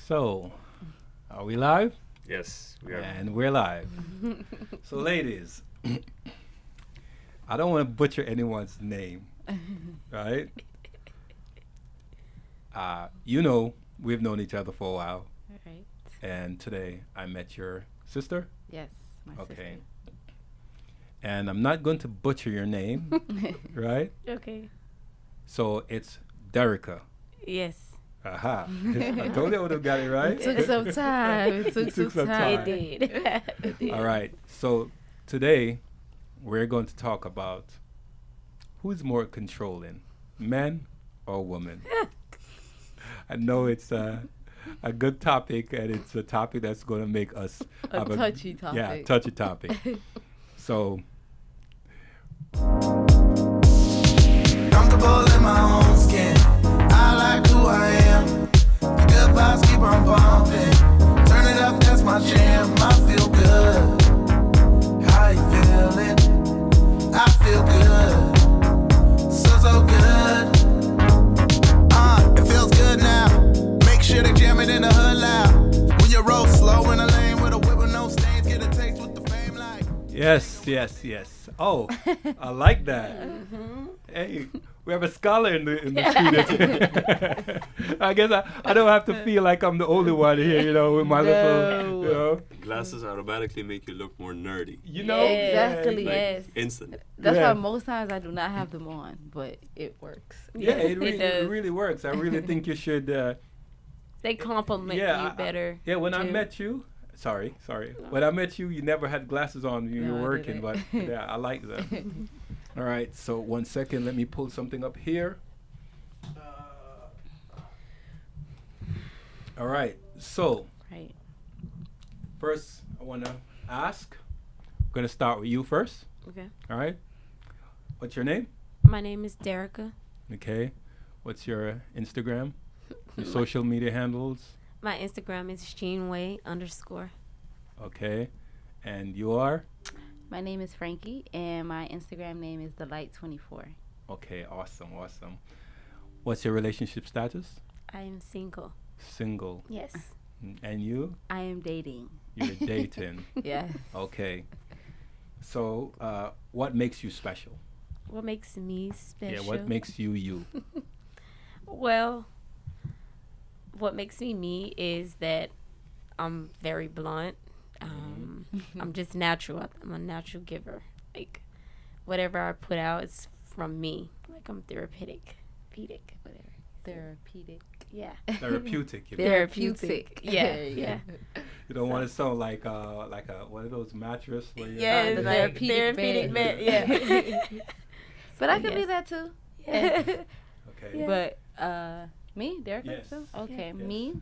So, are we live? Yes, we are. And we're live. So, ladies, I don't want to butcher anyone's name, right? We've known each other for a while. Right. And today I met your sister. Yes, my Okay. And I'm not going to butcher your name, right? Okay. So, it's Derica. Yes. Aha. I told you I would have got it right. It took some time. It took some time. time. It did. It did. All right. So today we're going to talk about who's more controlling, men or women. I know it's a good topic, and it's a topic that's going to make us A touchy topic. Yeah, touchy topic. So Comfortable in my own skin. I like who I am. The good vibes keep on pumping. Turn it up, that's my jam. I feel good. How you feeling? I feel good. So good. It feels good now. Make sure they jam it in the hood loud. When you roll slow in a lane with a whip with no stains, get a taste with the fame like. yes. Oh, I like that. Hey, we have a scholar in the studio. I guess I don't have to feel like I'm the only one here, with my little, Glasses automatically make you look more nerdy. Exactly. Like Yes. instant. That's Yeah. why most times I do not have them on, but it works. Yeah, Yes, it really, does. really works. I really think you should. They compliment you better. When I too. met you, sorry. When I met you, you never had glasses on when you No, were I working, didn't. but yeah, I like that. All right, so 1 second, let me pull something up here. All right, so Right. first I want to ask. I'm gonna start with you first. Okay. All right. What's your name? My name is Derica. Okay. What's your Instagram? Your social media handles? My Instagram is Sheenway _ Okay. And you are? My name is Frankie, and my Instagram name is Delight24. Okay, awesome. What's your relationship status? I am single. Single. Yes. And you? I am dating. You're dating. Yes. Okay. So, what makes you special? What makes me special? Yeah, what makes you you? Well, what makes me me is that I'm very blunt. I'm just natural. I'm a natural giver. Like, whatever I put out is from me. Like, I'm therapeutic. Whatever. Therapeutic. Yeah. Therapeutic. You, Therapeutic. Yeah. There you Yeah. go. you don't want to sound like a one of those mattress where you're Yeah, the like therapeutic bed. bed. Yeah. But I could be Yes. that too. Yeah. Okay. Yeah. But me, Derek. Yes. too? Okay, Yes. me.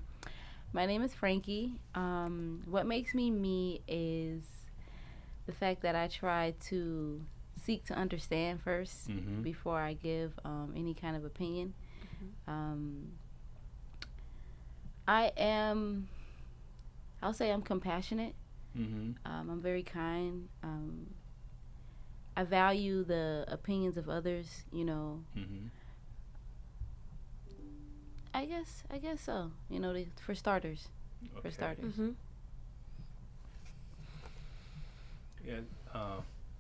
My name is Frankie. What makes me me is the fact that I try to seek to understand first Mhm. before I give any kind of opinion. I'll say I'm compassionate. Mhm. I'm very kind. I value the opinions of others, Mhm. I guess so. For starters. For Okay. starters. Mhm. Yeah.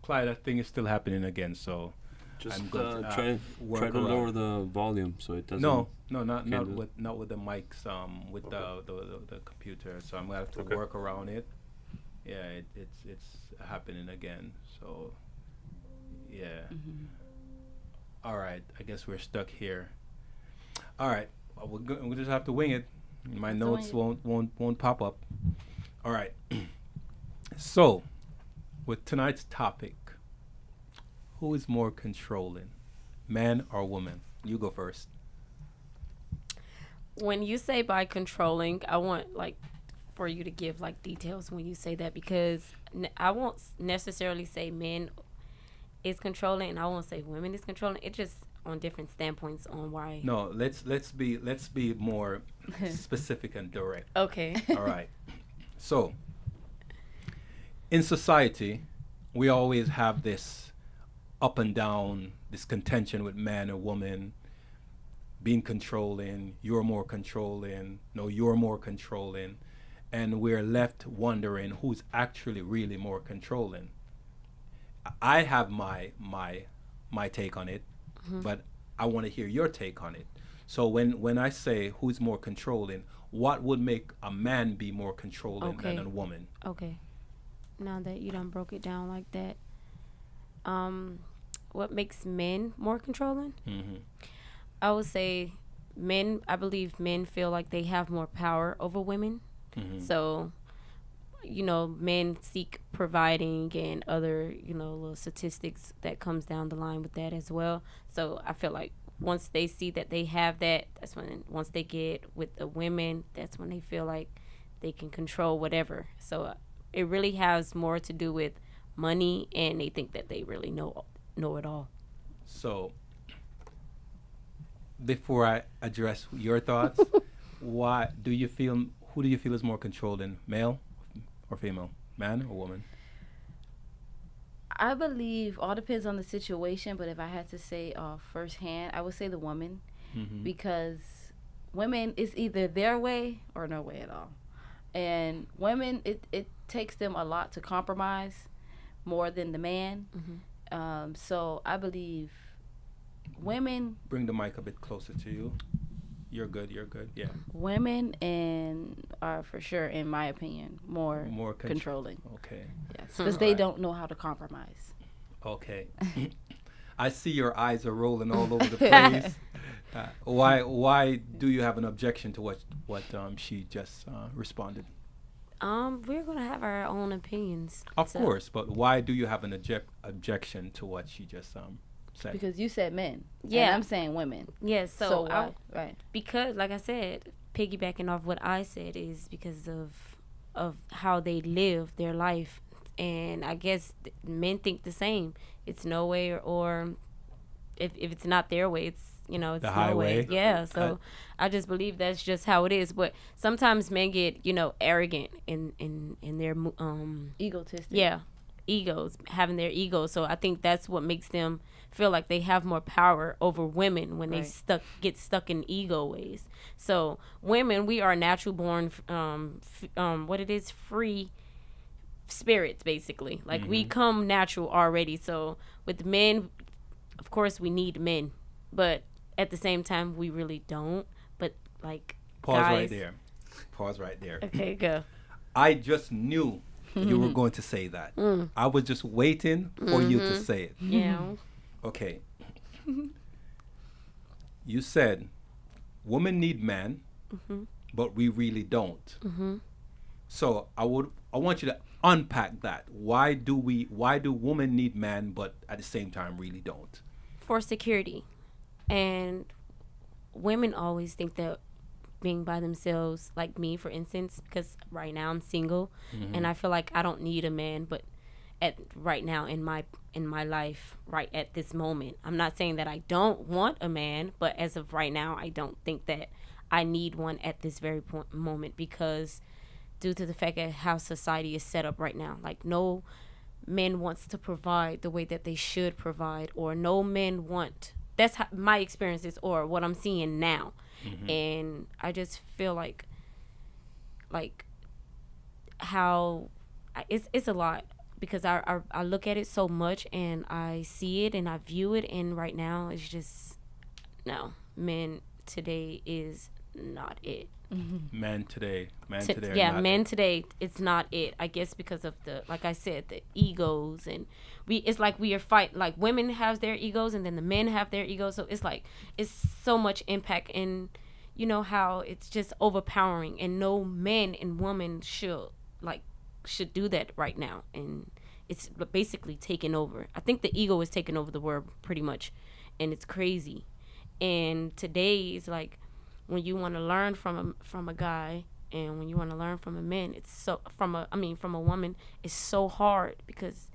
Clyde, that thing is still happening again. So Just I'm going to, try work to around. lower the volume so it doesn't. No, not can't do not with the mics. With the computer. So I'm gonna have to Okay. work around it. Yeah, it's happening again. So yeah. Mhm. All right. I guess we're stuck here. All right. Well, we'll just have to wing it. My Have to notes wing won't pop up. All right. So, with tonight's topic, who is more controlling, man or woman? You go first. When you say by controlling, I want for you to give details when you say that, because I won't necessarily say men is controlling, and I won't say women is controlling. It just on different standpoints on why. No, let's be more specific and direct. Okay. All right. So, in society, we always have this up and down, this contention with man or woman, being controlling, you're more controlling, no, you're more controlling, and we're left wondering who's actually really more controlling. I have my take on it, but I want to hear your take on it. So when I say who's more controlling, what would make a man be more controlling than Okay. a woman? Okay. Now that you done broke it down like that, what makes men more controlling? Mm-hmm. I would say men. I believe men feel like they have more power over women. Mm-hmm. So, men seek providing and other, little statistics that comes down the line with that as well. So I feel like once they see that they have that, that's when once they get with the women, that's when they feel like they can control whatever. So it really has more to do with money, and they think that they really know it all. So before I address your thoughts, why do you feel? Who do you feel is more controlling, male or female, man or woman? I believe all depends on the situation, but if I had to say firsthand, I would say the woman, Mm-hmm. because women, it's either their way or no way at all. And women, it takes them a lot to compromise more than the man. So I believe women, Bring the mic a bit closer to you. You're good. You're good. Yeah. women, and are for sure, in my opinion, more More controlling. Okay. Yes, because they Alright. don't know how to compromise. Okay. I see your eyes are rolling all over the place. Why do you have an objection to what she just responded? We're gonna have our own opinions. Of So- course, but why do you have an objection to what she just said? Because you said men. Yeah. And I'm saying women. Yeah, so why? Right. because like I said, piggybacking off what I said is because of how they live their life, and I guess men think the same. It's no way, or if it's not their way, it's it's The no highway. way. Yeah, so I just believe that's just how it is. But sometimes men get arrogant in their Egotistic. yeah, egos, having their egos. So I think that's what makes them feel like they have more power over women when they Right. get stuck in ego ways. So women, we are natural born, what it is, free spirits, basically. Like we come natural already. So with men, of course, we need men, but at the same time, we really don't. But like, Pause guys, right there. Pause right there. Okay, go. I just knew you were going to say that. I was just waiting for you to say it. Yeah. Okay. You said women need men, but we really don't. So I want you to unpack that. Why do women need men, but at the same time really don't? For security. And women always think that being by themselves, like me, for instance, because right now I'm single, and I feel like I don't need a man, but at right now in my life, right at this moment, I'm not saying that I don't want a man, but as of right now, I don't think that I need one at this very moment, because due to the fact of how society is set up right now, like no men wants to provide the way that they should provide, or no men want. That's how my experiences, or what I'm seeing now. And I just feel like how it's a lot, because I look at it so much, and I see it and I view it, and right now it's just no, men today is not it. Men today are Yeah, not men it. today, it's not it. I guess because of the, like I said, the egos, and it's like we are fight. Like women have their egos, and then the men have their egos. So it's like it's so much impact, and how it's just overpowering, and no man and woman should do that right now, and it's basically taking over. I think the ego is taking over the world pretty much, and it's crazy. And today is like, when you want to learn from a guy, and when you want to learn from a man, it's so from a woman, it's so hard, because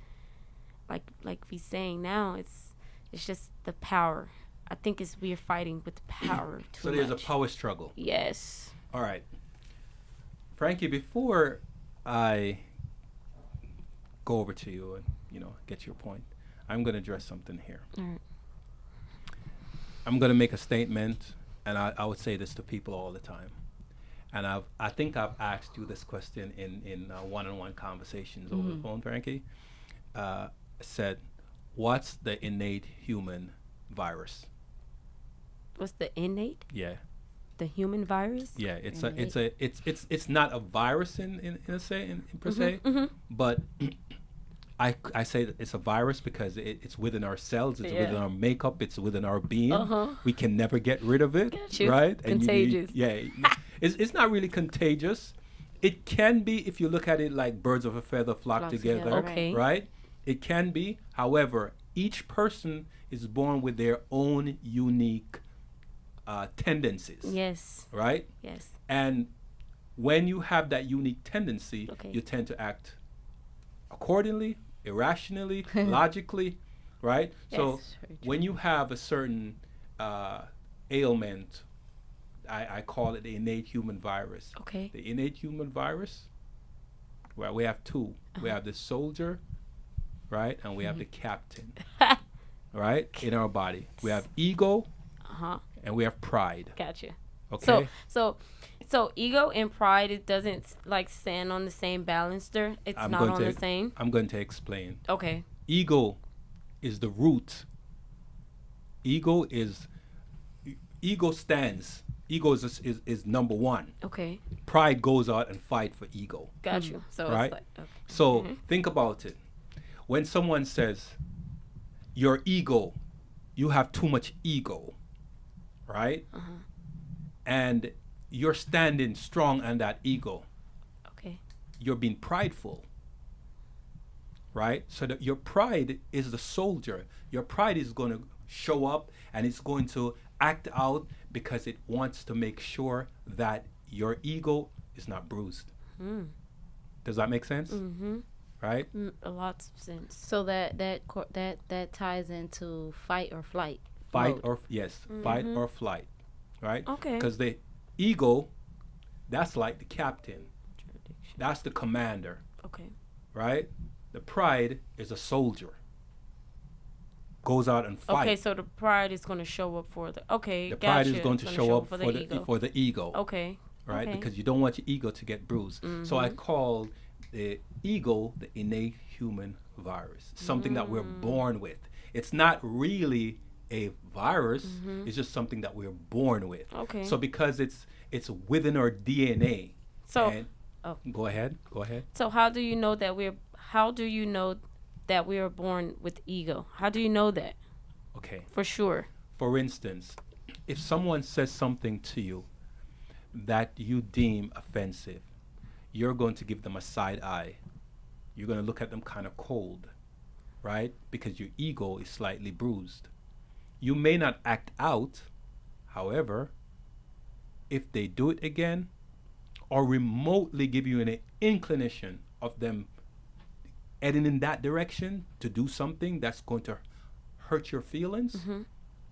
like we saying now, it's just the power. I think we are fighting with power too So there's much. a power struggle. Yes. All right. Frankie, before I go over to you and get your point, I'm going to address something here. All right. I'm going to make a statement, and I would say this to people all the time, and I think I've asked you this question in one-on-one conversations over the phone, Frankie. Said, what's the innate human virus? What's the innate? Yeah. The human virus? Yeah, it's not a virus in per se, but I say that it's a virus because it's within our cells, it's within our makeup, it's within our being. We can never get rid of it, right? Contagious. It's not really contagious. It can be if you look at it like birds of a feather flock together, Okay. right? It can be. However, each person is born with their own unique tendencies. Yes. Right? Yes. And when you have that unique tendency, you tend to act accordingly, irrationally, logically, right? So when you have a certain ailment, I call it the innate human virus. Okay. The innate human virus, well, we have two. We have the soldier, right? And we have the captain, right? In our body. We have ego, and we have pride. Gotcha. Okay. So ego and pride, it doesn't like stand on the same balancer. It's not on the same. I'm going to explain. Okay. Ego is the root. Ego stands. Ego is number one. Okay. Pride goes out and fight for ego. Got you. So right. It's like, okay. So think about it. When someone says, "Your ego, you have too much ego," right? And you're standing strong on that ego. Okay. You're being prideful, right? So that your pride is the soldier. Your pride is going to show up and it's going to act out because it wants to make sure that your ego is not bruised. Does that make sense? Right? A lot of sense. So that ties into fight or flight. Fight mode. or fight or flight, right? Okay. Because the ego, that's like the captain. That's the commander, Okay. right? The pride is a soldier. Goes out and fight. Okay, so the pride is going to show up for the. Okay. The pride is gotcha. going It's to gonna show up for the ego, Okay. right? Okay. Because you don't want your ego to get bruised. So I call the ego the innate human virus, something that we're born with. It's not really a virus. It's just something that we're born with. Okay. So because it's within our DNA. So. and Go ahead. So how do you know that we are born with ego? How do you know that? Okay. For sure. For instance, if someone says something to you that you deem offensive, you're going to give them a side eye. You're going to look at them kind of cold, right? Because your ego is slightly bruised. You may not act out, however, if they do it again or remotely give you an inclination of them heading in that direction to do something that's going to hurt your feelings,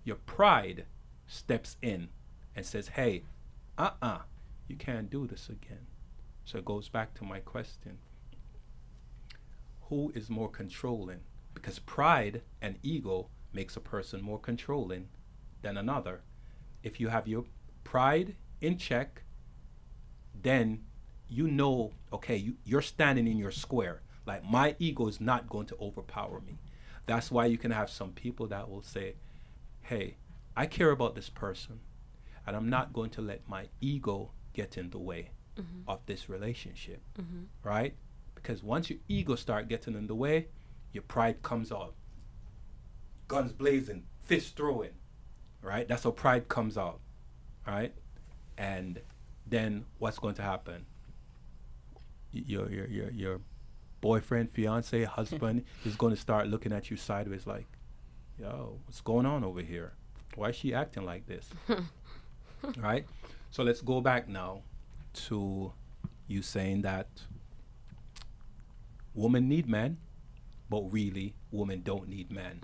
your pride steps in and says, hey, you can't do this again. So it goes back to my question. Who is more controlling? Because pride and ego makes a person more controlling than another. If you have your pride in check, then you know, okay, you're standing in your square. Like, my ego is not going to overpower me. That's why you can have some people that will say, hey, I care about this person, and I'm not going to let my ego get in the way of this relationship, right? Because once your ego start getting in the way, your pride comes out. Guns blazing, fists throwing, right? That's how pride comes out, right? And then what's going to happen? Your boyfriend, fiance, husband is going to start looking at you sideways like, yo, what's going on over here? Why is she acting like this? Right? So let's go back now to you saying that women need men, but really women don't need men.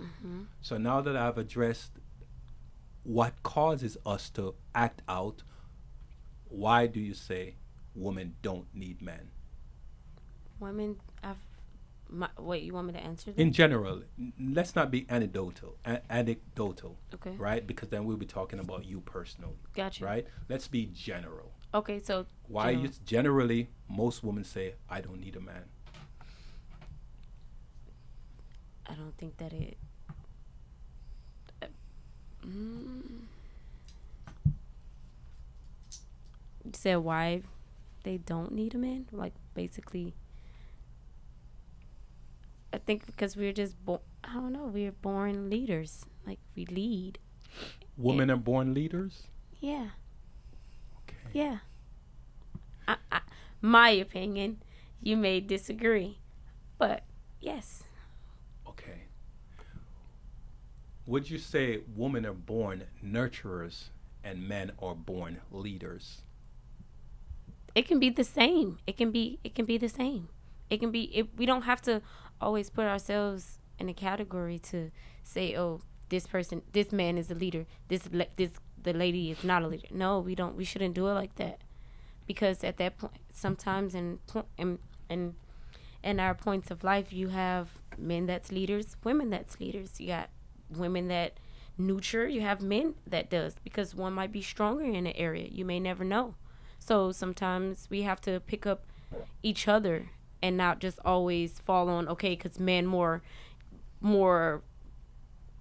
So now that I've addressed what causes us to act out, why do you say women don't need men? Women, Wait, you want me to answer that? In general, let's not be anecdotal, Okay. right? Because then we'll be talking about you personally, Gotcha. right? Let's be general. Okay, so Why you generally most women say, "I don't need a man." I don't think that it. You said why they don't need a man? Like basically, I think because we're just I don't know. We're born leaders. Like we lead. Women are born leaders. Yeah. Okay. Yeah. My opinion. You may disagree, but yes. Okay. Would you say women are born nurturers and men are born leaders? It can be the same. It can be the same. It can be we don't have to always put ourselves in a category to say, "Oh, this man is a leader. The lady is not a leader." No, we don't. We shouldn't do it like that. Because at that point, sometimes in our points of life, you have men that's leaders, women that's leaders. You got women that nurture. You have men that does, because one might be stronger in an area. You may never know. So sometimes we have to pick up each other and not just always fall on, okay, because men more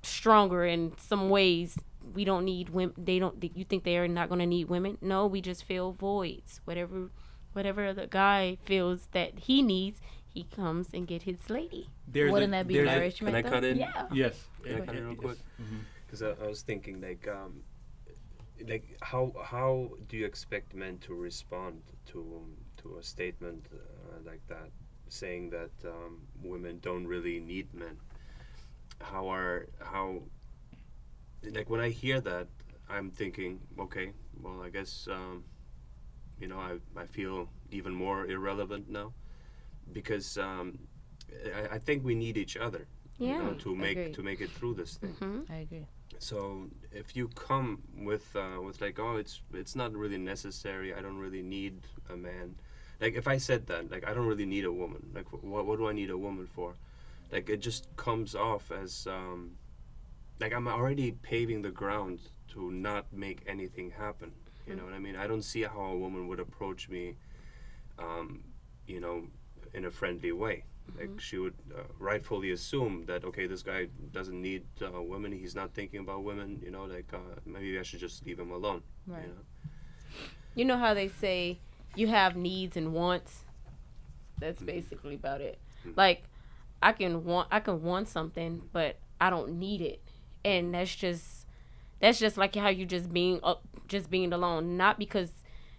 stronger in some ways. We don't need women. You think they are not going to need women? No, we just fill voids. Whatever the guy feels that he needs, he comes and get his lady. Wouldn't that be nourishment? Can I cut in? Yeah. Yes. Can I cut in real quick? Mm-hmm. Because I was thinking like how do you expect men to respond to a statement like that, saying that women don't really need men? How like when I hear that, I'm thinking, okay, well, I guess I feel even more irrelevant now, because I think we need each other, Yeah. to make it through this thing. Mm-hmm. I agree. So if you come with like, oh, it's not really necessary, I don't really need a man. Like if I said that, like, I don't really need a woman. Like what do I need a woman for? Like it just comes off as like I'm already paving the ground to not make anything happen. You know what I mean? I don't see how a woman would approach me, in a friendly way. Like she would rightfully assume that, okay, this guy doesn't need women. He's not thinking about women. Maybe I should just leave him alone. Right. You know how they say you have needs and wants? That's basically about it. Like I can want something, but I don't need it. And that's just like how you just being alone, not because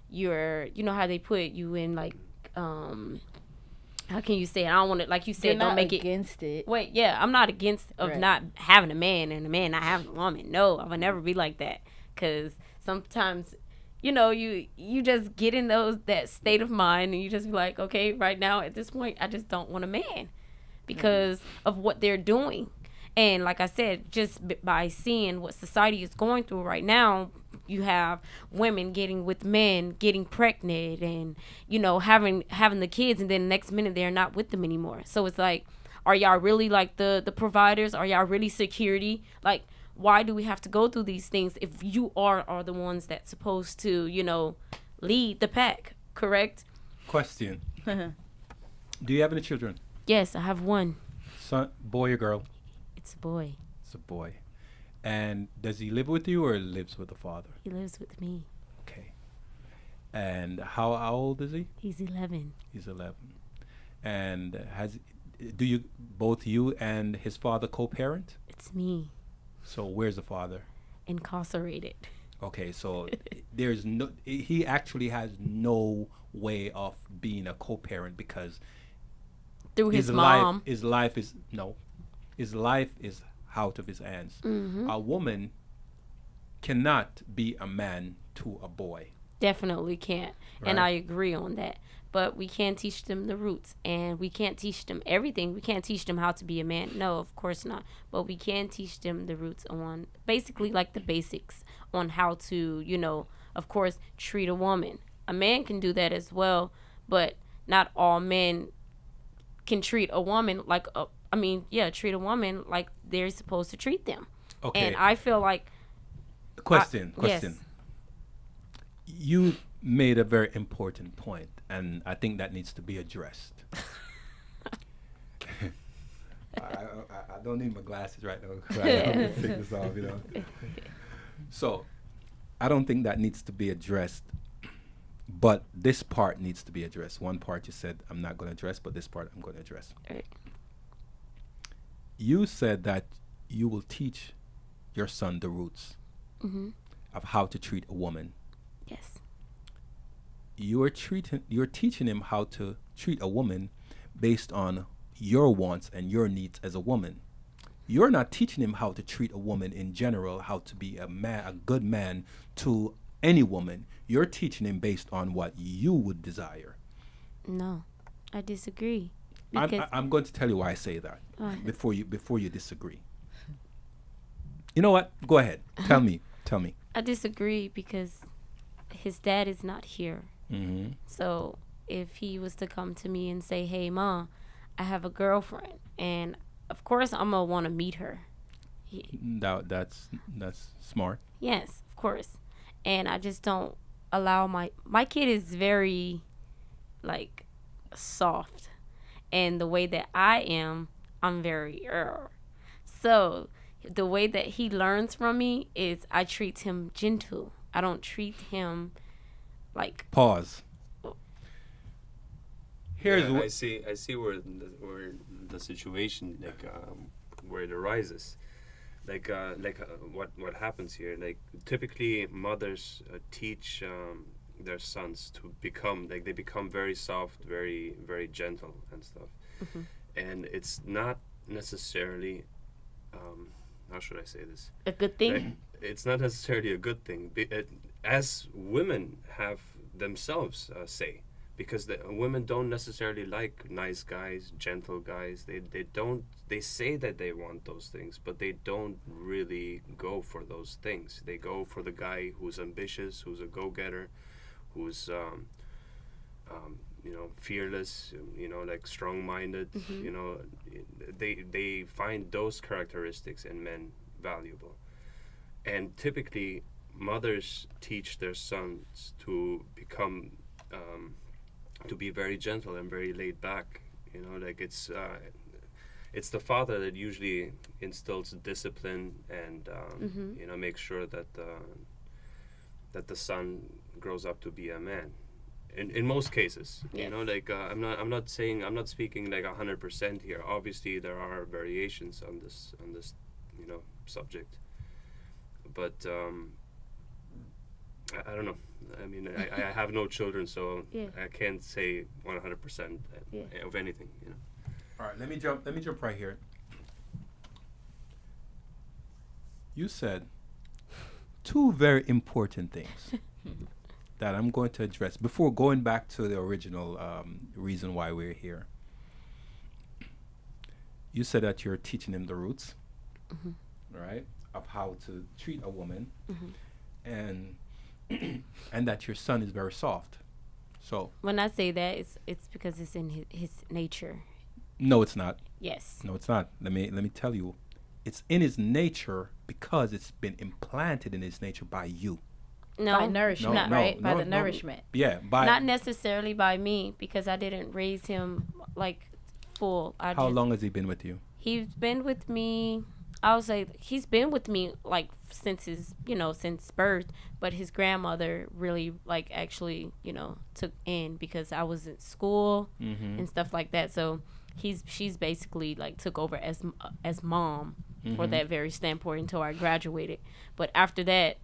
you're, how they put you in, like, how can you say it? I don't want to, like you said, don't make against it. Wait, yeah, I'm not against Right. not having a man and a man not having a woman. No, I would never be like that, because sometimes, you just get in that state of mind and you just be like, okay, right now at this point, I just don't want a man because of what they're doing. And like I said, just by seeing what society is going through right now, you have women getting with men, getting pregnant, and having the kids, and then next minute they're not with them anymore. So it's like, are y'all really like the providers? Are y'all really security? Like, why do we have to go through these things if you are the ones that's supposed to lead the pack? Correct? Question: do you have any children? Yes, I have one. Son, boy or girl? It's a boy. It's a boy. And does he live with you or lives with the father? He lives with me. Okay. And how old is he? He's 11. He's 11. And do you both you and his father co-parent? It's me. So where's the father? Incarcerated. Okay, so he actually has no way of being a co-parent because Through his mom. His life is out of his hands. Mm-hmm. A woman cannot be a man to a boy. Definitely can't. Right. And I agree on that. But we can teach them the roots, and we can't teach them everything. We can't teach them how to be a man. No, of course not. But we can teach them the roots on basically like the basics on how to, of course, treat a woman. A man can do that as well, but not all men can treat a woman like treat a woman like they're supposed to treat them. Okay. And I feel like Question. yes. You made a very important point, and I think that needs to be addressed. I don't need my glasses right now because I have to take this off, you know. So, I don't think that needs to be addressed, but this part needs to be addressed. One part you said I'm not going to address, but this part I'm going to address. Right. You said that you will teach your son the roots of how to treat a woman. Yes. You're teaching him how to treat a woman based on your wants and your needs as a woman. You're not teaching him how to treat a woman in general, how to be a good man to any woman. You're teaching him based on what you would desire. No, I disagree. I'm going to tell you why I say that before you disagree. You know what? Go ahead. Tell me. I disagree because his dad is not here. Mm-hmm. So if he was to come to me and say, "Hey, Mom, I have a girlfriend," and of course I'm gonna want to meet her. That's smart. Yes, of course. And I just don't allow my kid is very like soft, and the way that I am, I'm very so the way that he learns from me is I treat him gentle. I don't treat him like Pause. Here's I see where the situation where it arises, what happens here. Like typically mothers teach their sons to become they become very soft, very very gentle and stuff, and it's not necessarily how should I say this? a good thing. Like, it's not necessarily a good thing, as women have themselves say, because the women don't necessarily like nice guys, gentle guys. They say that they want those things, but they don't really go for those things. They go for the guy who's ambitious, who's a go-getter, who's fearless, like strong-minded. They find those characteristics in men valuable, and typically mothers teach their sons to become to be very gentle and very laid back. Like it's the father that usually instills discipline and makes sure that the son grows up to be a man. In most cases, Yes. I'm not speaking like 100% here. Obviously, there are variations on this subject, but I don't know. I mean, I have no children, so Yeah. I can't say 100% of anything. All right, let me jump right here. You said two very important things that I'm going to address before going back to the original reason why we're here. You said that you're teaching him the roots, right, of how to treat a woman, and and that your son is very soft. So When I say that, it's because it's in his nature. no, it's not. Yes. No, it's not. Let me tell you, it's in his nature because it's been implanted in his nature by you. No. By nourishment, No, right? By no, the no. nourishment. Yeah, by Not necessarily by me, because I didn't raise him like full. how long has he been with you? He's been with me. I would say he's been with me like since since birth. But his grandmother really actually took in because I was in school and stuff like that. So she's basically took over as mom for that very standpoint until I graduated. But after that,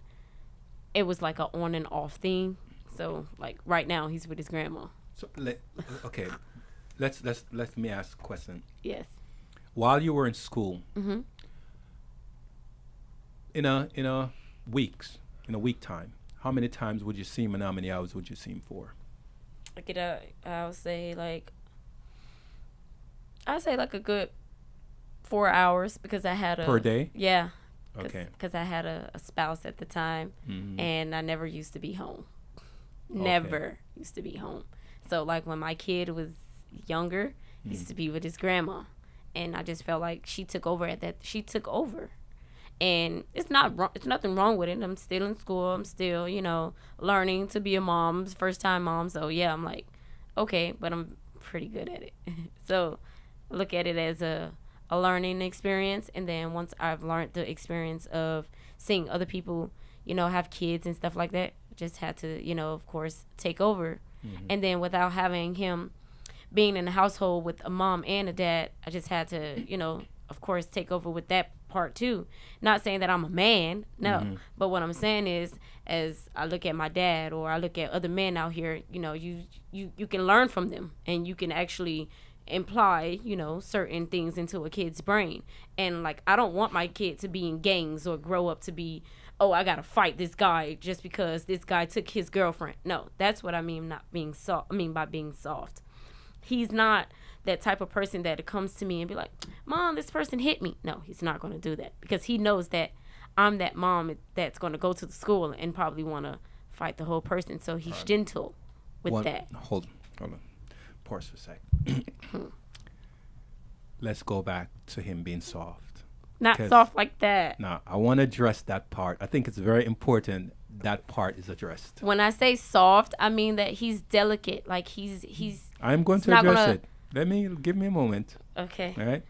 it was like a on and off thing. So right now he's with his grandma. So okay, let me ask a question. Yes. While you were in school, in a week time, how many times would you see him and how many hours would you see him for? I would say a good 4 hours because I had Per day? Yeah. Okay. Because I had a spouse at the time, and I never used to be home. Okay. Never used to be home. So when my kid was younger, He used to be with his grandma, and I just felt like she took over at that. She took over, and it's not wrong. It's nothing wrong with it. I'm still in school. I'm still, learning to be a mom, first time mom. So yeah, I'm like, okay, but I'm pretty good at it. So look at it as a learning experience, and then once I've learned the experience of seeing other people, have kids and stuff like that, just had to, of course, take over. And then without having him being in a household with a mom and a dad, I just had to, of course, take over with that part too. Not saying that I'm a man, no. But what I'm saying is, as I look at my dad or I look at other men out here, you can learn from them, and you can actually imply, certain things into a kid's brain. And like, I don't want my kid to be in gangs or grow up to be, oh, I gotta fight this guy just because this guy took his girlfriend. No, that's what I mean. Not being soft. I mean by being soft. He's not that type of person that comes to me and be like, Mom, this person hit me. No, he's not going to do that, because he knows that I'm that mom that's going to go to the school and probably want to fight the whole person. So he's gentle with that. Hold on. Pause for a sec. Let's go back to him being soft. Not soft like that. No, I want to address that part. I think it's very important that part is addressed. When I say soft, I mean that he's delicate. Like he's. I'm going to address it. Give me a moment. Okay. All right.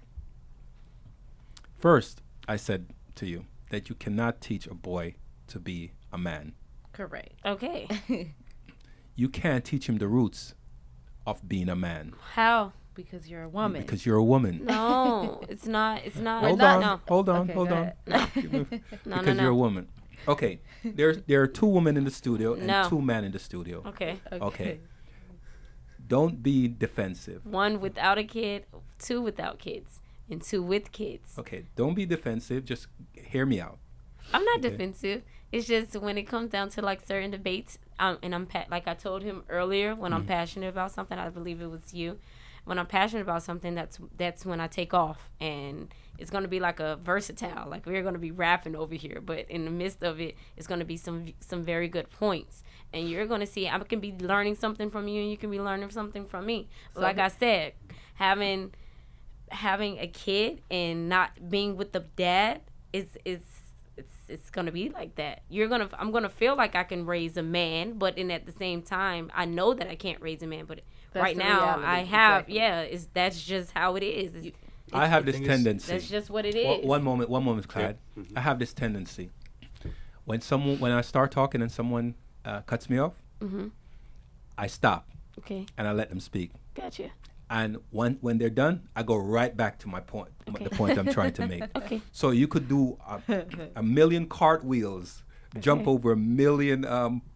First, I said to you that you cannot teach a boy to be a man. Correct. Okay. You can't teach him the roots of being a man. How? Because you're a woman. Because you're a woman. No, it's not. It's not. Hold on. No, because you're a woman. Okay. There are two women in the studio and two men in the studio. Okay. Don't be defensive. One without a kid, two without kids, and two with kids. Okay. Don't be defensive. Just hear me out. I'm not defensive. It's just when it comes down to like certain debates, and I'm like I told him earlier, when I'm passionate about something, I believe it was you. When I'm passionate about something, that's when I take off, and it's gonna be like a versatile. Like we're gonna be rapping over here, but in the midst of it, it's gonna be some very good points, and you're gonna see I can be learning something from you, and you can be learning something from me. But like I said, having a kid and not being with the dad it's gonna be like that. I'm gonna feel like I can raise a man, but at the same time, I know that I can't raise a man, but. That's right now, reality. I have, Exactly. that's just how it is. I have this tendency. That's just what it is. One moment, Clyde. I have this tendency. When I start talking and someone cuts me off, I stop. Okay. And I let them speak. Gotcha. And when they're done, I go right back to my point, the point I'm trying to make. Okay. So you could do a million cartwheels, jump over a million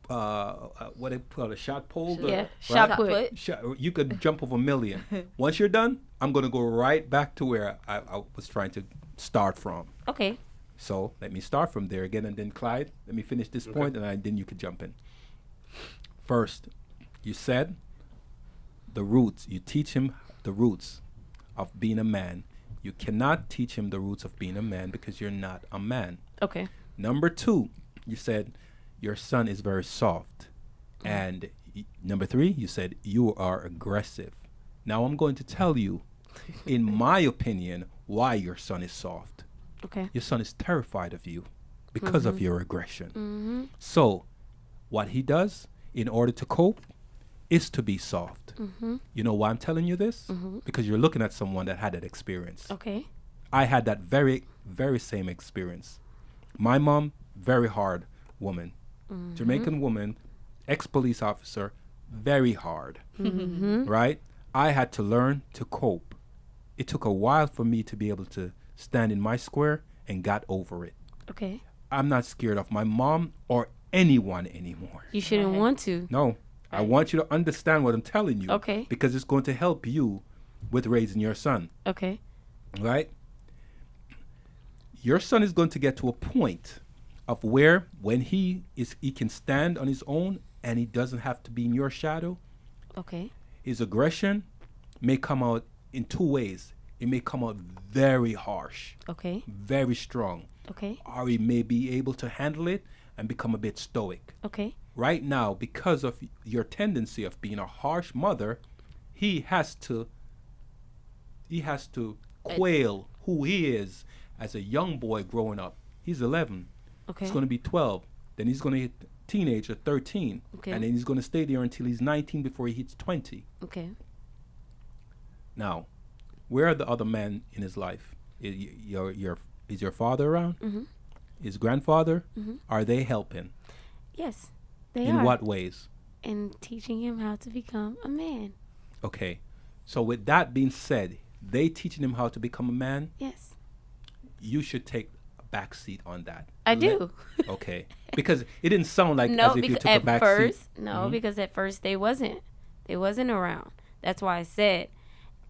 what they call a shot pole. Shot put. You could jump over a million. Once you're done, I'm gonna go right back to where I was trying to start from. Okay. So let me start from there again, and then Clyde, let me finish this point, and then you could jump in. First, you said the roots. You teach him the roots of being a man. You cannot teach him the roots of being a man because you're not a man. Okay. Number two, you said your son is very soft. And number three, you said you are aggressive. Now I'm going to tell you, in my opinion, why your son is soft. Okay. Your son is terrified of you because of your aggression. So what he does in order to cope is to be soft. You know why I'm telling you this? Because you're looking at someone that had that experience. Okay. I had that very, very same experience. My mom, very hard woman. Jamaican woman, ex-police officer, very hard. Right? I had to learn to cope. It took a while for me to be able to stand in my square and got over it. Okay. I'm not scared of my mom or anyone anymore. You shouldn't want to. No. I want you to understand what I'm telling you. Okay. Because it's going to help you with raising your son. Okay. Right? Your son is going to get to a point of where when he can stand on his own and he doesn't have to be in your shadow. Okay. His aggression may come out in two ways. It may come out very harsh. Okay. Very strong. Okay. Or he may be able to handle it and become a bit stoic. Okay. Right now, because of your tendency of being a harsh mother, he has to he has to quail who he is as a young boy growing up. He's 11. Okay. He's going to be 12. Then he's going to hit teenage at 13. Okay. And then he's going to stay there until he's 19 before he hits 20. Okay. Now, where are the other men in his life? Is your father around? Mm-hmm. His grandfather? Mm-hmm. Are they helping? Yes, they In are. what ways? And teaching him how to become a man. Okay. So with that being said, they teaching him how to become a man. Yes. You should take a back seat on that. I do. Okay. Because it didn't sound like No, as if you because took a at back first, seat. no, Mhm. because at first they wasn't around. That's why I said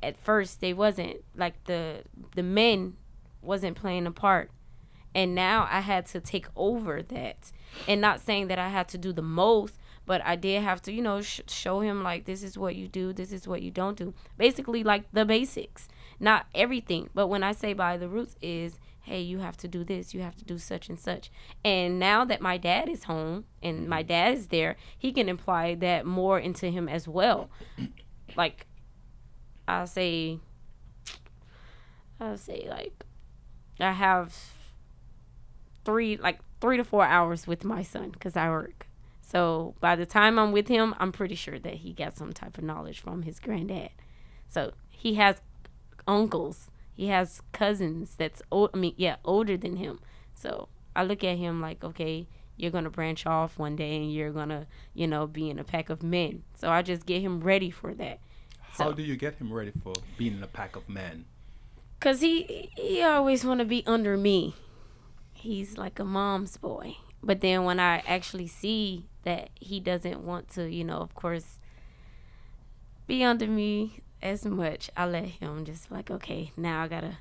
at first they wasn't, like the men wasn't playing a part. And now I had to take over that. And not saying that I had to do the most, but I did have to, show him, like, this is what you do, this is what you don't do. Basically, like, the basics. Not everything. But when I say by the roots is, hey, you have to do this, you have to do such and such. And now that my dad is home and my dad is there, he can apply that more into him as well. Like, I'll say, like, I have 3 to 4 hours with my son because I work. So by the time I'm with him, I'm pretty sure that he got some type of knowledge from his granddad. So he has uncles, he has cousins that's older than him. So I look at him like, okay, you're gonna branch off one day and you're gonna, be in a pack of men. So I just get him ready for that. How do you get him ready for being in a pack of men? Cause he always want to be under me. He's like a mom's boy. But then when I actually see that he doesn't want to, of course, be under me as much, I let him just like, okay, now I gotta.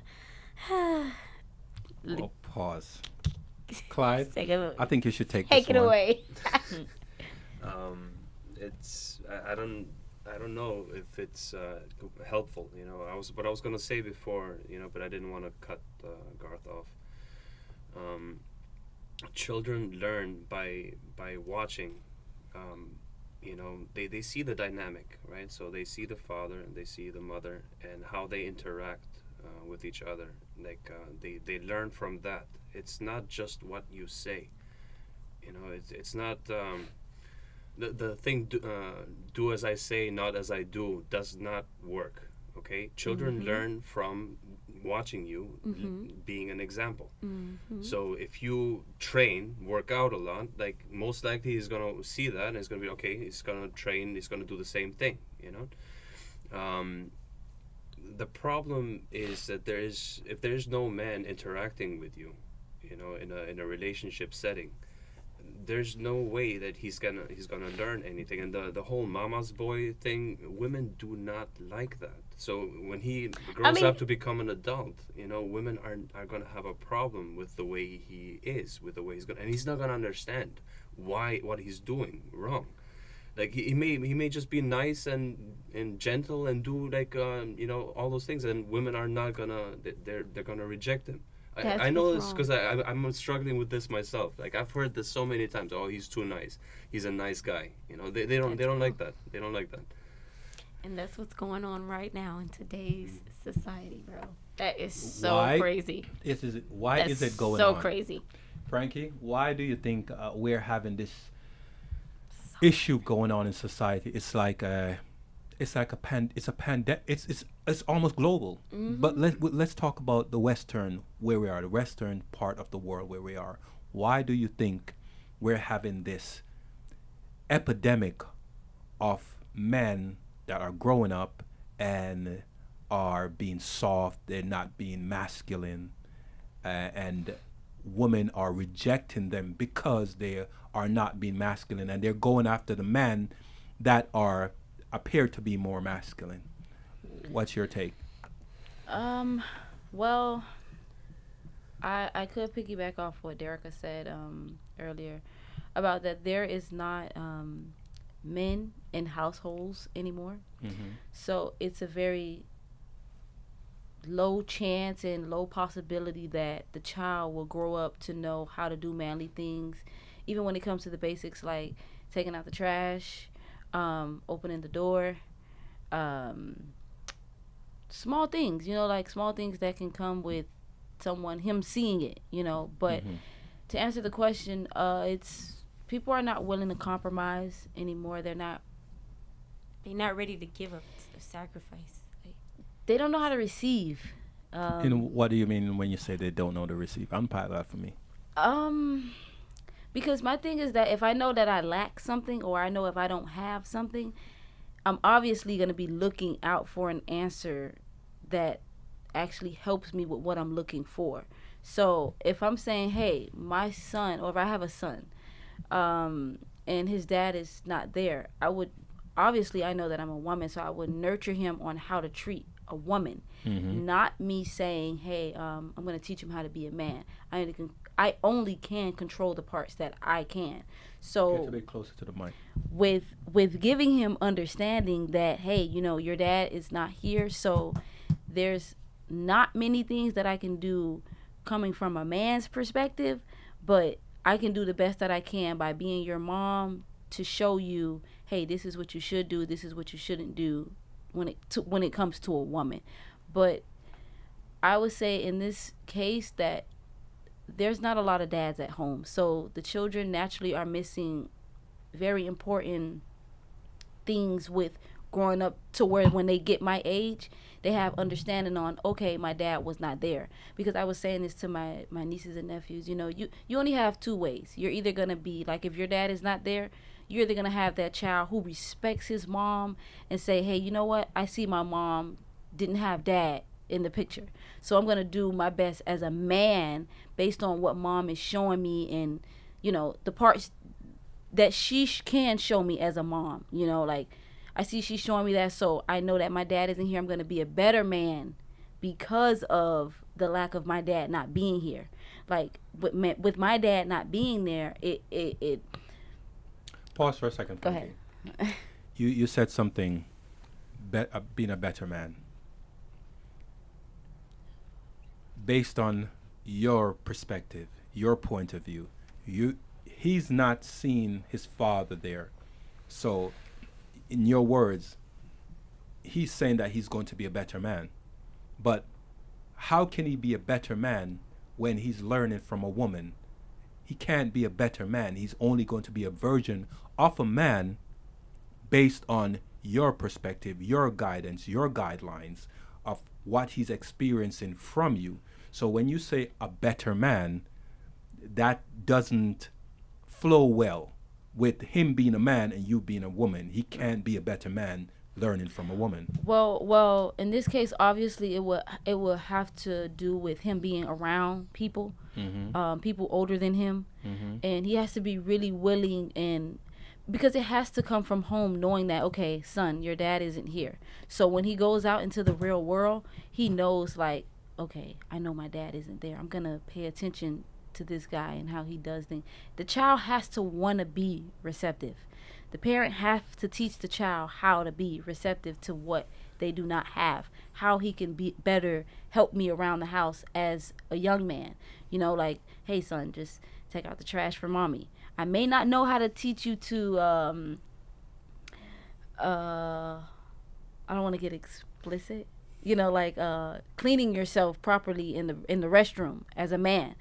Pause. Clyde, I think you should take Take this it one. away. It's I don't know if it's helpful. I was gonna say before, but I didn't want to cut Garth off. Children learn by watching. They see the dynamic, right? So they see the father and they see the mother and how they interact with each other. Like they learn from that. It's not just what you say. It's not the thing. Do as I say, not as I do, does not work. Okay, children learn from watching you being an example. So if you work out a lot, like most likely he's gonna see that and he's gonna be okay. He's gonna train. He's gonna do the same thing. The problem is that if there is no man interacting with you, in a relationship setting, there's no way that he's gonna learn anything. And the whole mama's boy thing, women do not like that. So when he grows up to become an adult, women are gonna have a problem with the way he is, with the way he's gonna, and he's not gonna understand what he's doing wrong. Like he may just be nice and gentle and do like all those things, and women are not gonna, they're gonna reject him. I know this because I'm struggling with this myself. Like I've heard this so many times. Oh, he's too nice. He's a nice guy. They don't like that. They don't like that. And that's what's going on right now in today's society, bro. That is so crazy. Why is it going so on? crazy? Frankie, why do you think we're having this issue going on in society? It's like a pandemic. It's almost global. But let's talk about the western part of the world where we are. Why do you think we're having this epidemic of men that are growing up and are being soft? They're not being masculine, and women are rejecting them because they are not being masculine, and they're going after the men that appear to be more masculine. What's your take? Well, I could piggyback off what Derica said earlier about that there is not men in households anymore. So it's a very low chance and low possibility that the child will grow up to know how to do manly things, even when it comes to the basics like taking out the trash, opening the door, small things, like small things that can come with him seeing it, but to answer the question, it's people are not willing to compromise anymore. They're not ready to give up or sacrifice. Like, they don't know how to receive. And what do you mean when you say they don't know to receive? Unpack that for me. Because my thing is that if I know that I lack something, or I know if I don't have something, I'm obviously going to be looking out for an answer that actually helps me with what I'm looking for. So if I'm saying, hey, my son, or if I have a son, and his dad is not there, I know that I'm a woman, so I would nurture him on how to treat a woman, not me saying, hey, I'm going to teach him how to be a man. I only can control the parts that I can. So Get a bit closer to the mic. with giving him understanding that, hey, your dad is not here, so there's not many things that I can do coming from a man's perspective, but I can do the best that I can by being your mom to show you, hey, this is what you should do, this is what you shouldn't do when it comes to a woman. But I would say in this case that there's not a lot of dads at home, so the children naturally are missing very important things with growing up, to where when they get my age, they have understanding on, okay, my dad was not there. Because I was saying this to my nieces and nephews, you only have two ways. You're either going to be like, if your dad is not there, you're either going to have that child who respects his mom and say, hey, you know what, I see my mom didn't have dad in the picture, so I'm going to do my best as a man based on what mom is showing me, and the parts that she can show me as a mom, like I see she's showing me that, so I know that my dad isn't here. I'm going to be a better man because of the lack of my dad not being here. Like with my dad not being there, it Pause for a second. Go Frankie. ahead. You said something, being a better man. Based on your perspective, your point of view, he's not seen his father there. So, in your words, he's saying that he's going to be a better man. But how can he be a better man when he's learning from a woman? He can't be a better man. He's only going to be a version of a man based on your perspective, your guidance, your guidelines of what he's experiencing from you. So when you say a better man, that doesn't flow well with him being a man and you being a woman. He can't be a better man learning from a woman. Well, in this case, obviously, it will have to do with him being around people, people older than him, and he has to be really willing, and because it has to come from home, knowing that, okay, son, your dad isn't here. So when he goes out into the real world, he knows, like, okay, I know my dad isn't there. I'm gonna pay attention to this guy and how he does things. The child has to want to be receptive. The parent has to teach the child how to be receptive to what they do not have, how he can be better, help me around the house as a young man. Like, hey, son, just take out the trash for mommy. I may not know how to teach you to, I don't want to get explicit, like cleaning yourself properly in the restroom as a man.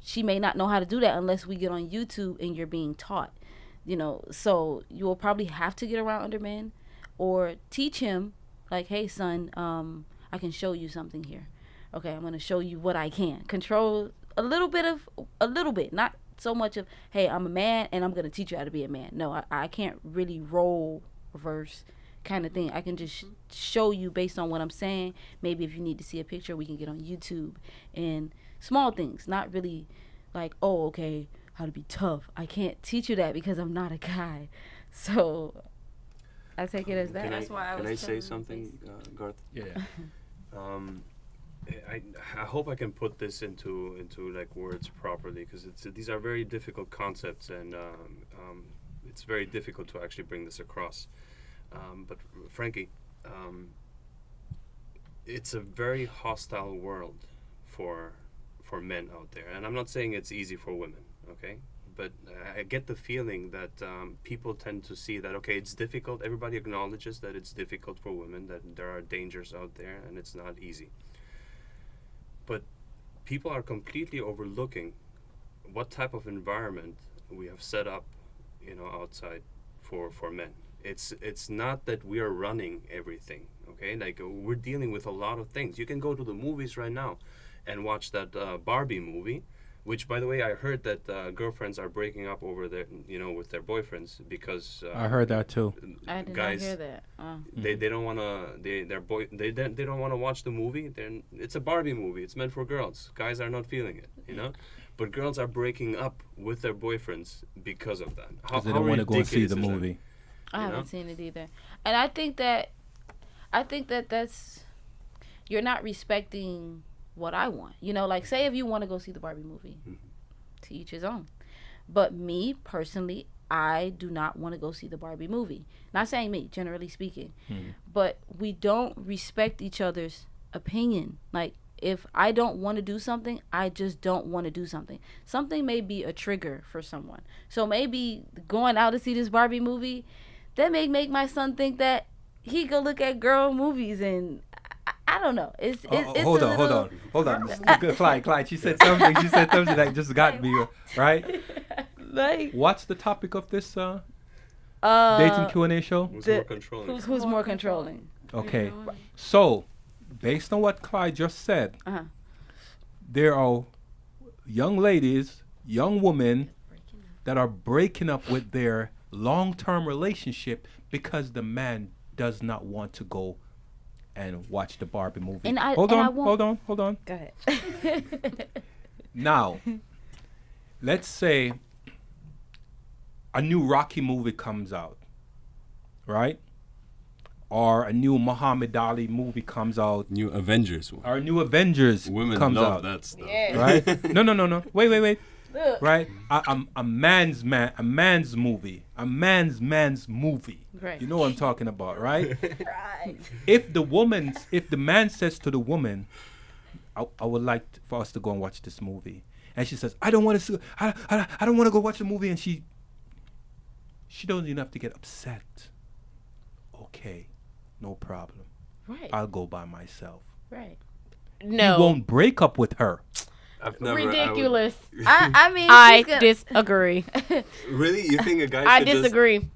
She may not know how to do that unless we get on YouTube and you're being taught. So you will probably have to get around other men or teach him, like, hey, son, I can show you something here. Okay, I'm going to show you what I can. Control a little bit, not so much of, hey, I'm a man and I'm going to teach you how to be a man. No, I can't really role reverse kind of thing. I can just show you based on what I'm saying. Maybe if you need to see a picture, we can get on YouTube, and small things, not really like, oh, okay, how to be tough. I can't teach you that because I'm not a guy. So I take it as that. That's why I was Can I say telling something, Garth? Yeah. I hope I can put this into like words properly, because these are very difficult concepts, and it's very difficult to actually bring this across. But Frankie, it's a very hostile world for men out there, and I'm not saying it's easy for women, okay? but I get the feeling that people tend to see that, okay, it's difficult. Everybody acknowledges that it's difficult for women, that there are dangers out there, and it's not easy. But people are completely overlooking what type of environment we have set up, outside for men. It's not that we are running everything, okay? Like, we're dealing with a lot of things. You can go to the movies right now and watch that Barbie movie, which, by the way, I heard that girlfriends are breaking up over their, with their boyfriends because I heard that too. I did guys, not hear that. they don't want to they don't want to watch the movie. It's a Barbie movie. It's meant for girls. Guys are not feeling it, But girls are breaking up with their boyfriends because of that. Because they don't want to go and see the ridiculous is that? movie. I haven't seen it either, and I think that that's, you're not respecting what I want. Like, say if you want to go see the Barbie movie, to each his own. But me personally, I do not want to go see the Barbie movie. Not saying me, generally speaking, but we don't respect each other's opinion. Like, if I don't want to do something, I just don't want to do something. Something may be a trigger for someone. So maybe going out to see this Barbie movie, that may make my son think that he go look at girl movies, and I don't know. It's hold on. Clyde, she said something. She said something that just got me, right? Like, what's the topic of this dating Q&A show? Who's more controlling? Who's more controlling? Okay, so based on what Clyde just said, there are young ladies, young women that are breaking up with their long-term relationship because the man does not want to go and watch the Barbie movie. Hold on. Go ahead. Now, let's say a new Rocky movie comes out, right? Or a new Muhammad Ali movie comes out. New Avengers one. Or a new Avengers Women comes love out. that stuff. Yeah. Right? No. Wait. Right? A man's movie. A man's movie. Right. You know what I'm talking about, right? Right. If the man says to the woman, I would like for us to go and watch this movie, and she says, I don't want to go watch the movie, and she doesn't even have to get upset. Okay, no problem. Right. I'll go by myself. Right. No. You won't break up with her. I've never, Ridiculous. I mean, I disagree. Really? You think a guy I should disagree.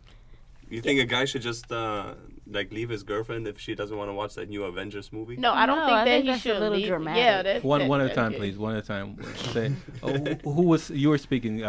You think a guy should just leave his girlfriund if she doesn't want to watch that new Avengers movie? No, I don't No, think I that think he that's a should little leave. dramatic. Yeah, that's One at a that's time, good. please. One at a time. Say, who was you were speaking?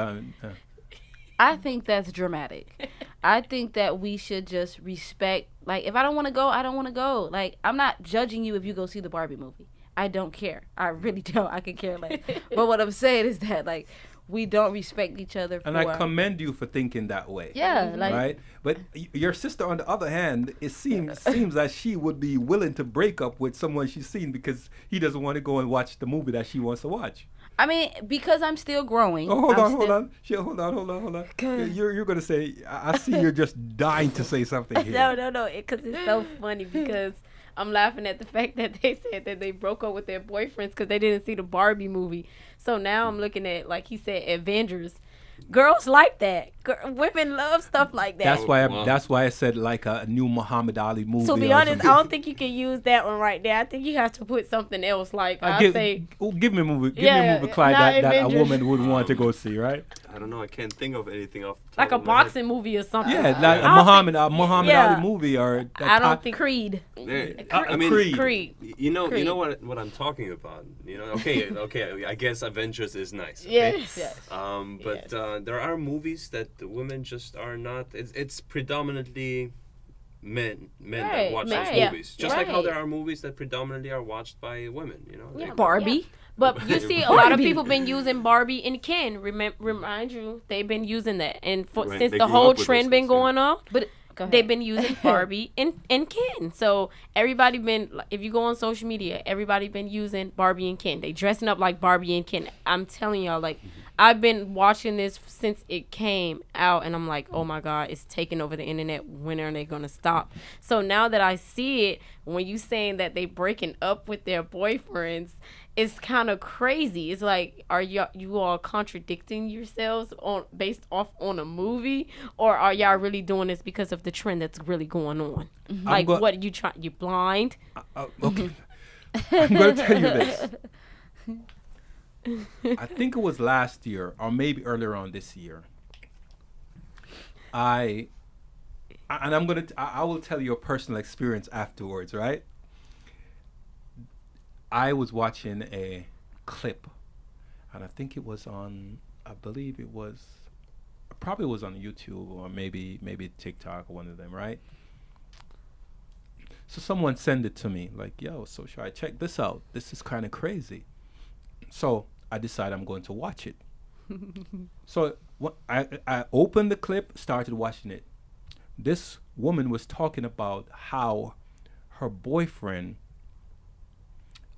I think that's dramatic. I think that we should just respect. Like, if I don't want to go, I don't want to go. Like, I'm not judging you if you go see the Barbie movie. I don't care. I really don't. I could care less. But what I'm saying is that, like, we don't respect each other. And I commend you for thinking that way. Yeah, like, Right, but your sister, on the other hand, it seems that she would be willing to break up with someone she's seen because he doesn't want to go and watch the movie that she wants to watch. I mean, because I'm still growing. Oh, hold on. Hold on. You're gonna say, I see you're just dying to say something here. No, because it's so funny because I'm laughing at the fact that they said that they broke up with their boyfriends because they didn't see the Barbie movie. So now I'm looking at, like he said, Avengers. Girls like that. Women love stuff like that. That's why I said like a new Muhammad Ali movie. To be honest, I don't think you can use that one right there. I think you have to put something else. Like give me a movie. Give me a movie, Clyde, that a woman would want to go see, right? I don't know. I can't think of anything off the top like a of my head. boxing movie or something. Yeah, like a Muhammad Ali movie or I don't think Creed. I mean, Creed. You know what I'm talking about. Okay. I guess Avengers is nice. Okay? Yes. But there are movies that the women just are not. It's predominantly men that watch those movies. Just like how there are movies that predominantly are watched by women. Yeah. Barbie. Yeah. But you see, a lot of people been using Barbie and Ken. Remind you, they've been using that, and since they the grew whole up with trend those been things, going on, But they've been using Barbie and Ken. So everybody been, if you go on social media, everybody been using Barbie and Ken. They dressing up like Barbie and Ken. I'm telling y'all, like, I've been watching this since it came out, and I'm like, oh my God, it's taking over the internet. When are they gonna stop? So now that I see it, when you saying that they breaking up with their boyfriends, it's kind of crazy. It's like, are you all contradicting yourselves on based off on a movie, or are y'all really doing this because of the trend that's really going on? Like, what you try? You blind? Okay. I'm going to tell you this. I think it was last year or maybe earlier on this year. I will tell you a personal experience afterwards, right? I was watching a clip, and I think it was on, I believe it was, probably was on YouTube or maybe TikTok or one of them, right? So someone sent it to me, like, yo, so should I check this out? This is kind of crazy. So I decided I'm going to watch it. So I opened the clip, started watching it. This woman was talking about how her boyfriend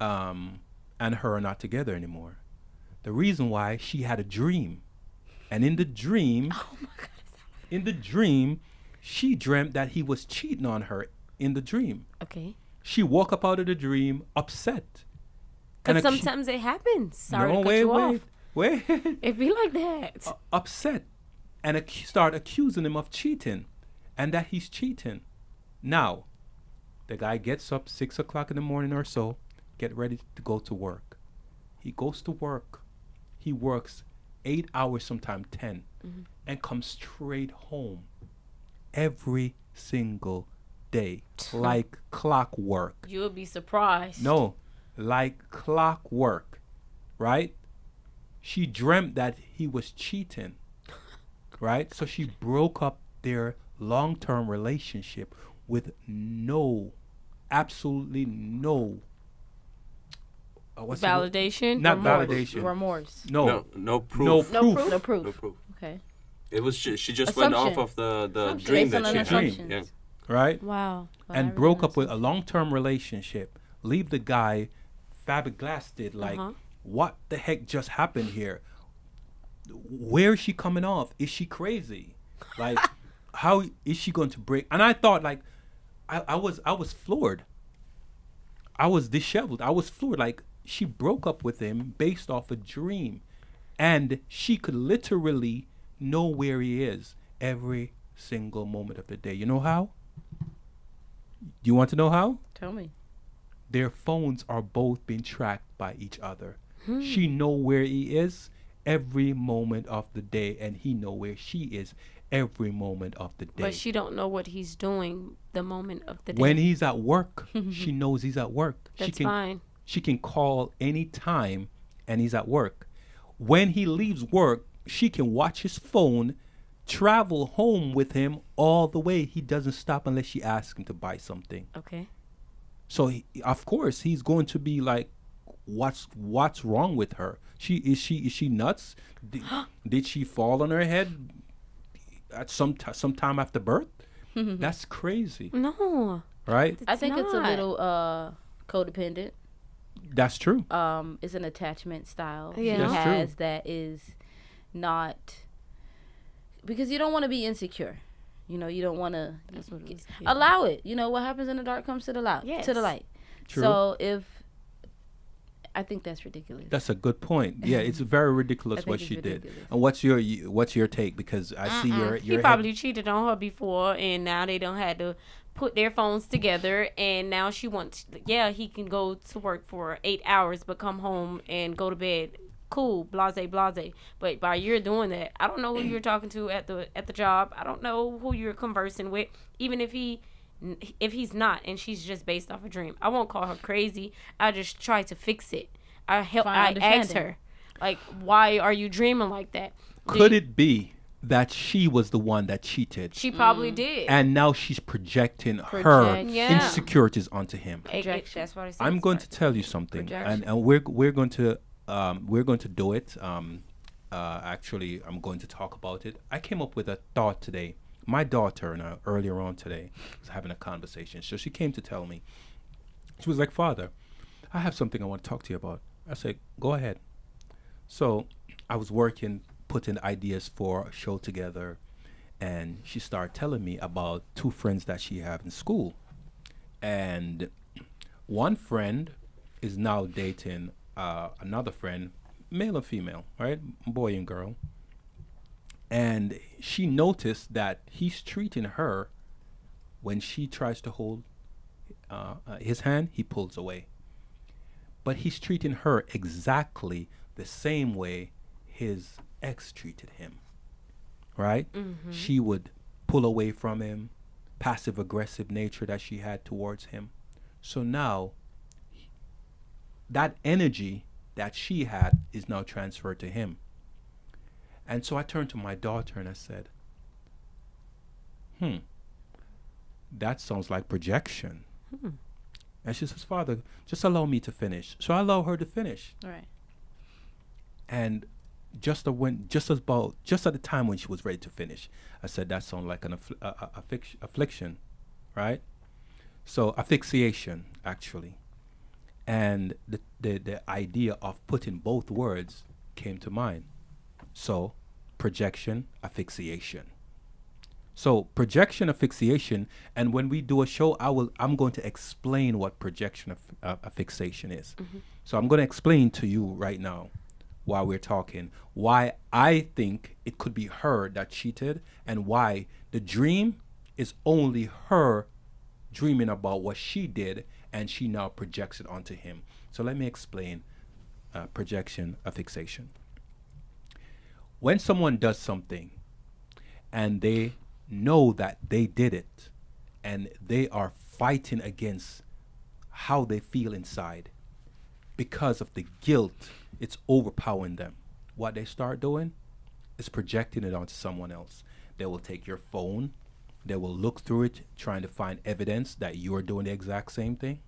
and her are not together anymore. The reason why, she had a dream. And in the dream, she dreamt that he was cheating on her in the dream. Okay. She woke up out of the dream upset. Because sometimes it happens. Sorry no, to cut you off. Wait. It be like that. Upset. And start accusing him of cheating. And that he's cheating. Now, the guy gets up 6 o'clock in the morning or so, get ready to go to work. He goes to work. He works 8 hours, sometimes 10, and comes straight home every single day, like clockwork. You'll be surprised. No, like clockwork, right? She dreamt that he was cheating, right? So she broke up their long-term relationship with absolutely no validation? Not validation. Remorse. No proof. No proof. No proof. Okay. It was she just went off of the dream Based on that an she had. assumption. Yeah. Right? Wow. And broke up with a long-term relationship. Leave the guy flabbergasted, like, what the heck just happened here? Where is she coming off? Is she crazy? Like, how is she going to break? And I thought, like, I was floored. I was disheveled. I was floored. Like, she broke up with him based off a dream. And she could literally know where he is every single moment of the day. You know how? Do you want to know how? Tell me. Their phones are both being tracked by each other. She know where he is every moment of the day, and he know where she is every moment of the day. But she don't know what he's doing the moment of the day. When he's at work, she knows he's at work. That's fine. She can call any time, and he's at work. When he leaves work, she can watch his phone, travel home with him all the way. He doesn't stop unless she asks him to buy something. Okay. So of course he's going to be like, what's wrong with her? Is she nuts? Did she fall on her head at some time after birth? That's crazy. No. Right? I think it's a not. little codependent. That's true. It's an attachment style Yeah. she That's has true. that is not, because you don't want to be insecure. You know, you don't want to That's what it is. allow it. You know, what happens in the dark comes to the light. Yes. To the light. True. So I think that's ridiculous. That's a good point. Yeah, it's very ridiculous I think what it's she did. ridiculous. And what's your take? Because I see your He probably cheated on her before, and now they don't have to put their phones together, and now she wants, he can go to work for 8 hours but come home and go to bed. Cool, blase. But while you're doing that, I don't know who you're talking to at the job. I don't know who you're conversing with. Even if he's not, and she's just based off a dream, I won't call her crazy. I just try to fix it. I asked her, like, why are you dreaming like that? Could it be that she was the one that cheated? She probably did. And now she's projecting her Yeah. insecurities onto him. That's what I said. I'm going to tell you something, Projection. and we're going to do it. Actually, I'm going to talk about it. I came up with a thought today. My daughter and I, earlier on today, was having a conversation. So she came to tell me. She was like, "Father, I have something I want to talk to you about." I said, "Go ahead." So I was putting ideas for a show together, and she started telling me about two friends that she have in school. And one friend is now dating another friend, male and female, right, boy and girl, and she noticed that he's treating her when she tries to hold his hand, he pulls away. But he's treating her exactly the same way his ex treated him, right? She would pull away from him, passive aggressive nature that she had towards him. So now that energy that she had is now transferred to him. And so I turned to my daughter and I said, that sounds like projection. And she says, Father, just allow me to finish. So I allow her to finish. Right. And just at the time when she was ready to finish, I said, that sounds like an affliction, right? So asphyxiation, actually. And the idea of putting both words came to mind. So projection, asphyxiation. So projection, asphyxiation, and when we do a show, I'm going to explain what projection asphyxiation is. So I'm going to explain to you right now, while we're talking, why I think it could be her that cheated, and why the dream is only her dreaming about what she did, and she now projects it onto him. So let me explain projection asphyxiation. When someone does something and they know that they did it and they are fighting against how they feel inside because of the guilt, it's overpowering them. What they start doing is projecting it onto someone else. They will take your phone, they will look through it trying to find evidence that you're doing the exact same thing.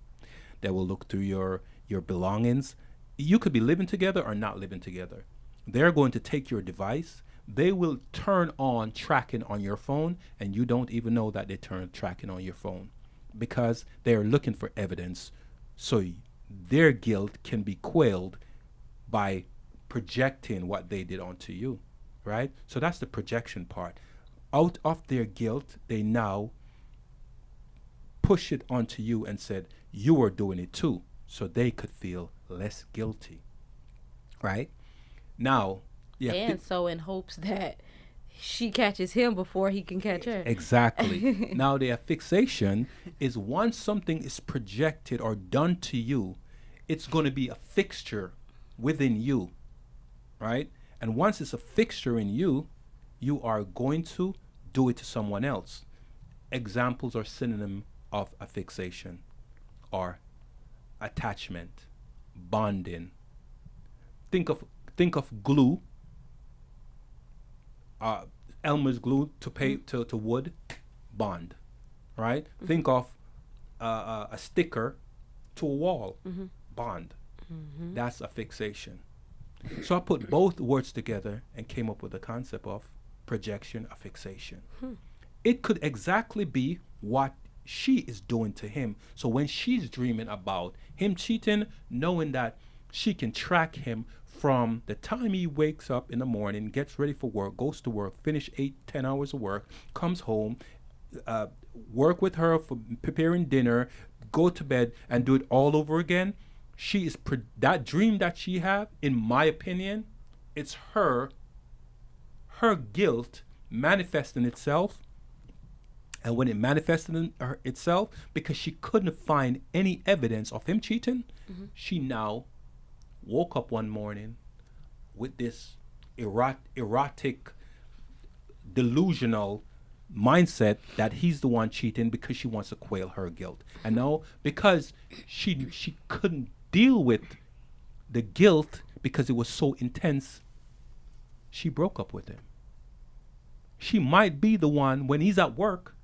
They will look through your belongings. You could be living together or not living together. They're going to take your device. They will turn on tracking on your phone, and you don't even know that they turn tracking on your phone because they're looking for evidence so their guilt can be quelled by projecting what they did onto you, right? So that's the projection part. Out of their guilt, they now push it onto you and said, you are doing it too, so they could feel less guilty, right? Now, yeah. And so in hopes that she catches him before he can catch her. Exactly. Now, the fixation is once something is projected or done to you, it's going to be a fixture within you, right? And once it's a fixture in you, you are going to do it to someone else. Examples or synonym of a fixation are attachment, bonding. Think of glue. Elmer's glue to wood, bond, right? Think of a sticker to a wall, bond. That's a fixation. So I put both words together and came up with the concept of projection, a fixation. It could exactly be what she is doing to him. So when she's dreaming about him cheating, knowing that she can track him from the time he wakes up in the morning, gets ready for work, goes to work, finish 8-10 hours of work, comes home, work with her for preparing dinner, go to bed, and do it all over again. She is that dream that she have, in my opinion, it's her guilt manifesting itself. And when it manifested in itself, because she couldn't find any evidence of him cheating, she now woke up one morning with this erotic, delusional mindset that he's the one cheating because she wants to quell her guilt. And now, because she couldn't deal with the guilt because it was so intense, she broke up with him. She might be the one, when he's at work,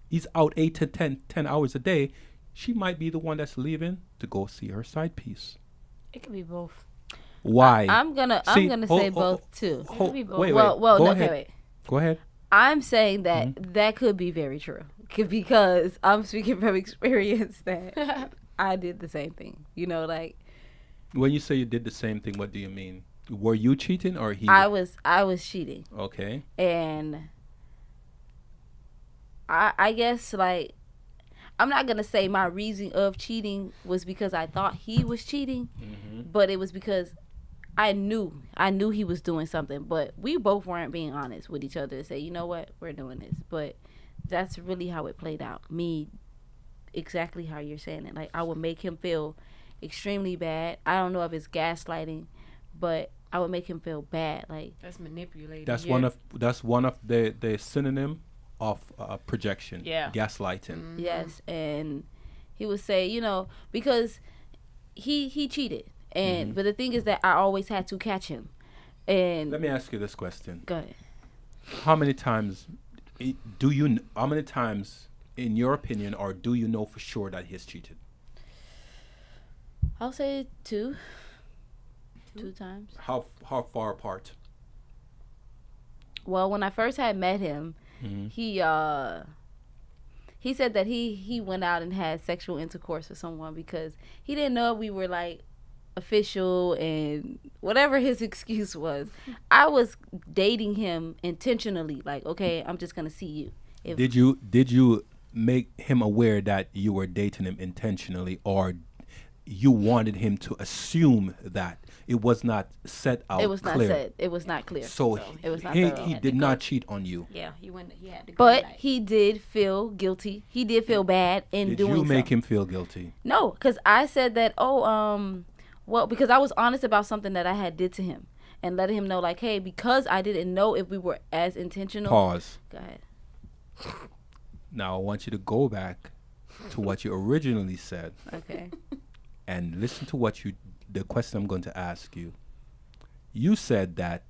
he's out 8 to 10 hours a day, she might be the one that's leaving to go see her side piece. It could be both. Why? I'm gonna say both too. It could be both. Wait, Well, go no, ahead. okay, wait. Go ahead. I'm saying that that could be very true because I'm speaking from experience that I did the same thing. You know, like When you say you did the same thing, what do you mean? Were you cheating or he? I was cheating, Okay. and I guess like I'm not gonna say my reason of cheating was because I thought he was cheating, but it was because I knew he was doing something, but we both weren't being honest with each other to say, you know what, we're doing this. But that's really how it played out. Me, exactly how you're saying it. Like, I would make him feel extremely bad. I don't know if it's gaslighting, but I would make him feel bad. Like, That's manipulating. That's one of the synonym of projection. Yeah. Gaslighting. yes, and he would say, because he cheated, and but the thing is that I always had to catch him. And Let me ask you this question: go ahead. How many times How many times, in your opinion, or do you know for sure that he has cheated? I'll say two times. How far apart? Well, when I first had met him, he said that he went out and had sexual intercourse with someone because he didn't know we were like official, and whatever his excuse was, I was dating him intentionally. Like, okay, I'm just gonna see you. Did you make him aware that you were dating him intentionally, or you wanted him to assume that it was not set out? It was not clear? said. It was not clear. So it was not he thorough. did not cheat on you. Yeah, he had to go. But tonight. he did feel guilty. He did feel bad in Did doing you make so. him feel guilty? No, because I said that, well, because I was honest about something that I had did to him and letting him know, like, hey, because I didn't know if we were as intentional. Pause. Go ahead. Now I want you to go back to what you originally said Okay. and listen to the question I'm going to ask you. You said that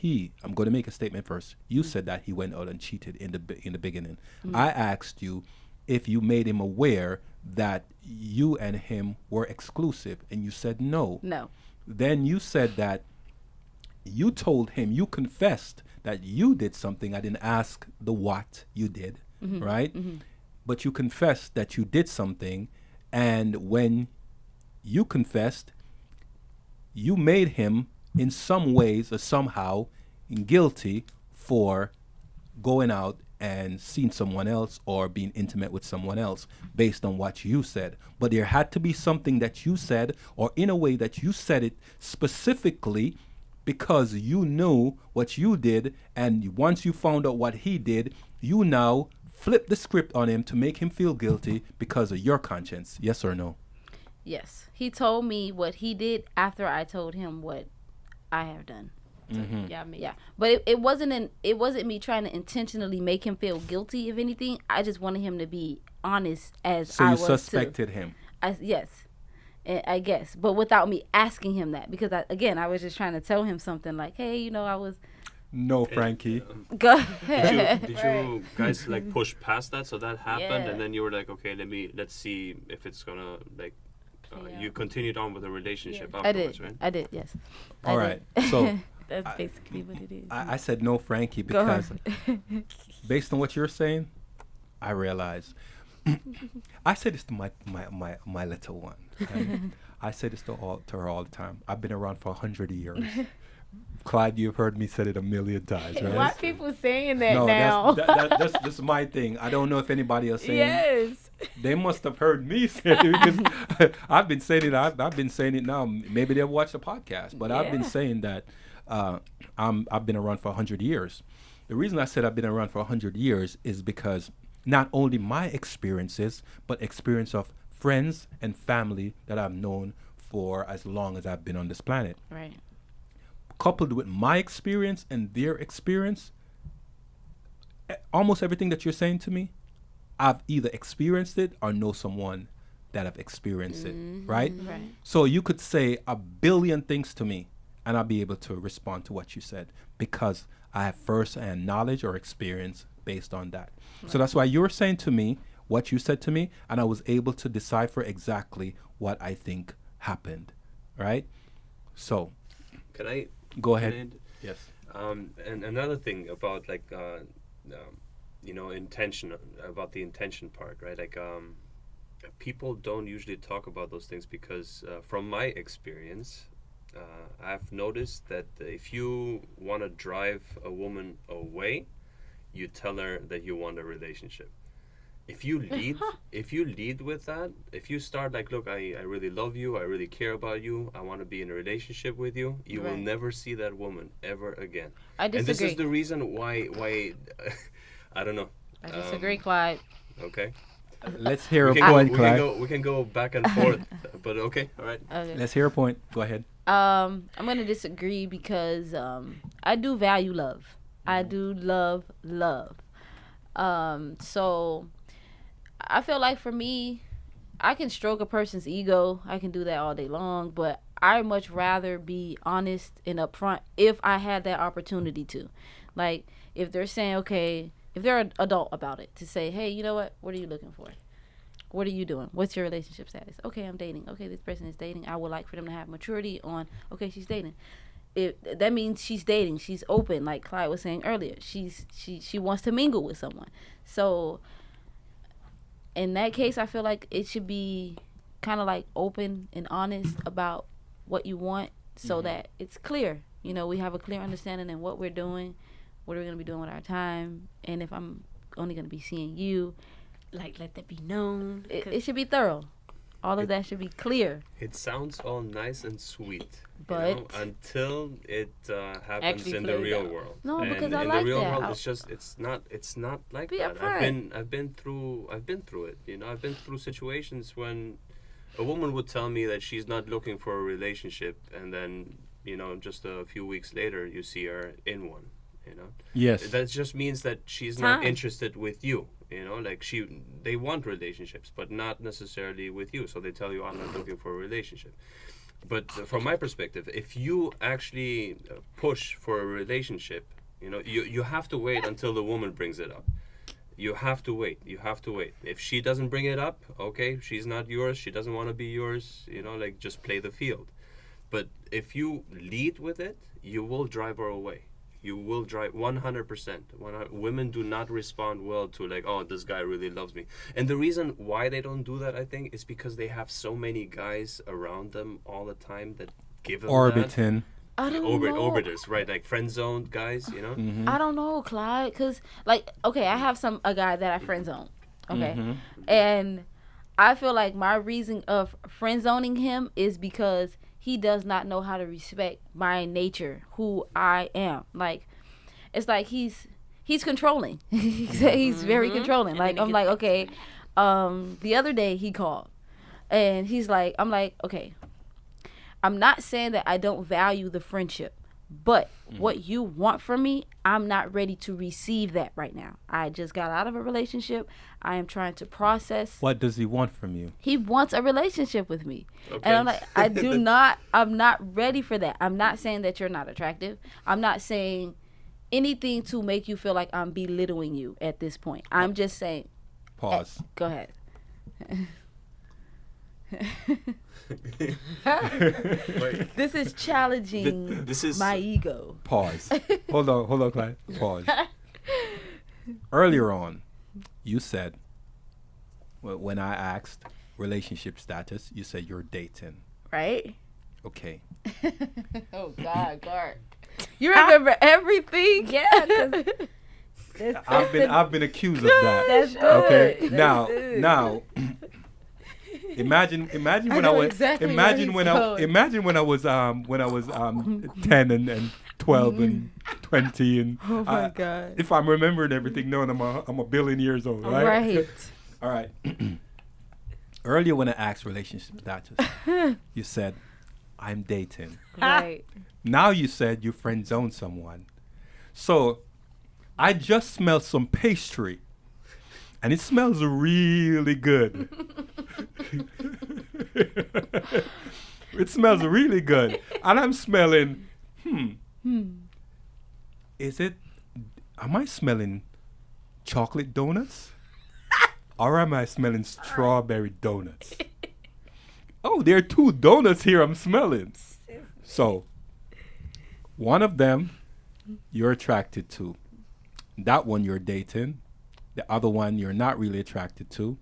I'm going to make a statement first. You said that he went out and cheated in the beginning. I asked you if you made him aware that you and him were exclusive, and you said no. No. Then you said that you told him, you confessed that you did something. I didn't ask the what you did, right? But you confessed that you did something, and when you confessed, you made him in some ways or somehow guilty for going out and seeing someone else or being intimate with someone else based on what you said. But there had to be something that you said, or in a way that you said it specifically because you knew what you did, and once you found out what he did, you now flip the script on him to make him feel guilty because of your conscience. Yes or no? Yes. He told me what he did after I told him what I have done. Yeah, me. Yeah, but it wasn't me trying to intentionally make him feel guilty. If anything, I just wanted him to be honest as So I you was suspected too. him. Yes, I guess, but without me asking him that, because I was just trying to tell him something like, hey, I was. No, Frankie. Go Did ahead. you guys like push past that, so that happened, Yeah. and then you were like, okay, let's see if it's gonna like. Yeah. You continued on with the relationship I afterwards, did. right? I did. Yes. All I right. did. So That's basically what it is. I said no, Frankie, Go because ahead. based on what you're saying, I realize. I say this to my little one. And I say this to her all the time. I've been around for 100 years. Clyde, you've heard me say it a million times, right? Why people saying that No, now? that's my thing. I don't know if anybody else saying. Yes. They must have heard me say it because I've been saying it. I've been saying it now. Maybe they've watched the podcast, but I've been Yeah. saying that I've been around for 100 years. The reason I said I've been around for 100 years is because not only my experiences, but experience of friends and family that I've known for as long as I've been on this planet. Right. Coupled with my experience and their experience, almost everything that you're saying to me, I've either experienced it or know someone that have experienced it, right? Right. So you could say a billion things to me and I'll be able to respond to what you said because I have first-hand knowledge or experience based on that. So that's why you're saying to me what you said to me, and I was able to decipher exactly what I think happened, right? So Can I go can I ahead. end? Yes. And another thing about like intention, about the intention part, right? Like people don't usually talk about those things because from my experience, I've noticed that if you want to drive a woman away, you tell her that you want a relationship. if you lead, if you lead with that, if you start like, look, I really love you, I really care about you, I want to be in a relationship with you, you will Right. never see that woman ever again. I And this disagree. is the reason why I don't know. I disagree, Um, Clyde. Okay. Let's hear a We can, go, point, we, can Clyde. go, we can go back and forth, but okay, all right. Okay. Let's hear a point. Go ahead. I'm gonna disagree because I do value love. I do love love. So I feel like for me, I can stroke a person's ego. I can do that all day long, but I much rather be honest and upfront if I had that opportunity to. Like if they're saying, okay, if they're an adult about it, to say, hey, you know what are you looking for? What are you doing? What's your relationship status? Okay, I'm dating. Okay, this person is dating. I would like for them to have maturity on, okay, she's dating. That means she's dating. She's open, like Clyde was saying earlier. She wants to mingle with someone. So in that case, I feel like it should be kind of like open and honest about what you want so that it's clear. You know, we have a clear understanding in what we're doing, what we're going to be doing with our time, and if I'm only going to be seeing you, Like, let that be known. it should be thorough. All of that should be clear. It sounds all nice and sweet, But- until it happens Actually in the plays real out. world. No, and because I in like the real that. world, I- it's not like Be that. upfront. I've been through it. You know, I've been through situations when a woman would tell me that she's not looking for a relationship, and then just a few weeks later, you see her in one. You know, Yes. that just means that she's Time. not interested with you. You know, like they want relationships, but not necessarily with you. So they tell you, I'm not looking for a relationship. But from my perspective, if you actually push for a relationship, you have to wait until the woman brings it up. You have to wait. You have to wait. If she doesn't bring it up, okay, she's not yours. She doesn't want to be yours. Like just play the field. But if you lead with it, you will drive her away. You will drive 100%. Women do not respond well to like, oh, this guy really loves me. And the reason why they don't do that, I think, is because they have so many guys around them all the time that give them that. Orbiting. I don't know. Orbiters, right? Like friend zoned guys, I don't know, Clyde, because like, okay, I have a guy that I friend zone, okay, and I feel like my reason of friend zoning him is because he does not know how to respect my nature, who I am. Like, it's like he's controlling. He's very controlling. And Like, then I'm he like, gets okay, the other day he called, and I'm like, okay, I'm not saying that I don't value the friendship, but what you want from me, I'm not ready to receive that right now. I just got out of a relationship. I am trying to process. What does he want from you? He wants a relationship with me. Okay. And I'm like, I'm not ready for that. I'm not saying that you're not attractive. I'm not saying anything to make you feel like I'm belittling you at this point. I'm just saying, Pause. go ahead. Wait, This is challenging this is my ego. Pause. Hold on, Clyde. Pause. Earlier on, you said, when I asked relationship status, you said you're dating. Right? Okay. Oh God, Clark. You remember everything? Yeah, 'cause I've been accused of that. That's good. Okay. That's Now, good. now. Imagine when know exactly where imagine he's when going. imagine when I was 10 and 12 and 20 and Oh my God. if I'm remembering everything, knowing I'm a billion years old, right? Right. All right. Earlier when I asked relationship status, you said I'm dating. Right. Now you said you friend zone someone. So I just smelled some pastry, and it smells really good. It smells really good, and I'm smelling. Is it? Am I smelling chocolate donuts, or am I smelling strawberry donuts? Oh, there are two donuts here I'm smelling. So, one of them you're attracted to. That one you're dating. The other one you're not really attracted to.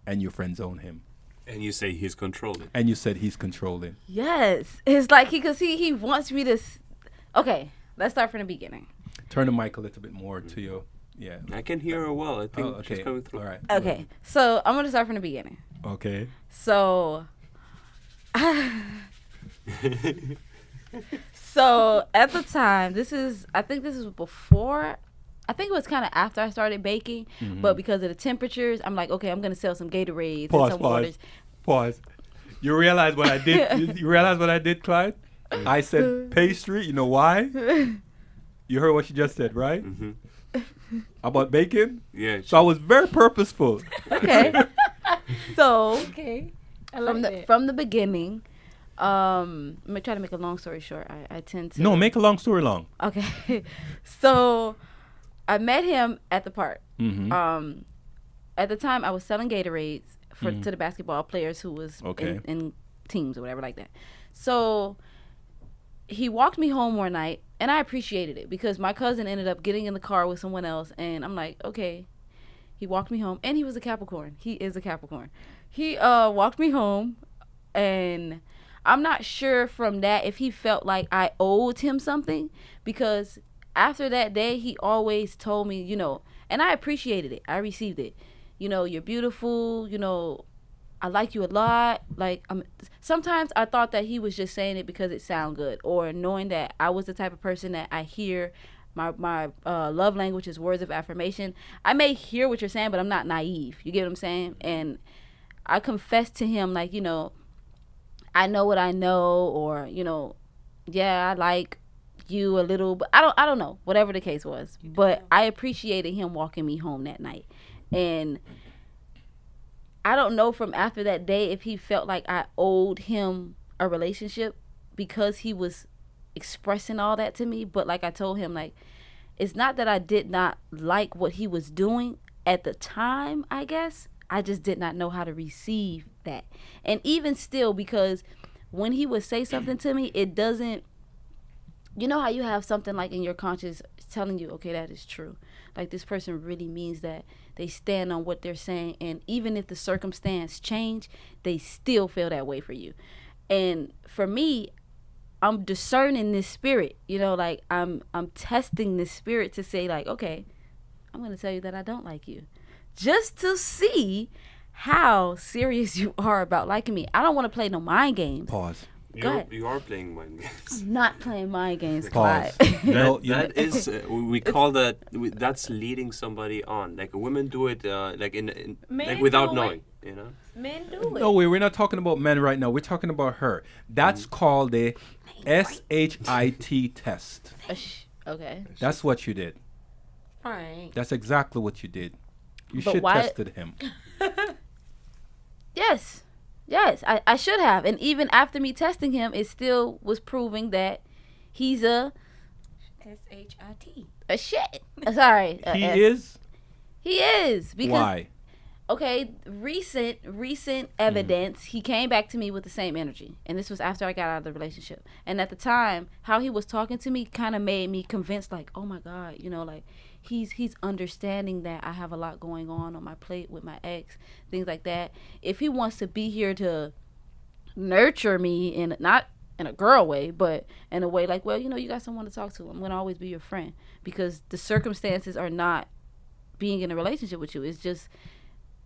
And you friend zone him. and you say he's controlling. And you said he's controlling. Yes. It's like he wants me to. Okay, let's start from the beginning. Turn the mic a little bit more to you. Yeah. I can hear her well. I think Oh, okay. she's coming through. All right. Okay, so I'm gonna start from the beginning. Okay. So, so at the time, I think this is before. I think it was kind of after I started baking, but because of the temperatures, I'm like, okay, I'm gonna sell some Gatorades and some waters. Pause. You realize what I did? you realize what I did, Clyde? I said pastry. You know why? You heard what she just said, right? Mm-hmm. About bacon? Yeah. So I was very purposeful. Okay. So Okay. I from the beginning, I'm gonna try to make a long story short. I tend to No, make a long story long. Okay. So I met him at the park. Mm-hmm. At the time, I was selling Gatorades to the basketball players who was Okay. in teams or whatever like that. So he walked me home one night, and I appreciated it because my cousin ended up getting in the car with someone else, and I'm like, okay. He walked me home, and he was a Capricorn. He is a Capricorn. He walked me home, and I'm not sure from that if he felt like I owed him something, because after that day, he always told me, and I appreciated it. I received it. You're beautiful. I like you a lot. Like, sometimes I thought that he was just saying it because it sounded good, or knowing that I was the type of person that I hear my love language is words of affirmation. I may hear what you're saying, but I'm not naive. You get what I'm saying? And I confessed to him, like, I know what I know, or, yeah, I like you a little, but I don't know, whatever the case was. But I appreciated him walking me home that night. And I don't know from after that day if he felt like I owed him a relationship because he was expressing all that to me. But like I told him, like, it's not that I did not like what he was doing at the time, I guess. I just did not know how to receive that. And even still, because when he would say something to me, it doesn't, you know how you have something like in your conscience telling you, okay, that is true. Like, this person really means that. They stand on what they're saying. And even if the circumstance change, they still feel that way for you. And for me, I'm discerning this spirit, like I'm testing this spirit to say, like, okay, I'm going to tell you that I don't like you, just to see how serious you are about liking me. I don't want to play no mind games. Pause. Go ahead. You are playing mind games. I'm not playing mind games, Pause. Clyde. That is we call that that's leading somebody on. Like, women do it like in like without knowing, Men do it. No, we're not talking about men right now. We're talking about her. That's called the SHIT test. Okay. That's what you did. Right. That's exactly what you did. You But should why- tested him. Yes, I should have. And even after me testing him, it still was proving that he's a SHIT. shit. Sorry. He is? He is. Because, Why? okay, recent evidence, he came back to me with the same energy. And this was after I got out of the relationship. And at the time, how he was talking to me kind of made me convinced, like, oh my God, like, he's understanding that I have a lot going on my plate with my ex, things like that. If he wants to be here to nurture me, in not in a girl way, but in a way like, well, you got someone to talk to. I'm going to always be your friend, because the circumstances are not being in a relationship with you. It's just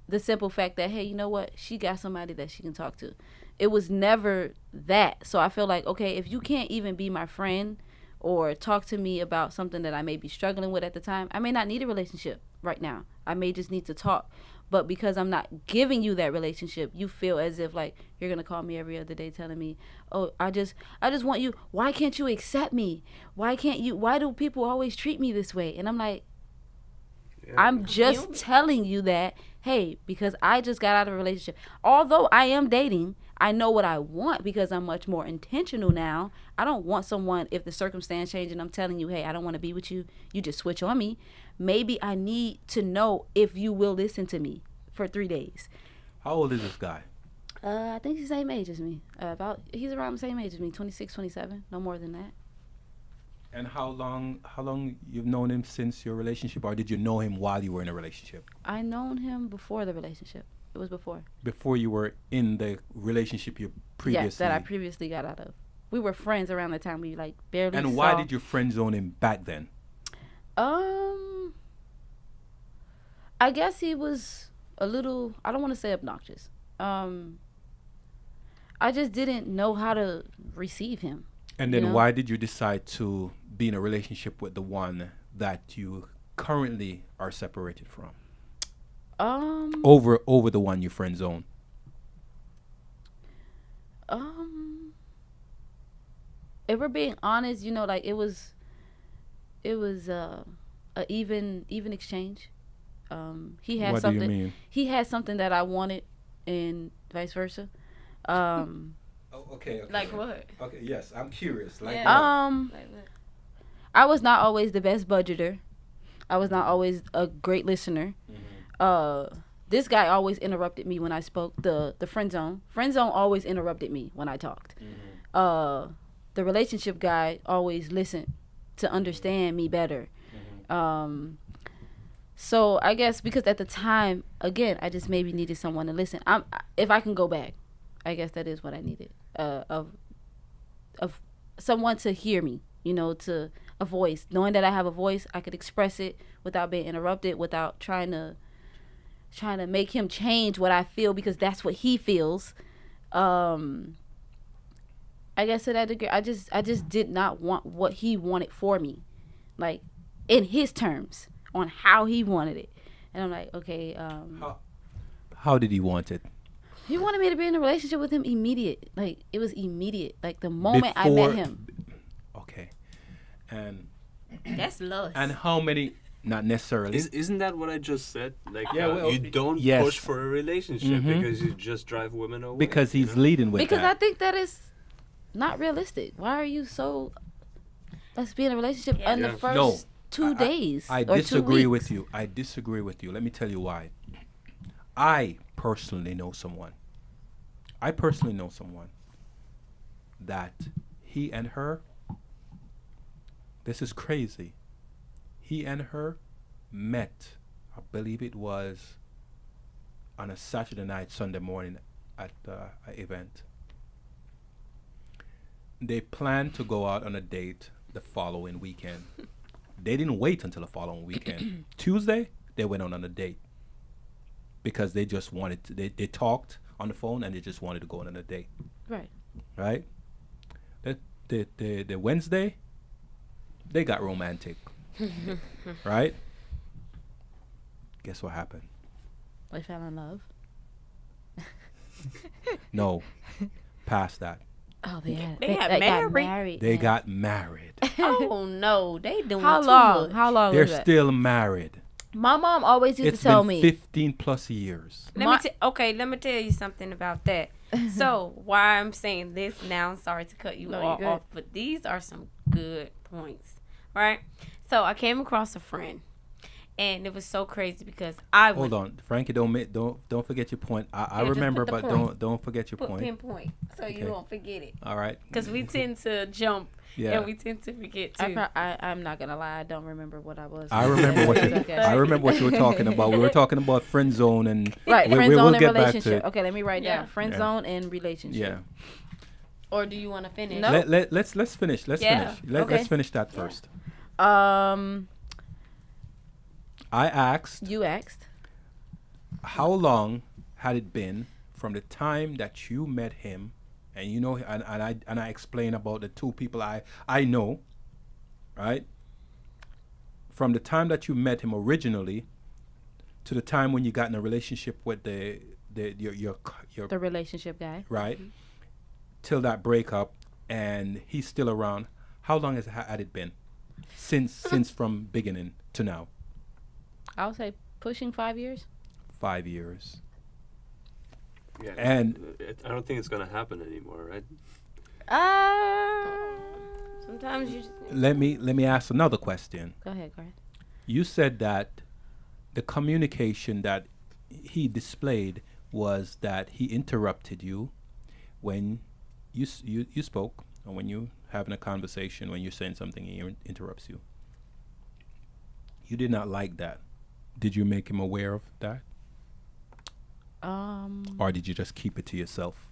the simple fact that, hey, you know what? She got somebody that she can talk to. It was never that. So I feel like, okay, if you can't even be my friend or talk to me about something that I may be struggling with at the time, I may not need a relationship right now. I may just need to talk. But because I'm not giving you that relationship, you feel as if, like, you're going to call me every other day telling me, oh, I just want you. Why can't you accept me? Why do people always treat me this way? And I'm like, I'm just telling you that, hey, because I just got out of a relationship. Although I am dating, I know what I want because I'm much more intentional now. I don't want someone, if the circumstance changes and I'm telling you, hey, I don't want to be with you, you just switch on me. Maybe I need to know if you will listen to me for 3 days. How old is this guy? I think he's the same age as me. He's around the same age as me, 26, 27, no more than that. And how long you've known him since your relationship, or did you know him while you were in a relationship? I known him before the relationship. It was before. Before you were in the relationship you previously... Yes, that I previously got out of. We were friends around the time we, like, barely And saw. why did you friend zone him back then? I guess he was a little, I don't want to say obnoxious. I just didn't know how to receive him. And You then know? why did you decide to be in a relationship with the one that you currently are separated from Um, over the one you friend zone? um, if we're being honest, like it was a even exchange. He had What do you something. mean? He had something that I wanted, and vice versa. Um, Oh, okay. Like what? Okay, yes, I'm curious. Like Yeah. what? Like what? I was not always the best budgeter. I was not always a great listener. This guy always interrupted me when I spoke. The friend zone. Friend zone always interrupted me when I talked. The relationship guy always listened to understand me better. So I guess because at the time, again, I just maybe needed someone to listen. If I can go back, I guess that is what I needed. Of someone to hear me, to a voice. Knowing that I have a voice, I could express it without being interrupted, without trying to make him change what I feel because that's what he feels. I guess to that degree, I just did not want what he wanted for me, like in his terms on how he wanted it. And I'm like, okay. How did he want it? He wanted me to be in a relationship with him immediate. Like it was immediate. Like the moment I met him. Okay. And That's lust. and how many? Not necessarily. Isn't that what I just said? Like, Yeah, well, you don't yes. push for a relationship because you just drive women away. because you he's know? leading with Because I that. think that is not realistic. Why are you so? Let's be in a relationship in the Yeah. first No. 2 days. I or 2 disagree weeks. with you. I disagree with you. Let me tell you why. I personally know someone that he and her, this is crazy. He and her met, I believe it was on a Saturday night, Sunday morning at an event. They planned to go out on a date the following weekend. They didn't wait until the following weekend. Tuesday, they went on a date because they just wanted to, they talked on the phone and they just wanted to go on a date. Right. Right? The Wednesday, they got romantic. Right? Guess what happened? They fell in love. No. Past that. Oh, they got married. They man. got married. Oh no, they doing How too long? much. How long They're was that? still married. My mom always used It's to tell been me. 15 plus years. Let me tell you something about that. So why I'm saying this now, I'm sorry to cut you No, all you're good. off, but these are some good points, right? So I came across a friend, and it was so crazy because I Hold on, Frankie. Don't forget your point. I Yeah, just remember, put the but point. don't forget your put point. pinpoint so Okay. you won't forget it, All right. because we tend to jump Yeah. and we tend to forget too. I'm not gonna lie. I don't remember what I was. I remember what you. It's okay. I remember what you were talking about. We were talking about friend zone and Right, we friend will zone and get back to relationship. it. Okay, let me write Yeah. down friend Yeah. zone and relationship. Yeah. Or do you want to finish? No. Let's finish. Let's Yeah. finish. Let's Okay. finish that first. I asked You asked. how long had it been from the time that you met him, and I explained about the two people I know, right? From the time that you met him originally to the time when you got in a relationship with your The relationship guy. right, till that breakup, and he's still around. How long had it been since from beginning to now? I would say pushing 5 years. 5 years. Yeah, And- I don't think it's gonna happen anymore, right? Sometimes you just Let me ask another question. Go ahead. You said that the communication that he displayed was that he interrupted you when you spoke, or when you having a conversation, when you're saying something, he interrupts you. You did not like that. Did you make him aware of that, or did you just keep it to yourself?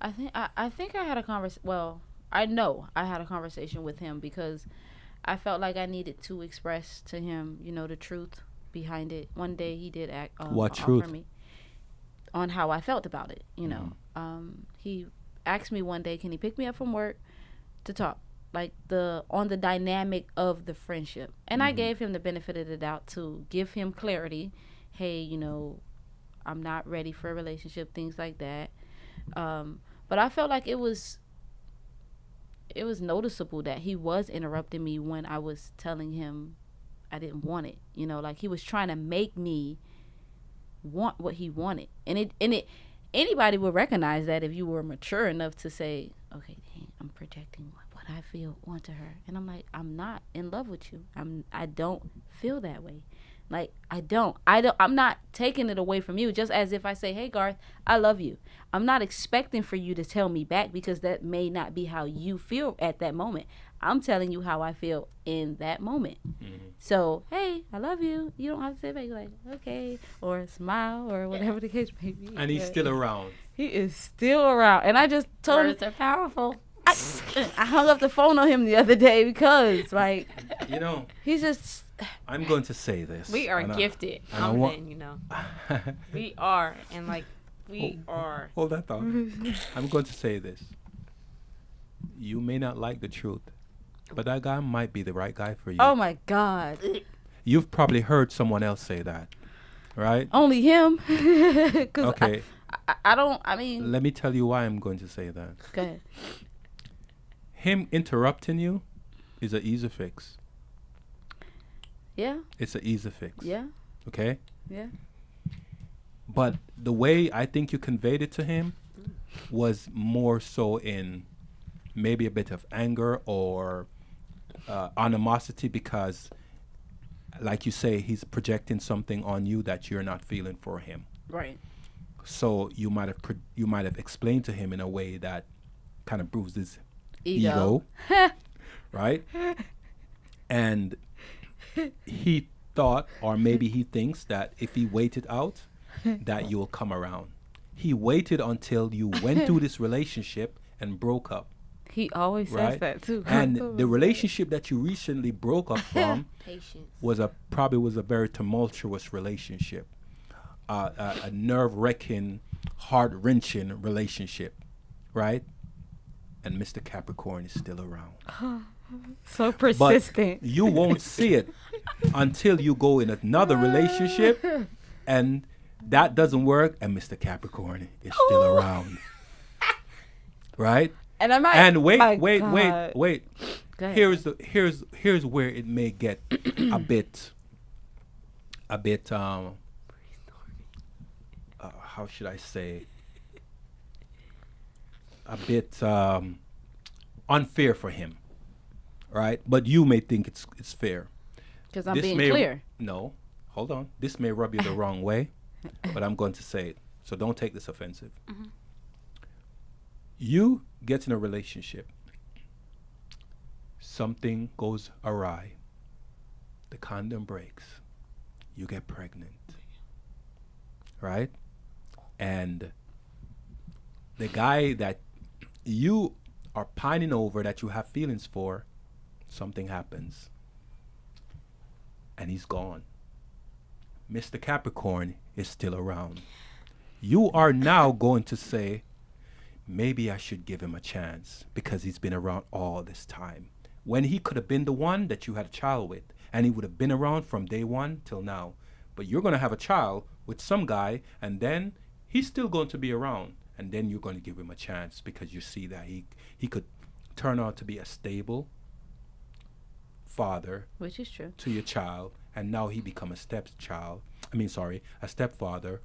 I think I had a conversation. Well, I know I had a conversation with him because I felt like I needed to express to him, the truth behind it. One day he did What offer truth? me on how I felt about it. You know, he asked me one day, can he pick me up from work to talk, like on the dynamic of the friendship. And I gave him the benefit of the doubt to give him clarity. Hey, you know, I'm not ready for a relationship, things like that. But I felt like it was noticeable that he was interrupting me when I was telling him I didn't want it. You know, like he was trying to make me want what he wanted. And it anybody would recognize that if you were mature enough to say, okay, dang, I'm projecting what I feel onto her. And I'm like, I'm not in love with you. I don't feel that way. Like, I'm not taking it away from you. Just as if I say, hey, Garth, I love you. I'm not expecting for you to tell me back, because that may not be how you feel at that moment. I'm telling you how I feel in that moment. So, hey, I love you. You don't have to say back like, okay, or smile, or whatever the case may be. And he's still around. He is still around. And I just told him, Words are powerful. I hung up the phone on him the other day because, like, You know, he's just, I'm going to say this. We are and gifted. and I I'm want- then, you know. We are. And, like, we are. Hold that thought. I'm going to say this. You may not like the truth, but that guy might be the right guy for you. oh my God. You've probably heard someone else say that, right? Only him. 'Cause Okay. I mean, Let me tell you why I'm going to say that. go ahead. Him interrupting you is an easy fix. Yeah, It's an easy fix. yeah, Okay? yeah. But the way I think you conveyed it to him was more so in maybe a bit of anger or animosity, because, like you say, he's projecting something on you that you're not feeling for him. Right. So you might have explained to him in a way that kind of bruised his Ego. right? And he thought, or maybe he thinks, that if he waited out, that you'll come around. He waited until you went through this relationship and broke up, He always says right? that too. And the relationship that you recently broke up from Patience. was probably a very tumultuous relationship, a nerve-wracking, heart-wrenching relationship, right? And Mr. Capricorn is still around. So But persistent. you won't see it until you go in another relationship and that doesn't work, and Mr. Capricorn is still around. Right? And I might. And wait. Go ahead. Here's where it may get a bit how should I say, a bit unfair for him, right? But you may think it's fair. Because I'm This being may- clear. No, hold on. This may rub you the wrong way, but I'm going to say it. So don't take this offensive. You get in a relationship. Something goes awry. The condom breaks. You get pregnant. Right? And the guy that you are pining over, that you have feelings for, something happens. And he's gone. Mr. Capricorn is still around. You are now going to say, maybe I should give him a chance because he's been around all this time. When he could have been the one that you had a child with, and he would have been around from day one till now. But you're going to have a child with some guy, and then he's still going to be around. And then you're going to give him a chance because you see that he could turn out to be a stable father Which is true. to your child, and now he become a stepfather,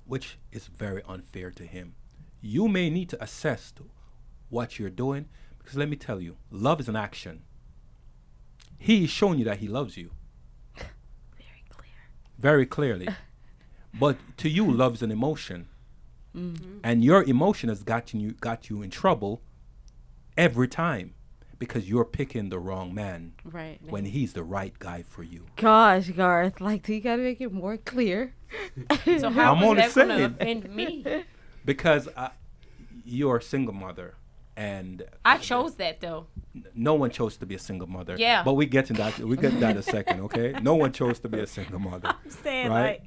which is very unfair to him. You may need to assess what you're doing, because let me tell you, love is an action. He's showing you that he loves you Very clear. very clearly. But to you, love is an emotion. And your emotion has got you in trouble every time because you're picking the wrong man Right. when he's the right guy for you. Gosh, Garth, like, you gotta make it more clear. So how I'm was only that going to saying. offend me? Because you're a single mother, And I chose that though. no one chose to be a single mother. Yeah. But we get in that. We get that in a second, okay? No one chose to be a single mother. I'm saying Right?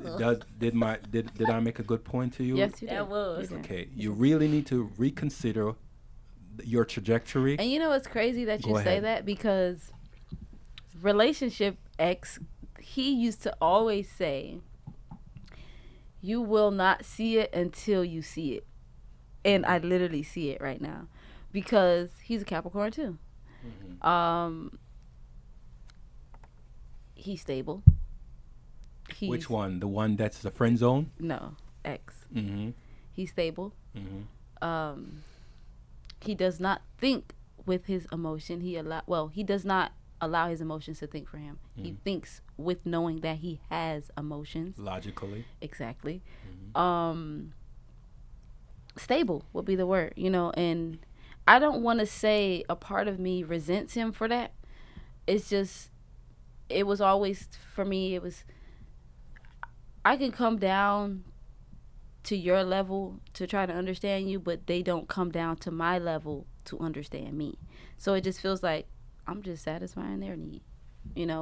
like Did I make a good point to you? Yes, you did. that was. You did. Okay. You really need to reconsider your trajectory. And you know what's crazy that you Go say ahead. that, because relationship X, he used to always say, you will not see it until you see it. And I literally see it right now, because he's a Capricorn too. He's stable. Which one? The one that's the friend zone? No, X. Mm-hmm. He's stable. Mm-hmm. He does not think with his emotion. He does not allow his emotions to think for him. He thinks with knowing that he has emotions. Logically. Exactly. Stable would be the word, and I don't want to say a part of me resents him for that. It's just, it was always, for me, I can come down to your level to try to understand you, but they don't come down to my level to understand me. So it just feels like I'm just satisfying their need,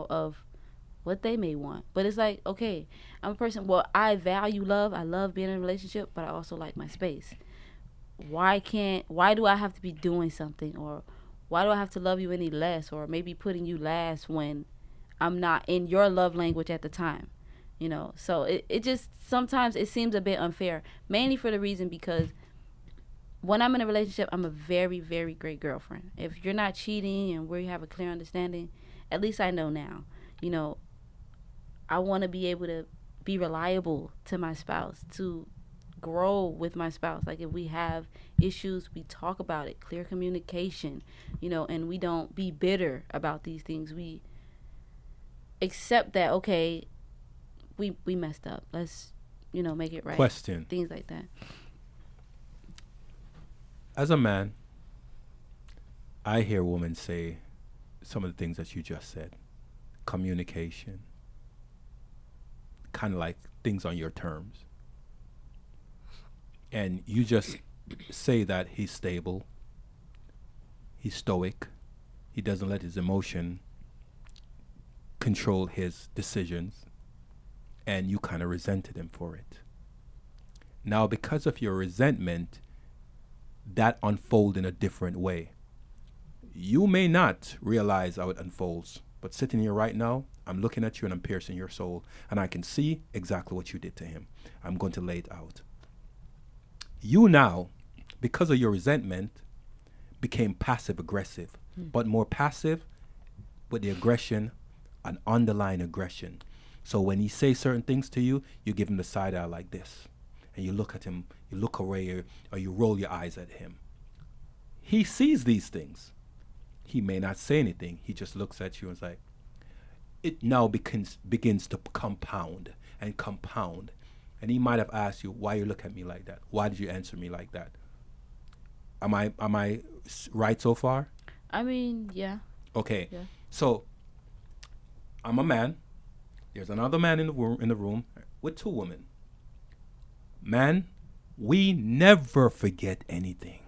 of what they may want. But it's like, okay, I'm a person, I value love. I love being in a relationship, but I also like my space. Why do I have to be doing something, or why do I have to love you any less, or maybe putting you last when I'm not in your love language at the time? So it just, sometimes it seems a bit unfair, mainly for the reason because when I'm in a relationship, I'm a very, very great girlfriend. If you're not cheating and we have a clear understanding, at least I know now, I want to be able to be reliable to my spouse, to grow with my spouse. Like if we have issues, we talk about it, clear communication, and we don't be bitter about these things. We accept that, okay, we messed up. Let's, make it right. Question. Things like that. As a man, I hear women say some of the things that you just said. Communication. Kind of like things on your terms. And you just say that he's stable, he's stoic, he doesn't let his emotion control his decisions, and you kind of resented him for it. Now, because of your resentment, that unfolds in a different way. You may not realize how it unfolds, but sitting here right now, I'm looking at you and I'm piercing your soul, and I can see exactly what you did to him. I'm going to lay it out. You now, because of your resentment, became passive aggressive, but more passive with the aggression, an underlying aggression. So when he says certain things to you, you give him the side eye like this, and you look at him, you look away, or you roll your eyes at him. He sees these things. He may not say anything. He just looks at you and is like, it now begins to compound and compound. And he might have asked you, why you look at me like that? Why did you answer me like that? Am I right so far? I mean, yeah. Okay. Yeah. So I'm a man. There's another man in the room with two women. Man, we never forget anything.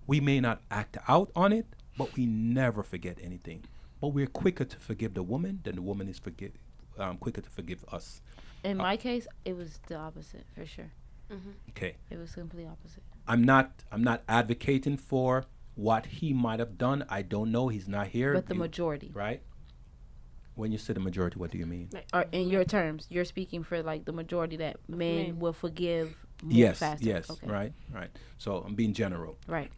We may not act out on it, but we never forget anything. But we're quicker to forgive the woman than the woman is quicker to forgive us. In my case, it was the opposite, for sure. Okay. It was completely opposite. I'm not advocating for what he might have done. I don't know. He's not here. But the majority. Right? When you say the majority, what do you mean? Or in your terms, you're speaking for like the majority that men will forgive more Yes, faster. yes, Okay. right. So I'm being general. Right.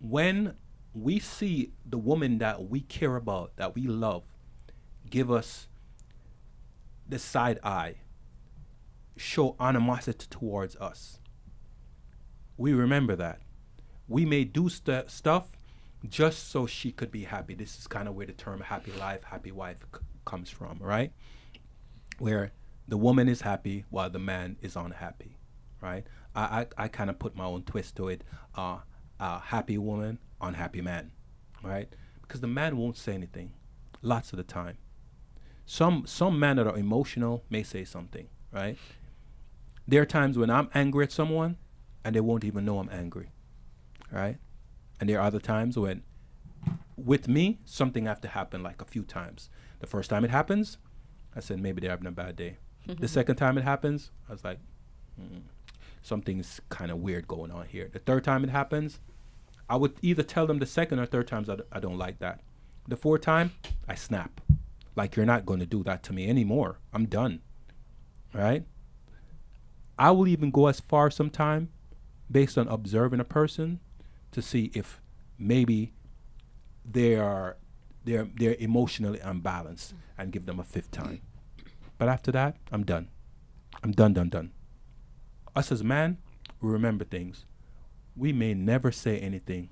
When we see the woman that we care about, that we love, give us the side eye, show animosity towards us, we remember that. We may do stuff just so she could be happy. This is kind of where the term happy life, happy wife comes from, right? Where the woman is happy while the man is unhappy, right? I kind of put my own twist to it. Happy woman, unhappy man, right? Because the man won't say anything lots of the time. Some men that are emotional may say something, right? There are times when I'm angry at someone, and they won't even know I'm angry, right? And there are other times when, with me, something have to happen like a few times. The first time it happens, I said maybe they're having a bad day. The second time it happens, I was like, something's kind of weird going on here. The third time it happens, I would either tell them the second or third times I don't like that. The fourth time, I snap. Like, you're not going to do that to me anymore. I'm done. Right? I will even go as far sometime based on observing a person to see if maybe they're emotionally unbalanced and give them a fifth time. But after that, I'm done. I'm done. Us as man, we remember things. We may never say anything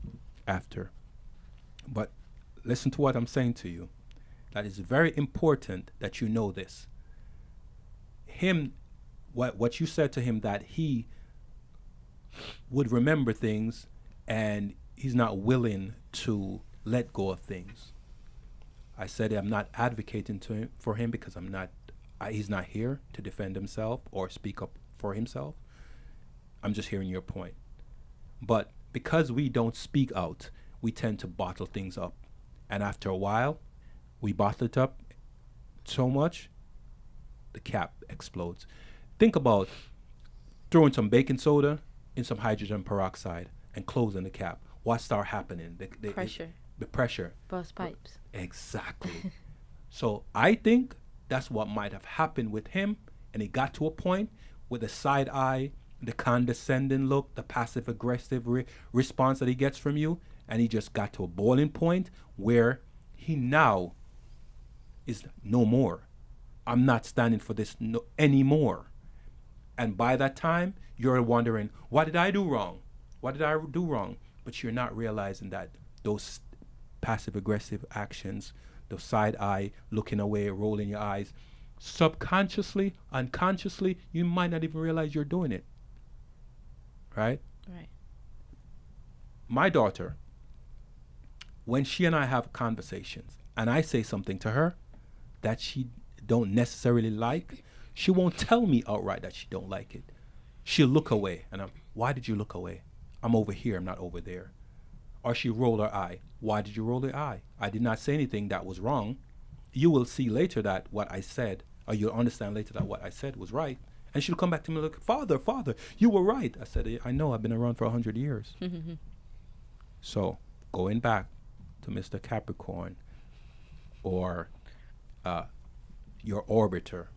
after. But listen to what I'm saying to you. That is very important that you know this. Him, what you said to him, that he would remember things and he's not willing to let go of things. I said I'm not advocating for him because he's not here to defend himself or speak up for himself. I'm just hearing your point. But because we don't speak out, we tend to bottle things up. And after a while, we bottle it up so much, the cap explodes. Think about throwing some baking soda in some hydrogen peroxide and closing the cap. What start happening? Pressure. The pressure. Burst pipes. Exactly. So I think that's what might have happened with him. And he got to a point with the side eye, the condescending look, the passive aggressive response that he gets from you. And he just got to a boiling point where he now is no more. I'm not standing for this anymore. And by that time, you're wondering, what did I do wrong? What did I do wrong? But you're not realizing that those passive aggressive actions, the side eye, looking away, rolling your eyes, subconsciously, unconsciously, you might not even realize you're doing it. Right? Right. My daughter, when she and I have conversations and I say something to her that she don't necessarily like, she won't tell me outright that she don't like it. She'll look away and why did you look away? I'm over here, I'm not over there. Or she roll her eye. Why did you roll your eye? I did not say anything that was wrong. You will see later that what I said, or you'll understand later that what I said was right. And she'll come back to me like, Father, you were right. I said, I know, I've been around for 100 years. So, going back to Mr. Capricorn or your orbiter,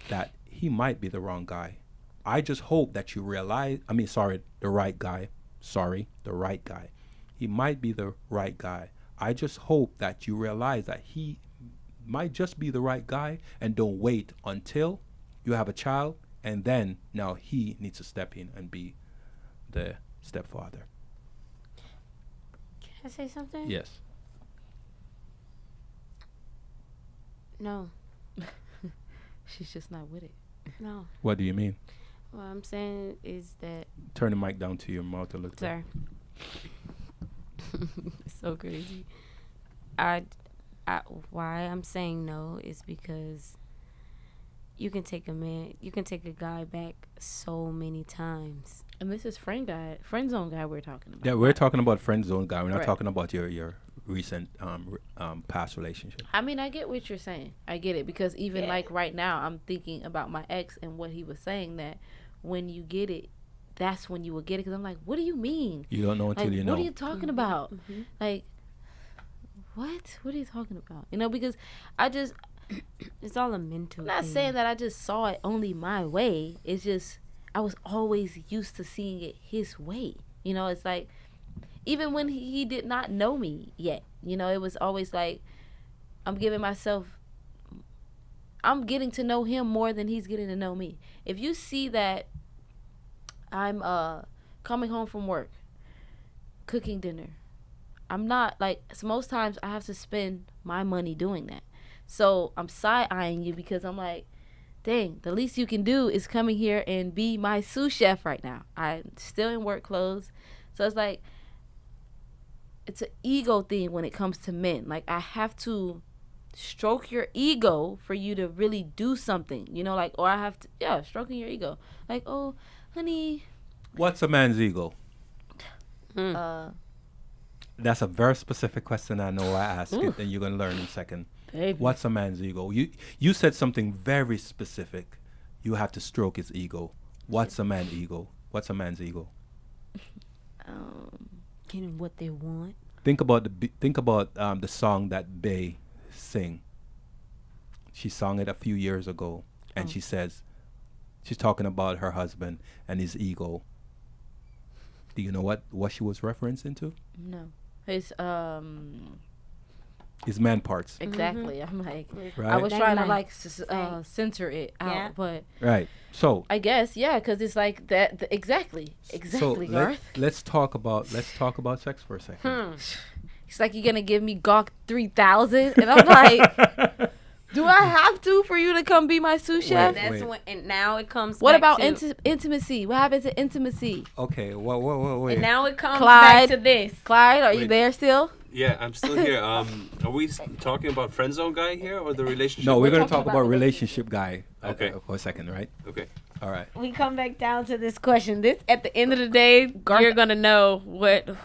that he might be the wrong guy. I just hope that you realize, the right guy. The right guy. He might be the right guy. I just hope that you realize that he might just be the right guy and don't wait until you have a child and then now he needs to step in and be the stepfather. Can I say something? Yes. No. She's just not with it. No. What do you mean? What I'm saying is that... Turn the mic down to your mouth a little. Sorry. It's so crazy. Why I'm saying no is because you can take a guy back so many times. And this is friend zone guy we're talking about. Yeah, we're talking about friend zone guy. We're not Right. talking about your recent past relationship. I mean, I get what you're saying. I get it because even like right now, I'm thinking about my ex and what he was saying, that when you get it, that's when you will get it. Because I'm like, what do you mean? You don't know until Like, you know. what are you talking about? Like, what? What are you talking about? You know, because It's all a mental I'm not thing. saying that I just saw it only my way. It's just I was always used to seeing it his way. You know, it's like even when he did not know me yet, you know, it was always like I'm getting to know him more than he's getting to know me. If you see that I'm coming home from work, cooking dinner, I'm not like, so most times I have to spend my money doing that. So I'm side-eyeing you because I'm like, dang, the least you can do is coming here and be my sous chef right now. I'm still in work clothes. So it's like, it's an ego thing when it comes to men. Like, I have to stroke your ego for you to really do something, you know, like, or I have to, stroking your ego. Like, oh, honey, What's a man's ego? Uh, That's a very specific question. I know I ask it, and you're gonna learn in a second. baby. What's a man's ego? You said something very specific. You have to stroke his ego. What's a man's ego? What's a man's ego? Getting what they want. Think about the song that Bay sing. She sung it a few years ago, and she says she's talking about her husband and his ego. Do you know what she was referencing to? No. His His man parts. exactly. I'm like, Right. I was trying to Like, like censor it out, Yeah. but Right. So I guess because it's like that. Exactly, Garth. let's talk about sex for a second. It's like you're gonna give me Gawk 3000, and I'm like, do I have to for you to come be my sous chef? Wait. That's when, and now it comes. What back about to, intimacy? What happens to intimacy? Okay. Wait. And now it comes Clyde. back to this. Clyde, are you Wait. there still? Yeah, I'm still here. Are we talking about friend zone guy here or the relationship? No, we're We're gonna talking talk about about relationship guy. Okay. For a second, right? Okay. All right. We come back down to this question. This at the end of the day, you're gonna know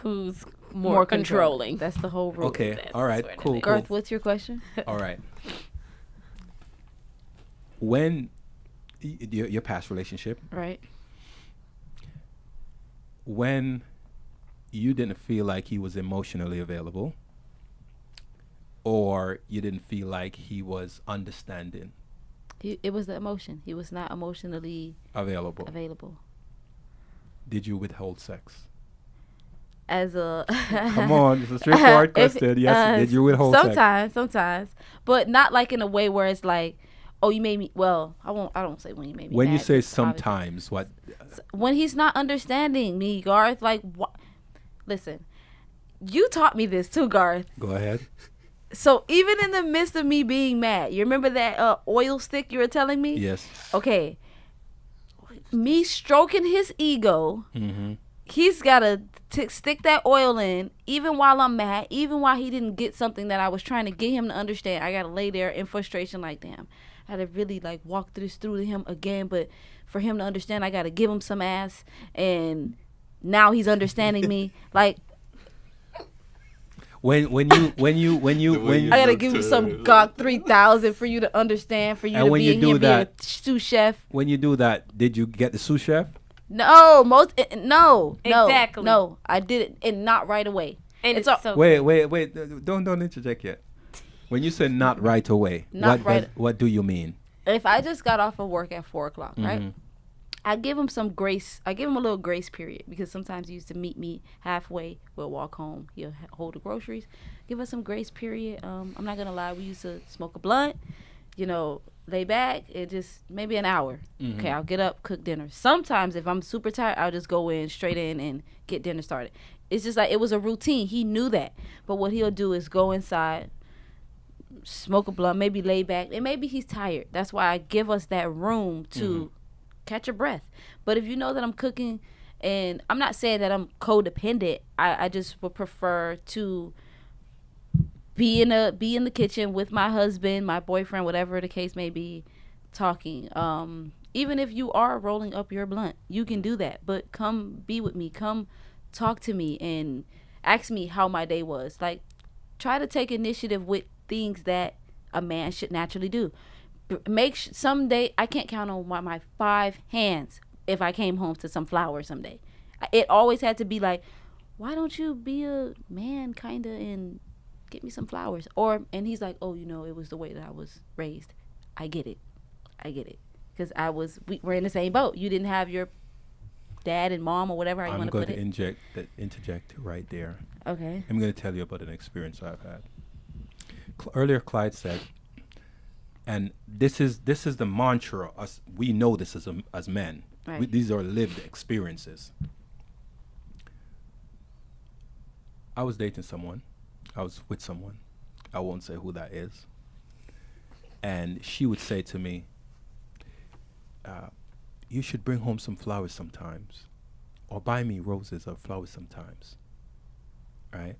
who's more controlling. That's the whole rule. Okay. That's All right. where it Cool. is. Garth, what's your question? All right. When your past relationship, Right. when you didn't feel like he was emotionally available, or you didn't feel like he was understanding It was the emotion. He was not emotionally available, available. did you withhold sex? As a Come on, it's a straightforward question. Yes, did you withhold sex? Sometimes, but not like in a way where it's like, oh, you made me. Well, I don't say when you made me. When you mad, say because obviously- sometimes, what? when he's not understanding me, Garth. Like, listen, you taught me this too, Garth. Go ahead. So even in the midst of me being mad, you remember that oil stick you were telling me? Yes. Okay. Me stroking his ego. Mm-hmm. He's got to stick that oil in, even while I'm mad, even while he didn't get something that I was trying to get him to understand. I got to lay there in frustration like, damn, I had to really like walk this through to him again. But for him to understand, I got to give him some ass. And now he's understanding me. Like, When you I got to give you some Gawk 3000 for you to understand, for you And to when be you in do here that- being a sous chef. when you do that, did you get the sous chef? No, no, Exactly. no. I did it, and not right away. And It's it's a- so Wait. Don't interject yet. When you say not right away, Not right- what do you mean? If I just got off of work at 4:00, right? Mhm. I give him some grace. I give him a little grace period because sometimes he used to meet me halfway. We'll walk home. He'll hold the groceries. Give us some grace period. I'm not gonna lie. We used to smoke a blunt, lay back. It just maybe an hour. Mhm. Okay, I'll get up, cook dinner. Sometimes if I'm super tired, I'll just go straight in and get dinner started. It's just like it was a routine. He knew that. But what he'll do is go inside, smoke a blunt, maybe lay back, and maybe he's tired. That's why I give us that room to catch your breath. But if you know that I'm cooking, and I'm not saying that I'm codependent, I just would prefer to be in the kitchen with my husband, my boyfriend, whatever the case may be, talking. Even if you are rolling up your blunt, you can do that. But come be with me. Come talk to me and ask me how my day was. Like, try to take initiative with things that a man should naturally do. Someday I can't count on my 5 hands if I came home to some flowers someday. It always had to be like, why don't you be a man kinda and get me some flowers? And he's like, oh, it was the way that I was raised. I get it because we're in the same boat. You didn't have your dad and mom or whatever you I'm want to going put to it. interject right there. Okay. I'm going to tell you about an experience I've had. Earlier, Clyde said, and this is the mantra. We know this as men. Right. These are lived experiences. I was dating someone. I was with someone. I won't say who that is. And she would say to me, you should bring home some flowers sometimes, or buy me roses or flowers sometimes, right?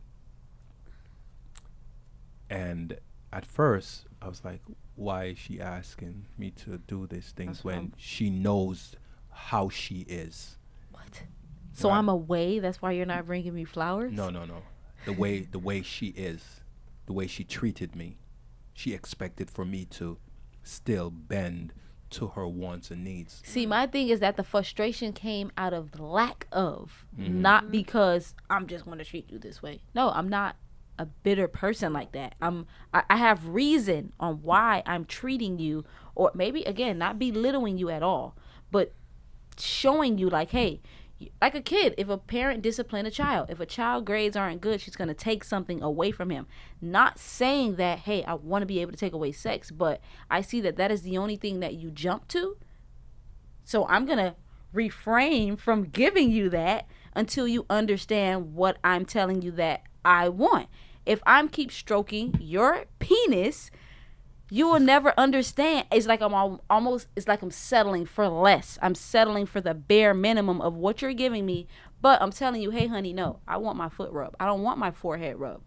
And at first, I was like, why is she asking me to do these things That's when wrong. she knows how she is? What? What? So Right. I'm away. That's why you're not bringing me flowers. No. The way she is, the way she treated me, she expected for me to still bend to her wants and needs. See, my thing is that the frustration came out of lack of, Mm-hmm. not because I'm just going to treat you this way. No, I'm not a bitter person like that. I have reason on why I'm treating you, or maybe again not belittling you at all, but showing you like, hey, like a kid, if a parent discipline a child, if a child grades aren't good, she's going to take something away from him. Not saying that, hey, I want to be able to take away sex, but I see that that is the only thing that you jump to. So I'm going to refrain from giving you that until you understand what I'm telling you that I want. If I'm keep stroking your penis, you will never understand. It's like it's like I'm settling for less. I'm settling for the bare minimum of what you're giving me. But I'm telling you, hey, honey, no, I want my foot rub. I don't want my forehead rub.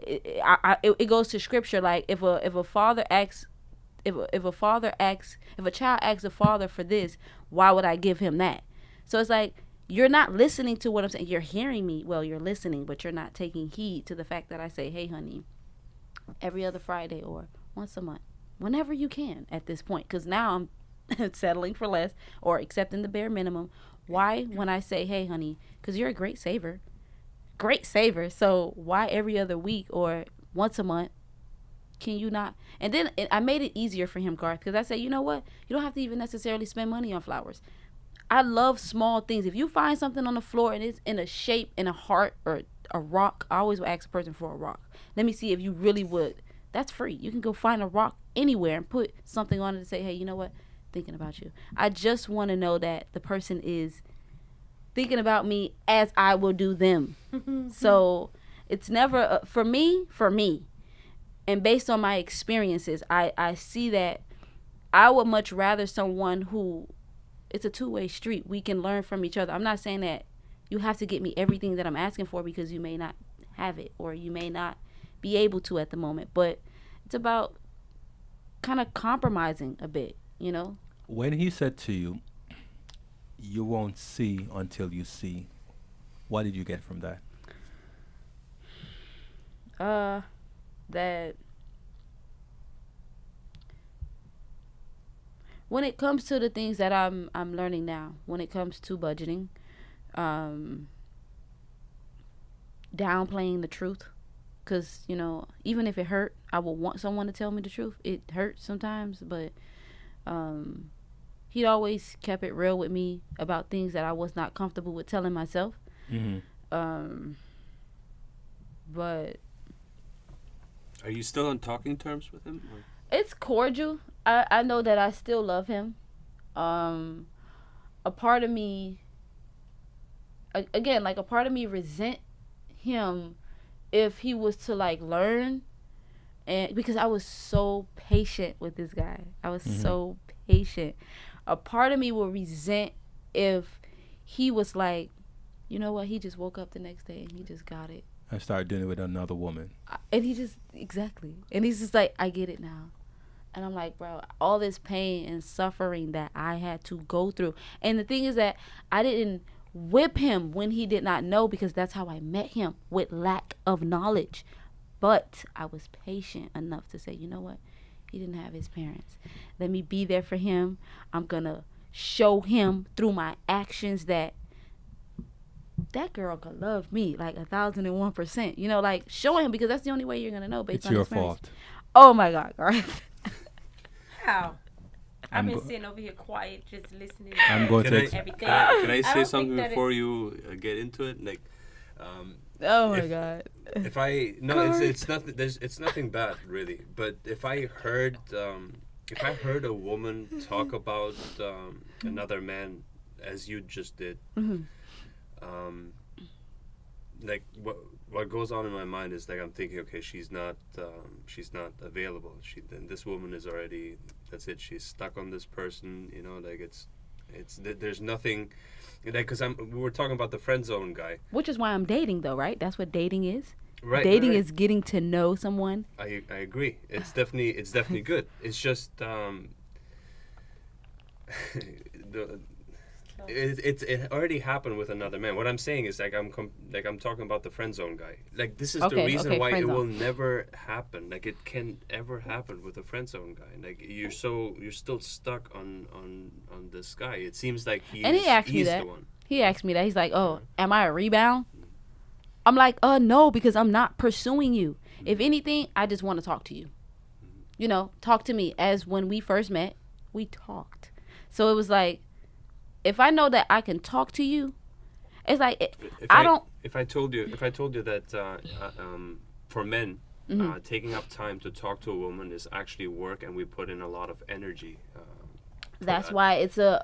It goes to scripture. Like if a child asks a father for this, why would I give him that? So it's like, you're not listening to what I'm saying. You're hearing me. Well, you're listening, but you're not taking heed to the fact that I say, hey, honey, every other Friday or once a month, whenever you can at this point, because now I'm settling for less or accepting the bare minimum. Why, when I say, hey, honey, because you're a great saver, so why every other week or once a month can you not? And then I made it easier for him, Garth, because I said, you know what? You don't have to even necessarily spend money on flowers. I love small things. If you find something on the floor and it's in a shape, in a heart or a rock, I always will ask a person for a rock. Let me see if you really would. That's free. You can go find a rock anywhere and put something on it and say, hey, you know what? Thinking about you. I just want to know that the person is thinking about me as I will do them. So it's never, for me, and based on my experiences, I see that I would much rather someone who, it's a two-way street. We can learn from each other. I'm not saying that you have to get me everything that I'm asking for because you may not have it or you may not be able to at the moment, but it's about kind of compromising a bit, you know. When he said to you, you won't see until you see, what did you get from that? That when it comes to the things that I'm learning now, when it comes to budgeting, downplaying the truth. Because, you know, even if it hurt, I would want someone to tell me the truth. It hurts sometimes, but he always kept it real with me about things that I was not comfortable with telling myself. Mm-hmm. But Are you still on talking terms with him? Or? it's cordial. I know that I still love him. A part of me, again, like a part of me resent him if he was to like learn, and because I was so patient with this guy. I was so patient. A part of me will resent if he was like, you know what, he just woke up the next day and he just got it. I started doing it with another woman. And he just, exactly. And he's just like, I get it now. And I'm like, bro, all this pain and suffering that I had to go through. And the thing is that I didn't whip him when he did not know, because that's how I met him, with lack of knowledge. But I was patient enough to say, you know what? He didn't have his parents. Let me be there for him. I'm going to show him through my actions that girl could love me like 1,001%. You know, like showing him, because that's the only way you're going to know based It's on your experience. fault. Oh my God, Garth. How? I've I'm been go- sitting over here quiet, just listening. I'm going Can to I, ex- everything. can I I say don't something think that before you get into it? Like, Oh my If- God. if I it's nothing. It's nothing bad really. But if I heard a woman talk about another man as you just did, like what goes on in my mind is like I'm thinking, okay, she's not available. Then this woman is already, that's it. She's stuck on this person. You know, like there's nothing. Like, because we were talking about the friend zone guy. Which is why I'm dating, though, right? That's what dating is. Right. Dating right. is getting to know someone. I agree. It's definitely good. It's just it already happened with another man. What I'm saying is like I'm talking about the friend zone guy. Like this is the Okay, reason okay, why friend it will zone. never happen. Like it can ever happen with a friend zone guy. Like you're still stuck on this guy. It seems like And he asked me he's that. the one. He asked me that. He's like, "Oh, am I a rebound?" I'm like, no, because I'm not pursuing you. If anything, I just want to talk to you. You know, talk to me. As when we first met, we talked. So it was like, if I know that I can talk to you, it's like I don't. If I told you that for men, taking up time to talk to a woman is actually work, and we put in a lot of energy. That's that. why it's a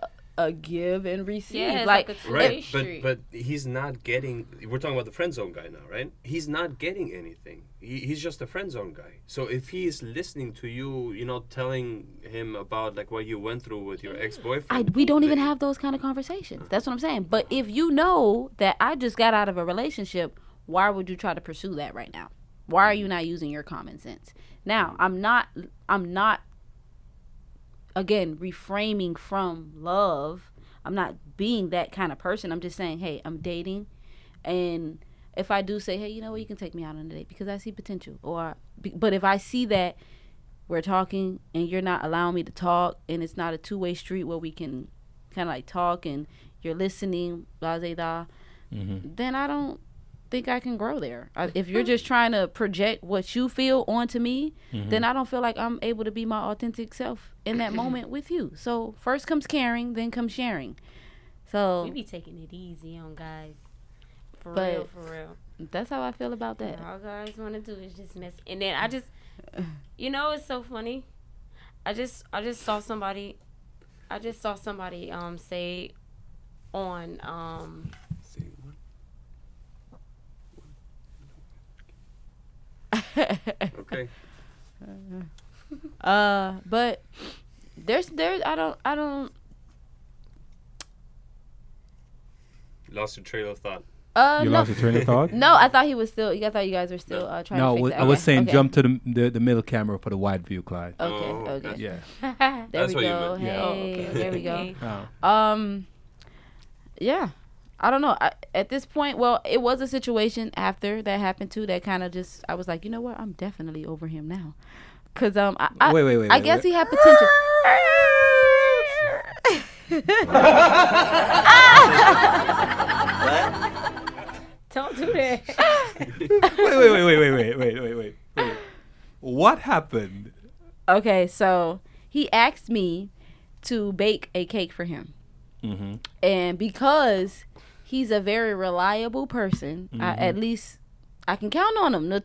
give and receive. Yeah, it's like like a Right, Street. but he's not getting. We're talking about the friend zone guy now, right? He's not getting anything. He's just a friend zone guy. So if he's listening to you, you know, telling him about like what you went through with your ex-boyfriend, we don't even have those kind of conversations. That's what I'm saying. But if you know that I just got out of a relationship, why would you try to pursue that right now? Why are you not using your common sense? Now, I'm not again reframing from love. I'm not being that kind of person. I'm just saying, hey, I'm dating, and if I do say, hey, you know what, you can take me out on a date because I see potential, but if I see that we're talking and you're not allowing me to talk, and it's not a two-way street where we can kind of like talk and you're listening, blah blah blah, then I don't think I can grow there. If you're just trying to project what you feel onto me, then I don't feel like I'm able to be my authentic self in that moment with you. So first comes caring, then comes sharing. So We be taking it easy on guys. For But- real. that's how I feel about that. All guys want to do is just mess. And then I just, you know, it's so funny. I just saw somebody. Say on See, what? Okay. But there's I don't Lost your trail of thought. You no. lost your train of thought? No, I thought he was still. I thought you guys were still trying No, to fix that. I was Okay, saying okay. jump to the middle camera for the wide view, Clyde. Okay, Oh, okay. okay. Yeah. There That's we what you go. meant. Hey, Yeah. Oh, okay. there we go. Oh. Yeah. I don't know. At this point, well, it was a situation after that happened too that kind of just, I was like, you know what? I'm definitely over him now. Cause Wait, I guess he had potential. don't do that. Wait. What happened? Okay, so he asked me to bake a cake for him. Mm-hmm. And because he's a very reliable person, at least I can count on him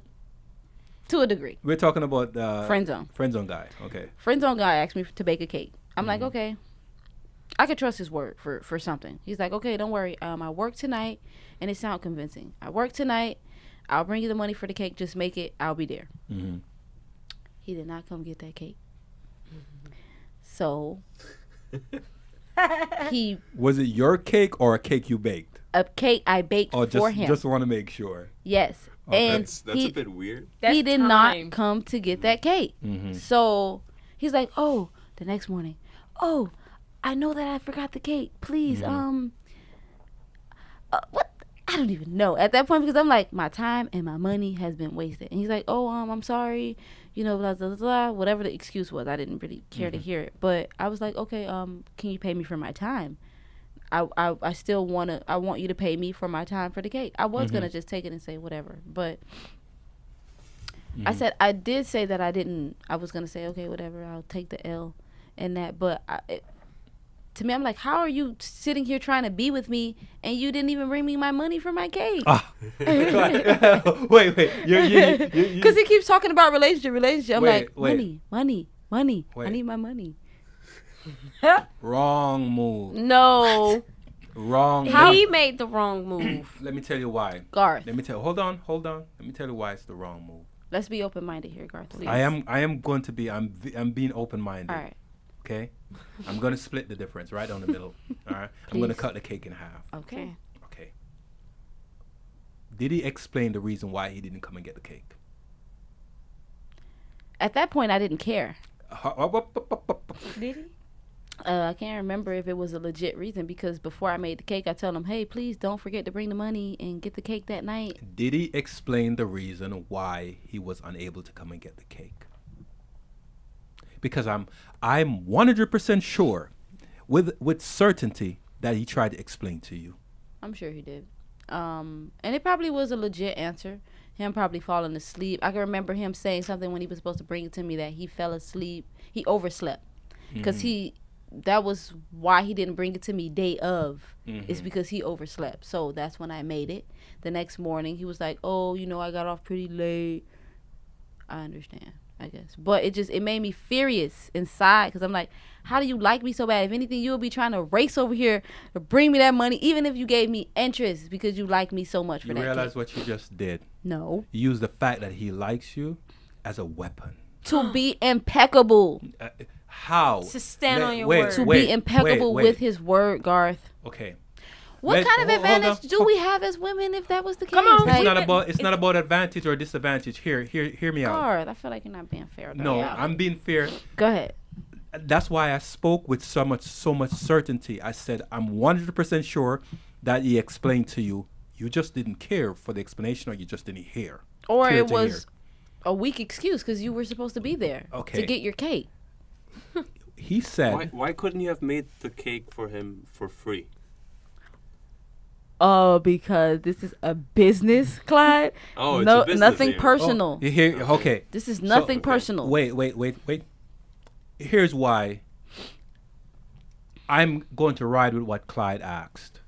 to a degree. We're talking about Friend zone. Friend zone guy. Okay. Friend zone guy asked me to bake a cake. I'm like, okay. I could trust his word for something. He's like, okay, don't worry. I work tonight, and it sounds convincing. I work tonight. I'll bring you the money for the cake. Just make it. I'll be there. Mm-hmm. He did not come get that cake. So he Was it your cake or a cake you baked? a cake I baked Oh, for him. just want to make sure. Yes, Oh, and That's he, a bit weird. That's he did time. not come to get that cake. Mm-hmm. So he's like, oh, the next morning, oh, I know that I forgot the cake. Please, what? I don't even know at that point because I'm like, my time and my money has been wasted. And he's like, oh, I'm sorry, you know, blah, blah, blah, blah, whatever the excuse was. I didn't really care to hear it. But I was like, okay, can you pay me for my time? I still I want you to pay me for my time for the cake. I was going to just take it and say whatever. But I did say that I was going to say, okay, whatever, I'll take the L and that. But to me, I'm like, how are you sitting here trying to be with me and you didn't even bring me my money for my cake? Wait. Because he keeps talking about relationship. I'm Wait, like, money. I Wait. need my money. Wrong move. No. Wrong He move. made the wrong move. Let me tell you why. Garth, Hold on. Let me tell you why it's the wrong move. let's be open-minded here, Garth, please. I am going to be. I'm being open-minded. All right. Okay. I'm gonna split the difference right down the middle. All right. I'm gonna Please. cut the cake in half. Okay. Okay. Did he explain the reason why he didn't come and get the cake? At that point, I didn't care. Did he? I can't remember if it was a legit reason because before I made the cake, I tell him, "Hey, please don't forget to bring the money and get the cake that night." Did he explain the reason why he was unable to come and get the cake? Because I'm 100% sure, with certainty, that he tried to explain to you. I'm sure he did. And it probably was a legit answer. Him probably falling asleep. I can remember him saying something when he was supposed to bring it to me that he fell asleep. He overslept because that was why he didn't bring it to me day of. It's because he overslept. So that's when I made it. The next morning he was like, "Oh, I got off pretty late." I understand, I guess. But it made me furious inside because I'm like, how do you like me so bad? If anything, you'll be trying to race over here to bring me that money, even if you gave me interest because you like me so much for You that realize cake. what you just did? No. You used the fact that he likes you as a weapon. To be impeccable. How? To stand on your wait, word. To wait, be impeccable wait. with his word, Garth. Okay. What kind of hold advantage on. do we have as women if that was the case? Come on. Like, It's not about advantage or disadvantage. Hear me out. Garth, I feel like you're not being fair. No, Yeah. I'm being fair. Go ahead. That's why I spoke with so much certainty. I said I'm 100% sure that he explained to you. You just didn't care for the explanation, or you just didn't hear. Or Care it to was hear. a weak excuse because you were supposed to be there Okay. to get your cake. He said, Why couldn't you have made the cake for him for free? Because this is a business, Clyde. Oh, it's no, a business nothing thing. personal. You hear? Okay. This is nothing okay. personal. Wait. Here's why. I'm going to ride with what Clyde asked.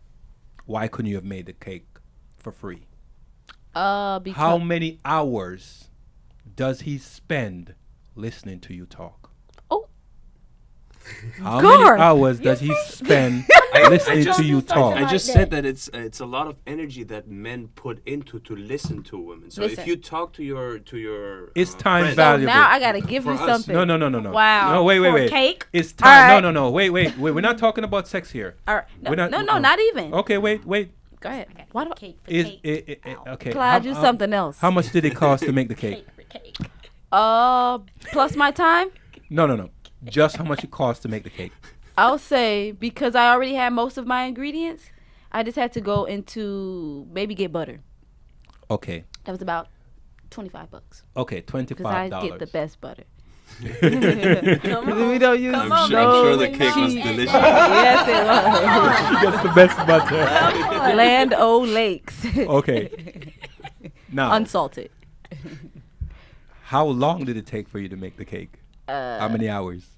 Why couldn't you have made the cake for free? Because How many hours does he spend listening to you talk? Oh. How Guard. many hours does he spend listening to you talk? I just said that it's a lot of energy that men put into to listen to women. So Listen. if you talk to your It's time friend- valuable. now I gotta give For you us. something. No. Wow. No, wait. For a cake? It's time. All right. No. Wait. We're not talking about sex here. All right. We're not- Not even. Okay, wait. Go ahead. I got Why do cake for Is cake. okay? Clyde, do something else. How much did it cost to make the cake? Cake for cake. Plus my time? No. Just how much it cost to make the cake. I'll say because I already had most of my ingredients, I just had to go into maybe get butter. Okay. That was about $25 Okay, because I $25. get the best butter. Come on. We don't use Come I'm on, sure, I'm sure the make cake it was cheap. delicious. Yes, it She gets the best butter. was. Land O'Lakes. Okay. Now, Unsalted. how long did it take for you to make the cake? How many hours?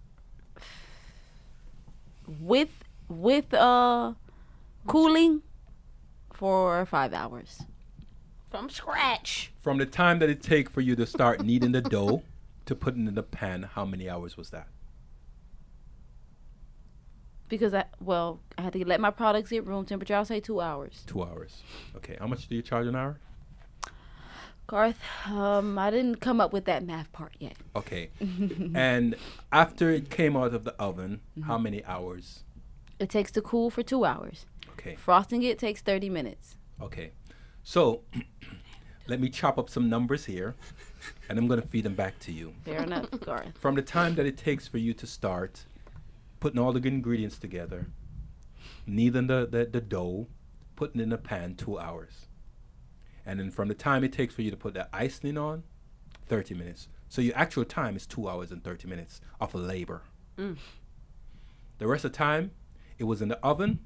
With cooling for 5 hours. From scratch. From the time that it take for you to start kneading the dough to put it in the pan, how many hours was that? Because I had to let my products get room temperature. I'll say 2 hours. 2 hours. Okay. How much do you charge an hour? Garth, I didn't come up with that math part yet. Okay. And after it came out of the oven, how many hours? It takes to cool for 2 hours. Okay. Frosting it takes 30 minutes. Okay. So let me chop up some numbers here, and I'm going to feed them back to you. Fair enough, Garth. From the time that it takes for you to start putting all the ingredients together, kneading the dough, putting it in the pan, 2 hours. And then from the time it takes for you to put the icing on, 30 minutes. So your actual time is 2 hours and 30 minutes of labor. The rest of the time, it was in the oven,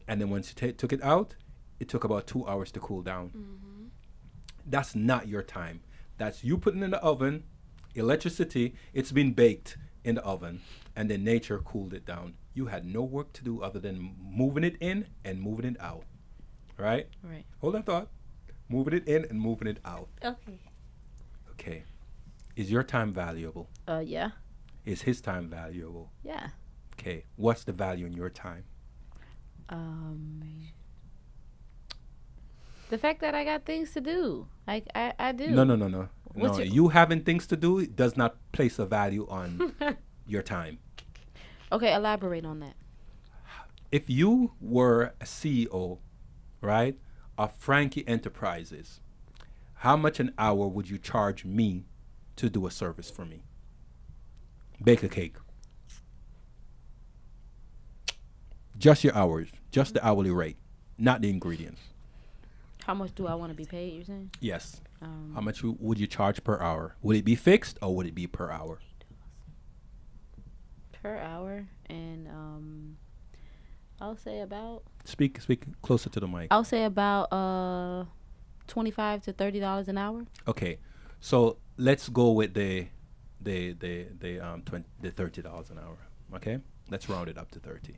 and then once you took it out, it took about 2 hours to cool down. That's not your time. That's you putting in the oven, electricity, it's been baked in the oven, and then nature cooled it down. You had no work to do other than moving it in and moving it out. Right? Right. Hold that thought. Moving it in and moving it out. Okay. Okay. Is your time valuable? Yeah. Is his time valuable? Yeah. Okay. What's the value in your time? The fact that I got things to do. Like, I do. No. What's No, your- you having things to do does not place a value on your time. Okay, elaborate on that. If you were a CEO, right, of Frankie Enterprises, how much an hour would you charge me to do a service for me? Bake a cake. Just your hours, just the hourly rate, not the ingredients. How much do I want to be paid? You're saying? Yes. Um, How much would you charge per hour? Would it be fixed or would it be per hour? per hour, and I'll say about Speak closer to the mic. $25 to $30 an hour. Okay, so let's go with the $30 an hour. Okay, let's round it up to 30,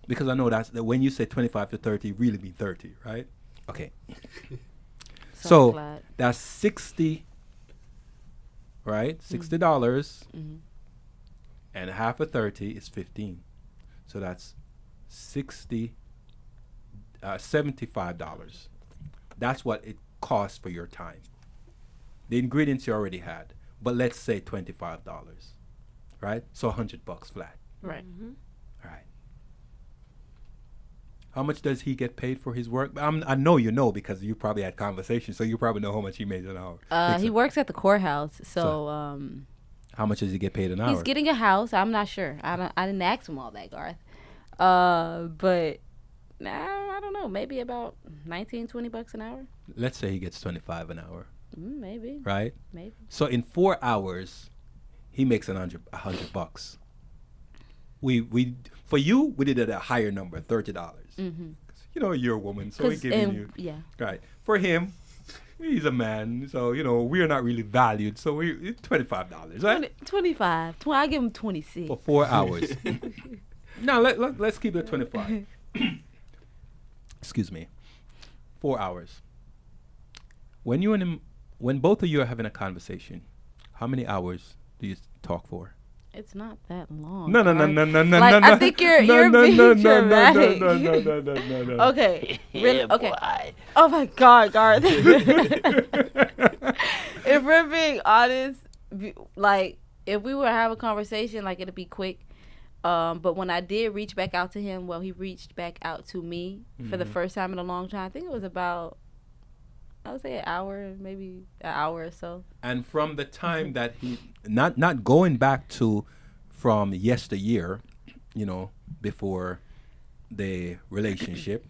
because I know that when you say 25 to 30, really mean 30, right? Okay, so Glad. that's 60, right? $60, and half of 30 is 15, so that's $75. That's what it costs for your time. The ingredients you already had, but let's say $25, right? So $100 flat. Right. All right. How much does he get paid for his work? I know you know, because you probably had conversations, so you probably know how much he made an hour. He works at the courthouse, so how much does he get paid an hour? he's getting a house. I'm not sure. I didn't ask him all that, Garth. But I don't know. Maybe about $19-20 an hour. Let's say he gets 25 an hour, Maybe. right? Maybe. So in 4 hours, he makes $100. We for you, we did it at a higher number, $30. Mm-hmm. You know, you're a woman, so we're giving you right. For him, he's a man, so we are not really valued. So it's $25, right? 25. I give him 26. For 4 hours. Now let's keep it 25. Excuse me. 4 hours. When you and him, when both of you are having a conversation, how many hours do you talk for? It's not that long. No. Like, I think you're being dramatic. No. Okay. Really? Okay. Oh my God, Garth. If we're being honest, like, if we were to have a conversation, like, it'd be quick. But when I did reach back out to him, he reached back out to me for the first time in a long time. I think it was about, I would say an hour, maybe an hour or so. And from the time that he, not going back to from yesteryear, before the relationship,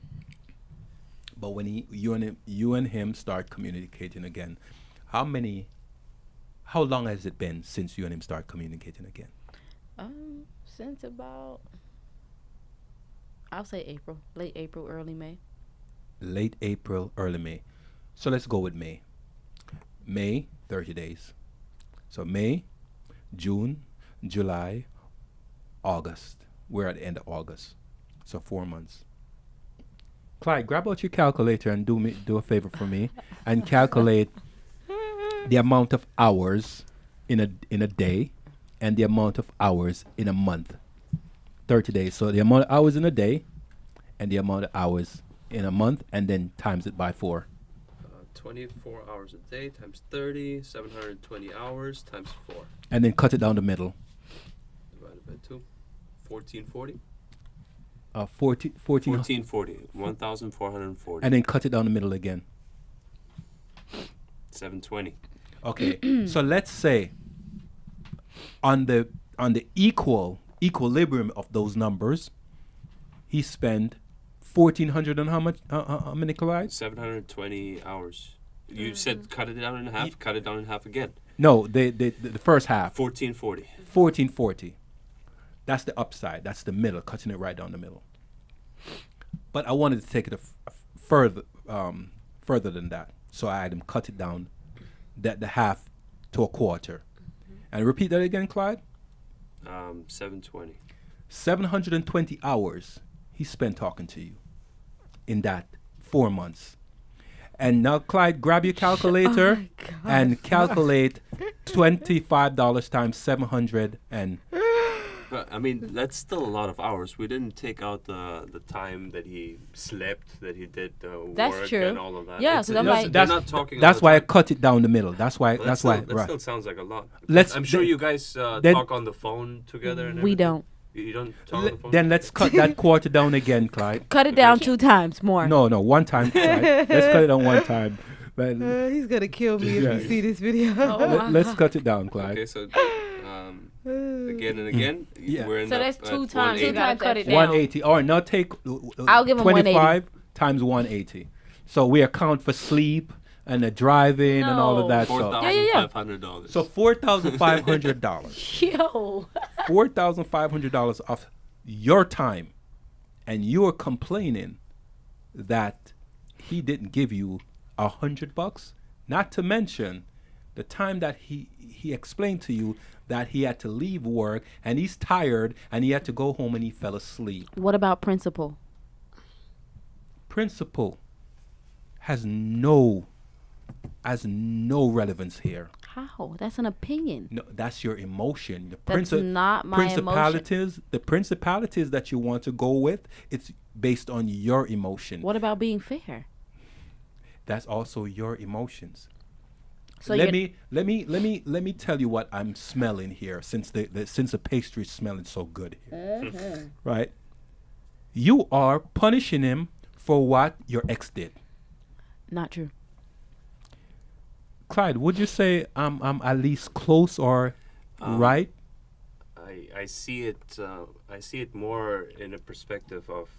but when you and him start communicating again, how long has it been since you and him start communicating again? Since about, I'll say April, late April, early May. Late April, early May. So let's go with May. May, 30 days. So May, June, July, August. We're at the end of August. So 4 months. Clyde, grab out your calculator and do a favor for me and calculate the amount of hours in a day and the amount of hours in a month. 30 days. So the amount of hours in a day and the amount of hours in a month, and then times it by 4. 24 hours a day times 30, 720 hours times 4. And then cut it down the middle. Divided by 2. 1440? 1440. 1,440. And then cut it down the middle again. 720. Okay. So let's say on the equilibrium of those numbers, he spent 1,400 and how many, Clyde? 720 hours. You said cut it down in half. Cut it down in half again. No, the first half. 1440. 1,440. That's the upside. That's the middle, cutting it right down the middle. But I wanted to take it further than that. So I had him cut it down, the half to a quarter. And repeat that again, Clyde. 720. 720 hours he spent talking to you in that 4 months. And now, Clyde, grab your calculator and calculate $25 times 700 and... But, I mean, that's still a lot of hours. We didn't take out the time that he slept, that he did That's work true. and all of that. Yeah, It's- 'cause I'm it's- like- they're not talking. That's all the why I time. cut it down the middle. That's why. Well, That's still, why. that Right. still sounds like a lot. Let's I'm sure then- you guys then- talk on the phone together. And We everything. don't. You don't talk on the phone? Then let's cut that quarter down again, Clyde. Cut it down 2 times more. No, one time, Clyde. Let's cut it down 1 time. But He's going to kill me Yeah. if you see this video. let's cut it down, Clyde. Okay, so again and again, Yeah. we're in So that's 2 times. 180. You gotta cut it down. 180. All right, now take I'll give him 25 times 180. So we account for sleep and the driving and all of No. that stuff. $4,500. So $4,500. Yo. $4,500 of your time, and you are complaining that he didn't give you $100. Not to mention the time that he explained to you that he had to leave work and he's tired and he had to go home and he fell asleep. What about principle? Principle has no relevance here. How? That's an opinion. No, that's your emotion. That's not my principalities. The principalities that you want to go with, it's based on your emotion. What about being fair? That's also your emotions. So let me tell you what I'm smelling here, since the pastry is smelling so good here. Right? You are punishing him for what your ex did. Not true. Clyde, would you say I'm at least close or right? I see it more in a perspective of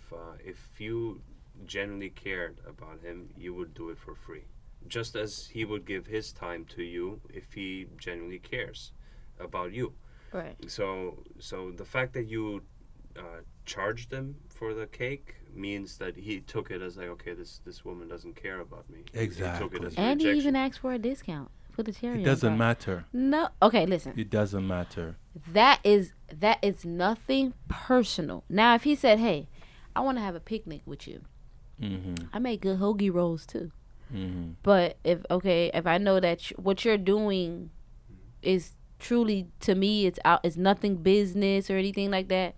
if you genuinely cared about him, you would do it for free. Just as he would give his time to you if he genuinely cares about you. Right. So the fact that you charged him for the cake means that he took it as like, okay, this woman doesn't care about me. Exactly. He took it as And he rejection. even asked for a discount for the cherry. It on doesn't top. matter. No. Okay, listen. It doesn't matter. That is nothing personal. Now, if he said, "Hey, I want to have a picnic with you," I make good hoagie rolls too. But if I know that what you're doing is truly, to me, it's nothing business or anything like that,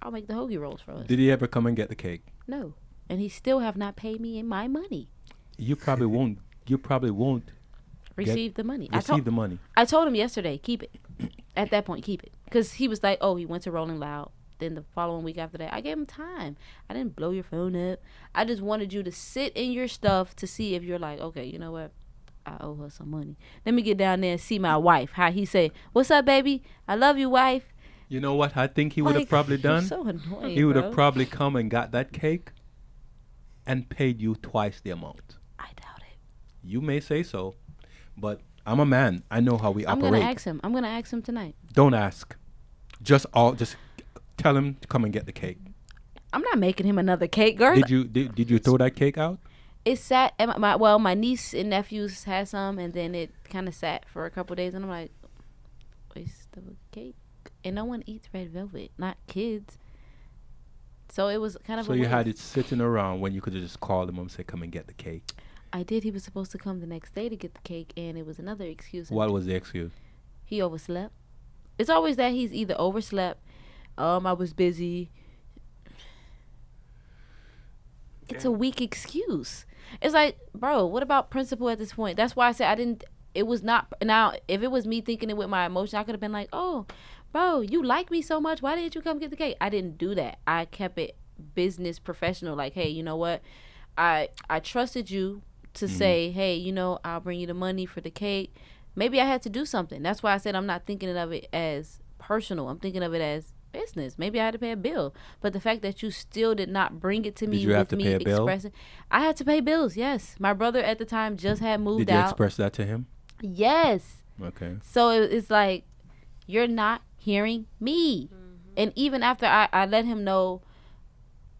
I'll make the hoagie rolls for us. Did he ever come and get the cake? No, and he still have not paid me in my money. You probably won't. You probably won't Receive the money. receive the money. I told him yesterday, keep it. At that point, keep it, because he was like, "Oh, he went to Rolling Loud." Then the following week after that, I gave him time. I didn't blow your phone up. I just wanted you to sit in your stuff to see if you're like, okay, you know what? I owe her some money. Let me get down there and see my wife. How he say, "What's up, baby? I love you, wife." You know what I think he would have Like, probably you're done? so annoying, He would have bro. probably come and got that cake and paid you twice the amount. I doubt it. You may say so, but I'm a man. I know how we I'm operate. gonna ask him. I'm gonna ask him tonight. Don't ask. Just tell him to come and get the cake. I'm not making him another cake, girl. Did you throw that cake out? It sat at my niece and nephews had some, and then it kind of sat for a couple days, and I'm like, waste of a cake. And no one eats red velvet, not kids. So it was kind of. So a you waste. had it sitting around when you could have just called him and say, "Come and get the cake." I did. He was supposed to come the next day to get the cake, and it was another excuse. What was the excuse? He overslept. It's always that he's either overslept, I was busy. It's a weak excuse. It's like, bro, what about principle at this point? That's why I said I didn't. It was not. Now, if it was me thinking it with my emotion, I could have been like, oh, bro, you like me so much. Why didn't you come get the cake? I didn't do that. I kept it business professional. Like, hey, you know what? I trusted you to say, hey, you know, I'll bring you the money for the cake. Maybe I had to do something. That's why I said I'm not thinking of it as personal. I'm thinking of it as business. Maybe I had to pay a bill. But the fact that you still did not bring it to me you have with to me pay a bill? expressing, I had to pay bills. Yes, my brother at the time just had moved Did you out. express that to him? Yes. Okay. So it's like, you're not hearing me. And even after I let him know,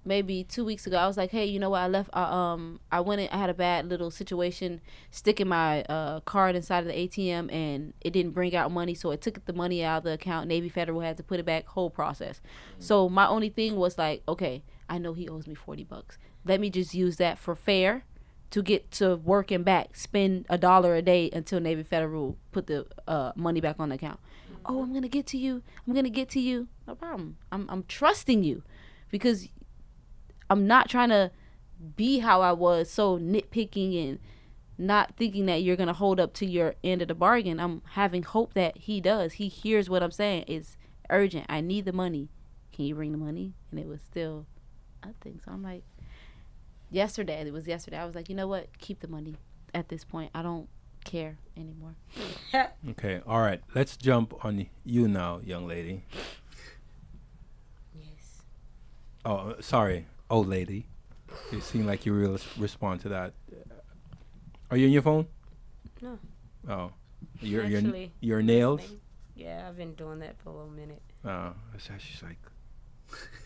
maybe 2 weeks ago, I was like, hey, you know what? I went in, I had a bad little situation sticking my card inside of the ATM, and it didn't bring out money, so it took the money out of the account. Navy Federal had to put it back, whole process. So my only thing was like, okay, I know he owes me $40. Let me just use that for fare to get to work and back. Spend $1 a day until Navy Federal put the money back on the account. Oh, I'm gonna get to you. No problem. I'm trusting you, because I'm not trying to be how I was, so nitpicking and not thinking that you're going to hold up to your end of the bargain. I'm having hope that he does. He hears what I'm saying. It's urgent. I need the money. Can you bring the money? And it was still nothing. So I'm like, it was yesterday. I was like, you know what? Keep the money at this point. I don't care anymore. Okay, all right. Let's jump on you now, young lady. Yes. Oh, sorry, old lady. You seem like you will respond to that. Are you on your phone? No. Oh, Actually, your nails. listening. Yeah, I've been doing that for a little minute. Oh, so she's like,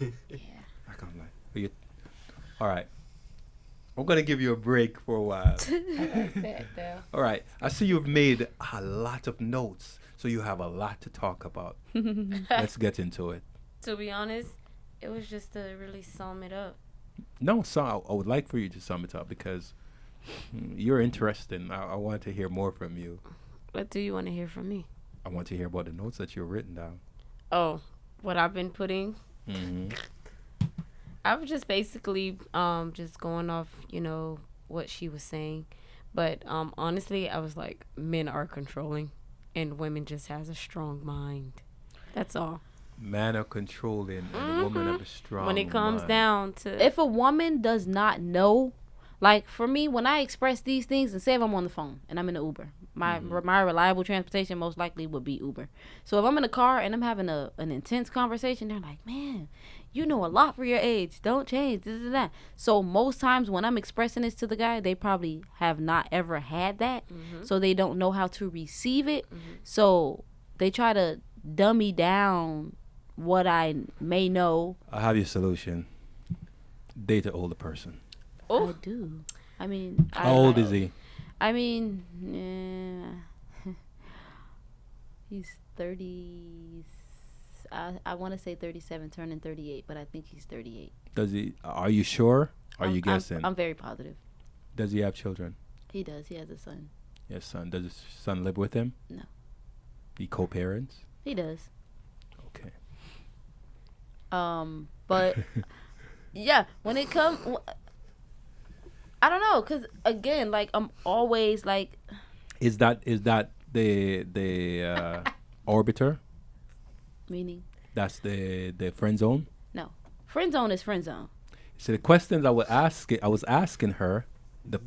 Yeah. like I'm like, are you? All right. I'm gonna give you a break for a while. All right. I see you've made a lot of notes, so you have a lot to talk about. Let's get into it. To be honest, it was just to really sum it up. No, so I would like for you to sum it up because you're interesting. I want to hear more from you. What do you want to hear from me? I want to hear about the notes that you've written down. Oh, what I've been putting. Mm-hmm. I was just basically just going off, what she was saying. But honestly, I was like, men are controlling and women just has a strong mind. That's all. Man are controlling and a woman have a strong When it comes mind. down to If a woman does not know, like for me, when I express these things, and say if I'm on the phone and I'm in an Uber, my reliable transportation most likely would be Uber. So if I'm in a car and I'm having an intense conversation, they're like, man, you know a lot for your age. Don't change. This and that. So most times when I'm expressing this to the guy, they probably have not ever had that. So they don't know how to receive it. So they try to dummy down what I may know. I have your solution. Date an older person. Oh. I do. I mean, How old is he? I mean, he's 30. I want to say 37, turning 38, but I think he's 38. Does he? Are you sure? Are you guessing? I'm very positive. Does he have children? He does. He has a son. Yes, son. Does his son live with him? No. He co-parents? He does. Okay. But yeah, when it comes, I don't know, cause again, like I'm always like. Is that the orbiter? Meaning? That's the friend zone. No, friend zone is friend zone. So the questions I was asking her, the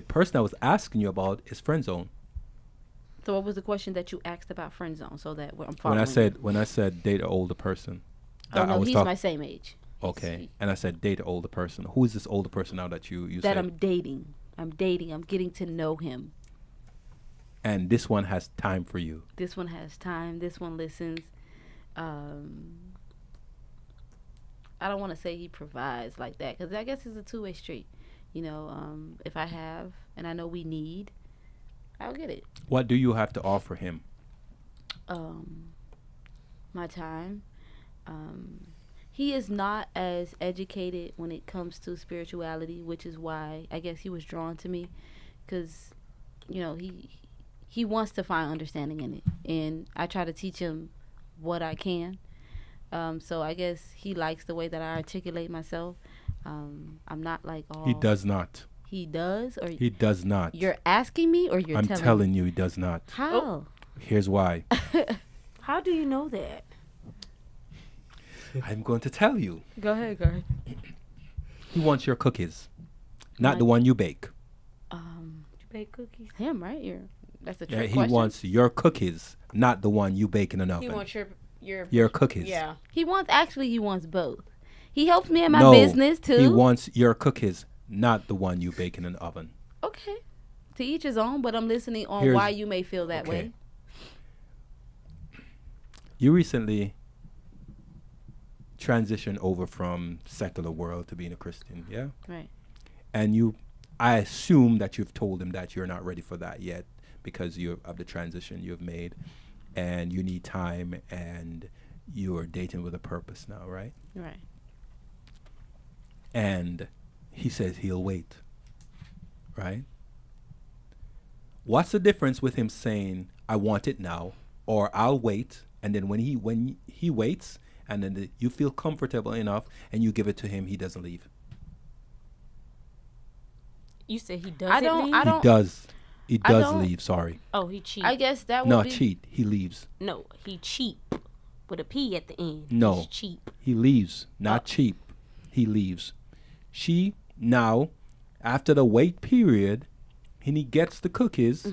person I was asking you about is friend zone. So what was the question that you asked about friend zone? So that I'm following. When I said date an older person. Oh I no, was he's my same age. Okay, and I said date an older person. Who is this older person now that you that said? I'm dating. I'm getting to know him. And this one has time for you. This one has time. This one listens. I don't want to say he provides like that because I guess it's a two-way street. If I have and I know we need, I'll get it. What do you have to offer him? My time. He is not as educated when it comes to spirituality, which is why I guess he was drawn to me, because he wants to find understanding in it, and I try to teach him what I can. So I guess he likes the way that I articulate myself. I'm not like all. He does not. He does, or He does not. you're asking me, or you're I'm telling telling me? you, he does not. How? Here's why. how do you know that? I'm going to tell you. Go ahead. He wants your cookies, not the one you bake. You bake cookies. Him, right? That's a Yeah, trick he question. wants your cookies, not the one you bake in an oven. He wants your cookies. Yeah. He wants both. He helps me in my No, business too. He wants your cookies, not the one you bake in an oven. Okay. To each his own, but I'm listening on Here's- why you may feel that way. You recently transitioned over from secular world to being a Christian, yeah? Right. And I assume that you've told him that you're not ready for that yet because of the transition you've made and you need time and you're dating with a purpose now, right? Right. And he says he'll wait, right? What's the difference with him saying, I want it now, or I'll wait, and then when he waits, and then you feel comfortable enough, and you give it to him, he doesn't leave. You said he does. I don't. He I does don't- leave. Sorry, Oh, he cheat. I guess that would not be. cheat. He leaves. No, he cheap with a P at the end. No. He's cheap. He leaves. Not cheap. He leaves. She now, after the wait period, and he gets the cookies.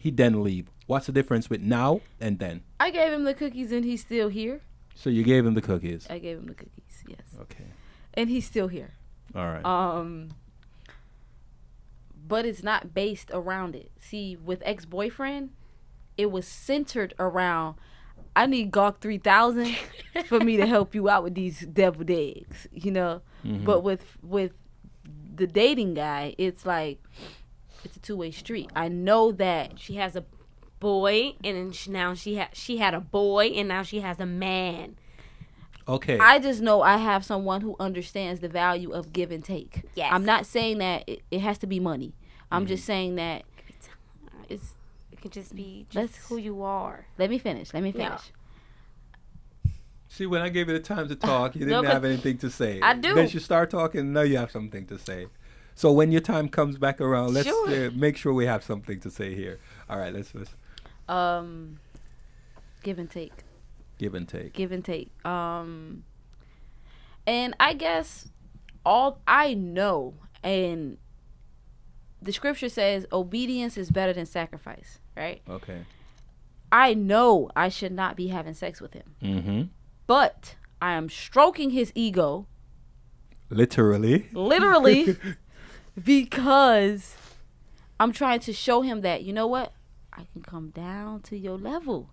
he then leave. What's the difference with now and then? I gave him the cookies and he's still here. So you gave him the cookies. I gave him the cookies, yes. Okay. And he's still here. All right. But it's not based around it. See, with ex-boyfriend, it was centered around, I need Gawk 3000 for me to help you out with these deviled eggs, you know? Mm-hmm. But with the dating guy, it's like, it's a two-way street. I know that She has a boy, and then now she had a boy, and now she has a man. Okay. I just know I have someone who understands the value of give and take. Yes. I'm not saying that it has to be money. I'm just saying that It could just be Let's- who you are. let me finish. Yeah. See, when I gave you the time to talk, you No, didn't 'cause have anything to say. I do. Then you start talking, now you have something to say. So when your time comes back around, let's Sure. make sure we have something to say here. All right, let's Give and take. give and take. Give and take. And I guess all I know, and the scripture says obedience is better than sacrifice, right? Okay. I know I should not be having sex with him, Mm-hmm. but I am stroking his ego, Literally. literally, because I'm trying to show him that, you know what? I can come down to your level.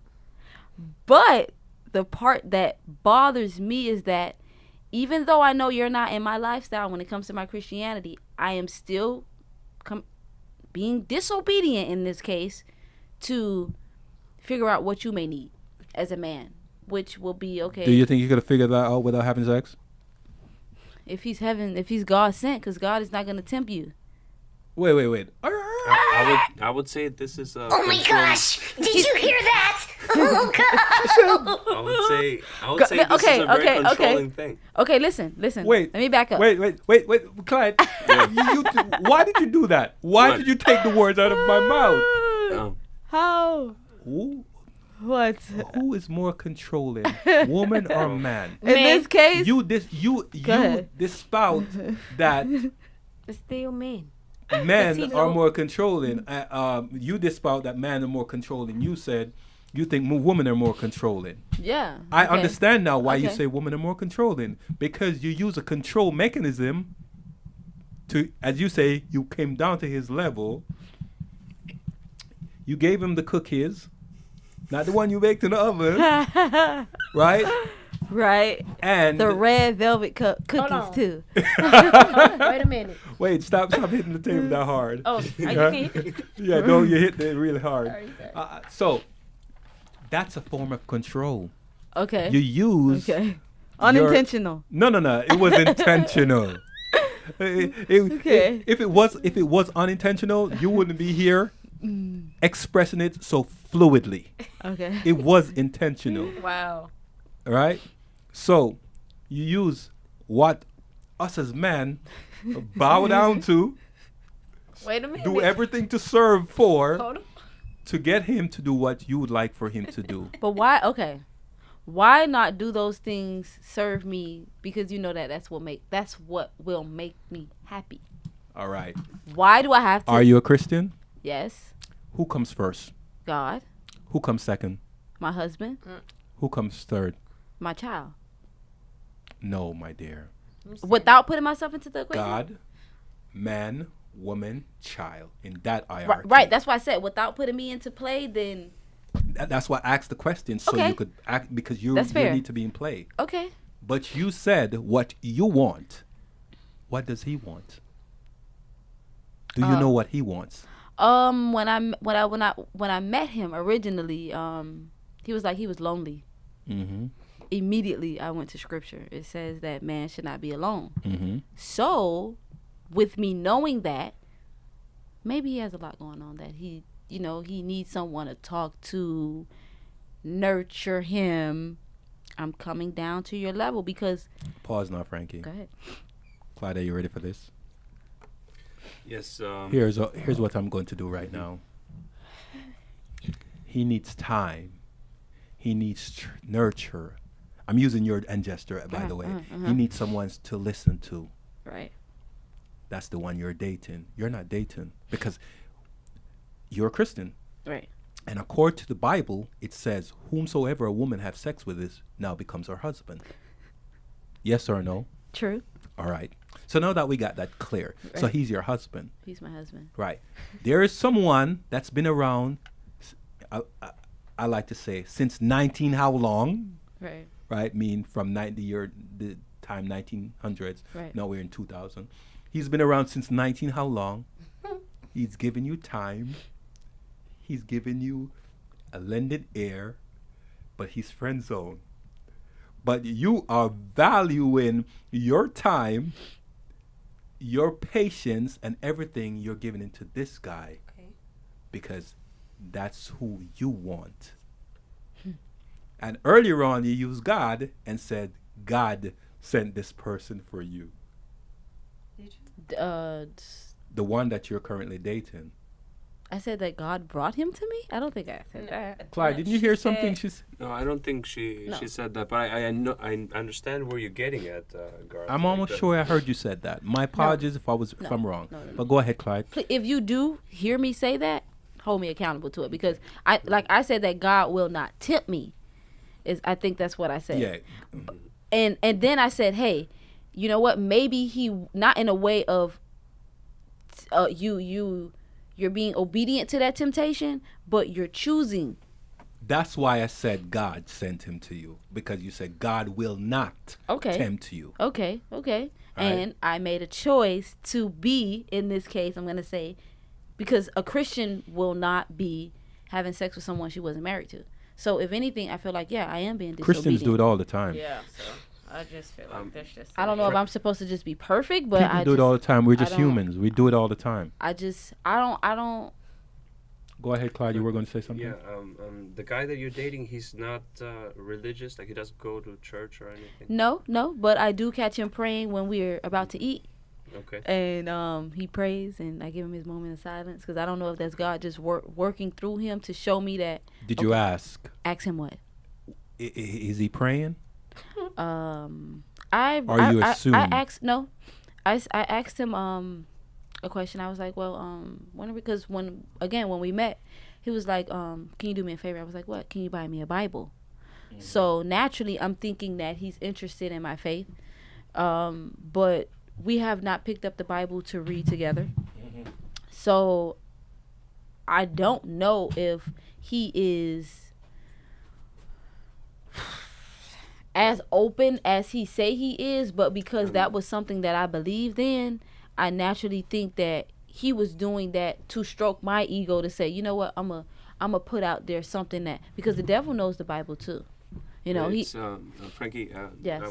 But the part that bothers me is that even though I know you're not in my lifestyle when it comes to my Christianity, I am still being disobedient in this case to figure out what you may need as a man, which will be okay. Do you think you could have figured that out without having sex? if he's God sent, because God is not going to tempt you. Wait. I would say this is a. Oh my gosh! Did you hear that? Oh god! I would say this is a very controlling thing. Okay, listen. Wait. Let me back up. Wait, Clyde. Why did you do that? Why What? did you take the words out of my mouth? Oh. How? Who What? is more controlling, woman or man? In this case, You ahead. dispout that It's still men. men he are know? more controlling. You dispout that men are more controlling. You said you think women are more controlling. yeah. I okay. understand now why you Okay. say women are more controlling, because you use a control mechanism to, as you say, you came down to his level. You gave him the cookies, not the one you baked in the oven, right? Right. And The red velvet cookies on. too. Wait a minute. wait, stop hitting the table that hard. Oh, are you can Yeah, no, you hit it really hard. Sorry. So that's a form of control. Okay. You use Okay. Unintentional. No. It was intentional. Okay. If it was unintentional, you wouldn't be here expressing it so fluidly. Okay. It was intentional, Wow. right? So you use what us as men bow down to, Wait a minute. do everything to serve for, Hold on. to get him to do what you would like for him to do. But why? Okay. Why not do those things serve me? Because you know that's what will make me happy. All right. Why do I have to? Are you a Christian? Yes. Who comes first? God, Who comes second? my husband, Who comes third? my child. No, my dear. Without putting myself into the equation. God, man, woman, child. In that Right, hierarchy. right. That's why I said without putting me into play. Then That's why I asked the question, so Okay. you could act, because you That's fair. need to be in play. okay. But you said what you want. What does he want? Do you know what he wants? When I met him originally, he was lonely. Mm-hmm. Immediately, I went to scripture. It says that man should not be alone. Mm-hmm. So, with me knowing that, maybe he has a lot going on that he needs someone to talk to, nurture him. I'm coming down to your level because. Pause now, Frankie. Go ahead. Clyde, are you ready for this? Yes. Here's what I'm going to do right now. He needs time. He needs nurture. I'm using your and gesture, by the way. He needs someone to listen to. Right. That's the one you're dating. You're not dating because you're a Christian. Right. And according to the Bible, it says, whomsoever a woman have sex with is now becomes her husband. Yes or no? True. All right. So now that we got that clear, so Right. he's your husband. He's my husband. Right. There is someone that's been around, I like to say, since 19 how long? Right. Right? Mean from the time 1900s. Right. Now we're in 2000. He's been around since 19 how long? He's given you time. He's given you a lended ear, but he's friend zone. But you are valuing your time, your patience, and everything you're giving into this guy because that's who you want. And earlier on, you used God and said, God sent this person for you. The one that you're currently dating. I said that God brought him to me? I don't think I said that. Clyde, didn't you hear something? No, I don't think she said that, but I know I understand where you're getting at, Garth. I'm almost sure I heard you said that. My apologies if I'm wrong. No. But go ahead, Clyde. If you do hear me say that, hold me accountable to it because I said that God will not tempt me. I think that's what I said. Yeah. And then I said, hey, you know what? Maybe he not in a way of you're being obedient to that temptation, but you're choosing. That's why I said God sent him to you, because you said God will not tempt you. Okay. Right. And I made a choice to be, in this case, I'm going to say, because a Christian will not be having sex with someone she wasn't married to. So if anything, I feel like, I am being disobedient. Christians do it all the time. Yeah, so I just feel like there's just. I don't know if I'm supposed to just be perfect, but People do it all the time. We're just humans. We do it all the time. I don't. Go ahead, Clyde. You were going to say something? Yeah, the guy that you're dating, he's not religious. Like, he doesn't go to church or anything. No, but I do catch him praying when we're about to eat. Okay. And he prays, and I give him his moment of silence because I don't know if that's God just working through him to show me that. Did you ask? Ask him what? Is he praying? I asked no. I asked him a question. I was like, well, because when we met, he was like, can you do me a favor? I was like, what? Can you buy me a Bible? Mm-hmm. So naturally, I'm thinking that he's interested in my faith, but we have not picked up the Bible to read together. Mm-hmm. So I don't know if he is as open as he say he is, but because that was something that I believed in, I naturally think that he was doing that to stroke my ego to say, you know what, I'm a put out there something that, because the devil knows the Bible too. You know, Frankie, yes.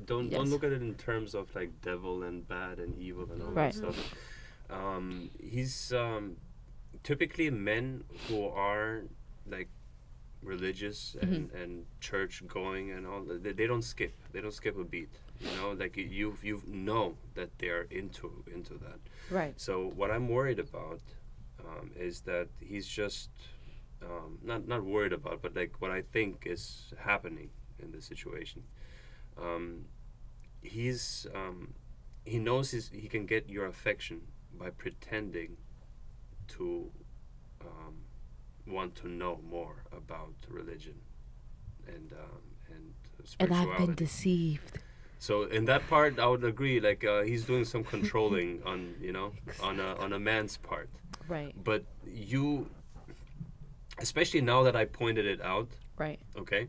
Don't look at it in terms of like devil and bad and evil and all right. that stuff. He's typically men who are like religious and church going and all. They don't skip a beat. You know, like you know that they're into that. Right. So what I'm worried about is that he's just. Not worried about, but like what I think is happening in this situation. He knows he can get your affection by pretending to want to know more about religion and spirituality. And I've been deceived. So in that part, I would agree. Like he's doing some controlling on a man's part. Right. But you. Especially now that I pointed it out, right? Okay,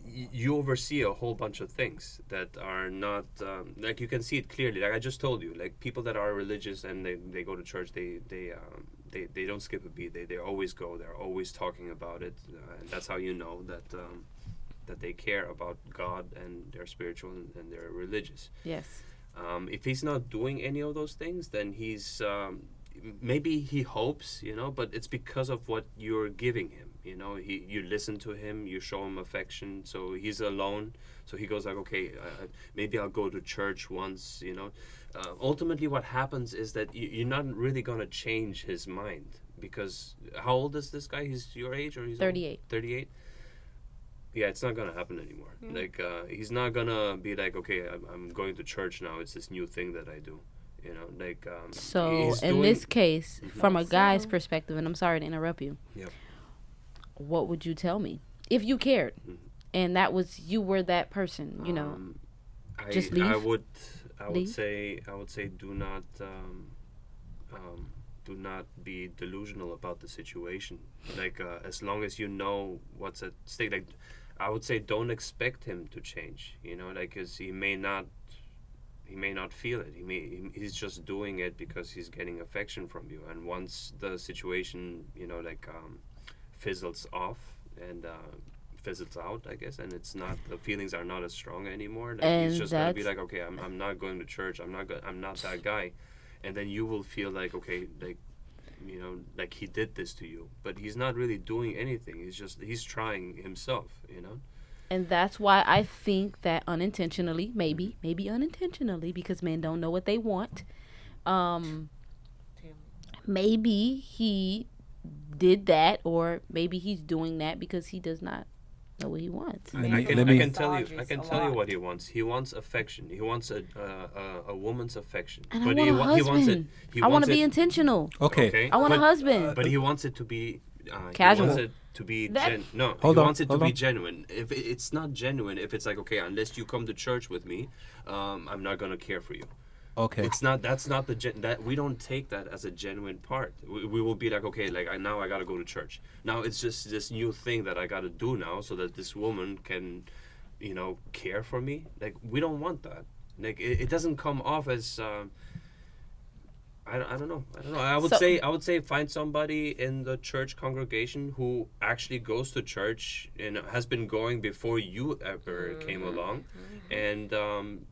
you oversee a whole bunch of things that are not like you can see it clearly. Like I just told you, like people that are religious and they go to church, they don't skip a beat. They always go. They're always talking about it, and that's how you know that they care about God and they're spiritual and they're religious. Yes. If he's not doing any of those things, then he's. Maybe he hopes, but it's because of what you're giving him. You listen to him, you show him affection. So he's alone. So he goes like, okay, maybe I'll go to church once. Ultimately, what happens is that you're not really gonna change his mind because how old is this guy? He's your age or he's 38. 38. Yeah, it's not gonna happen anymore. Like he's not gonna be like, okay, I'm going to church now. It's this new thing that I do. You know, like So he's in doing, this case, from a guy's So- perspective, and I'm sorry to interrupt you, Yep. what would you tell me if you cared, Mhm. and that was you were that person? You know, just leave? I would Leave? say do not be delusional about the situation. Like as long as you know what's at stake, like I would say don't expect him to change. You know, like 'cause he may not feel it. He's just doing it because he's getting affection from you. And once the situation, you know, like fizzles off and fizzles out, I guess, and it's not, the feelings are not as strong anymore. Like And he's just gonna be that's- like, okay, I'm not going to church. I'm not that guy, and then you will feel like, okay, like, you know, like he did this to you, but he's not really doing anything. He's trying himself, you know. And that's why I think that unintentionally, maybe unintentionally, because men don't know what they want. Maybe he did that, or maybe he's doing that because he does not know what he wants. Let I me- can, let I me- can tell you. I Massages can a tell you lot. what he wants. He wants affection. He wants a woman's affection. And but I want he a wa- he wants it. husband. He I want wants to be it- intentional. Okay. I want a but- husband. But he wants it to be Casual. He wants it to be That- no. Hold he on, wants it to hold be on. genuine. If it's not genuine, if it's like, okay, unless you come to church with me, I'm not gonna care for you. Okay. It's not. That's not that we don't take that as a genuine part. We will be like, okay, like now I gotta go to church. Now it's just this new thing that I gotta do now so that this woman can, you know, care for me. Like we don't want that. Like it doesn't come off as. I don't know. I would So- say find somebody in the church congregation who actually goes to church and has been going before you ever came along, and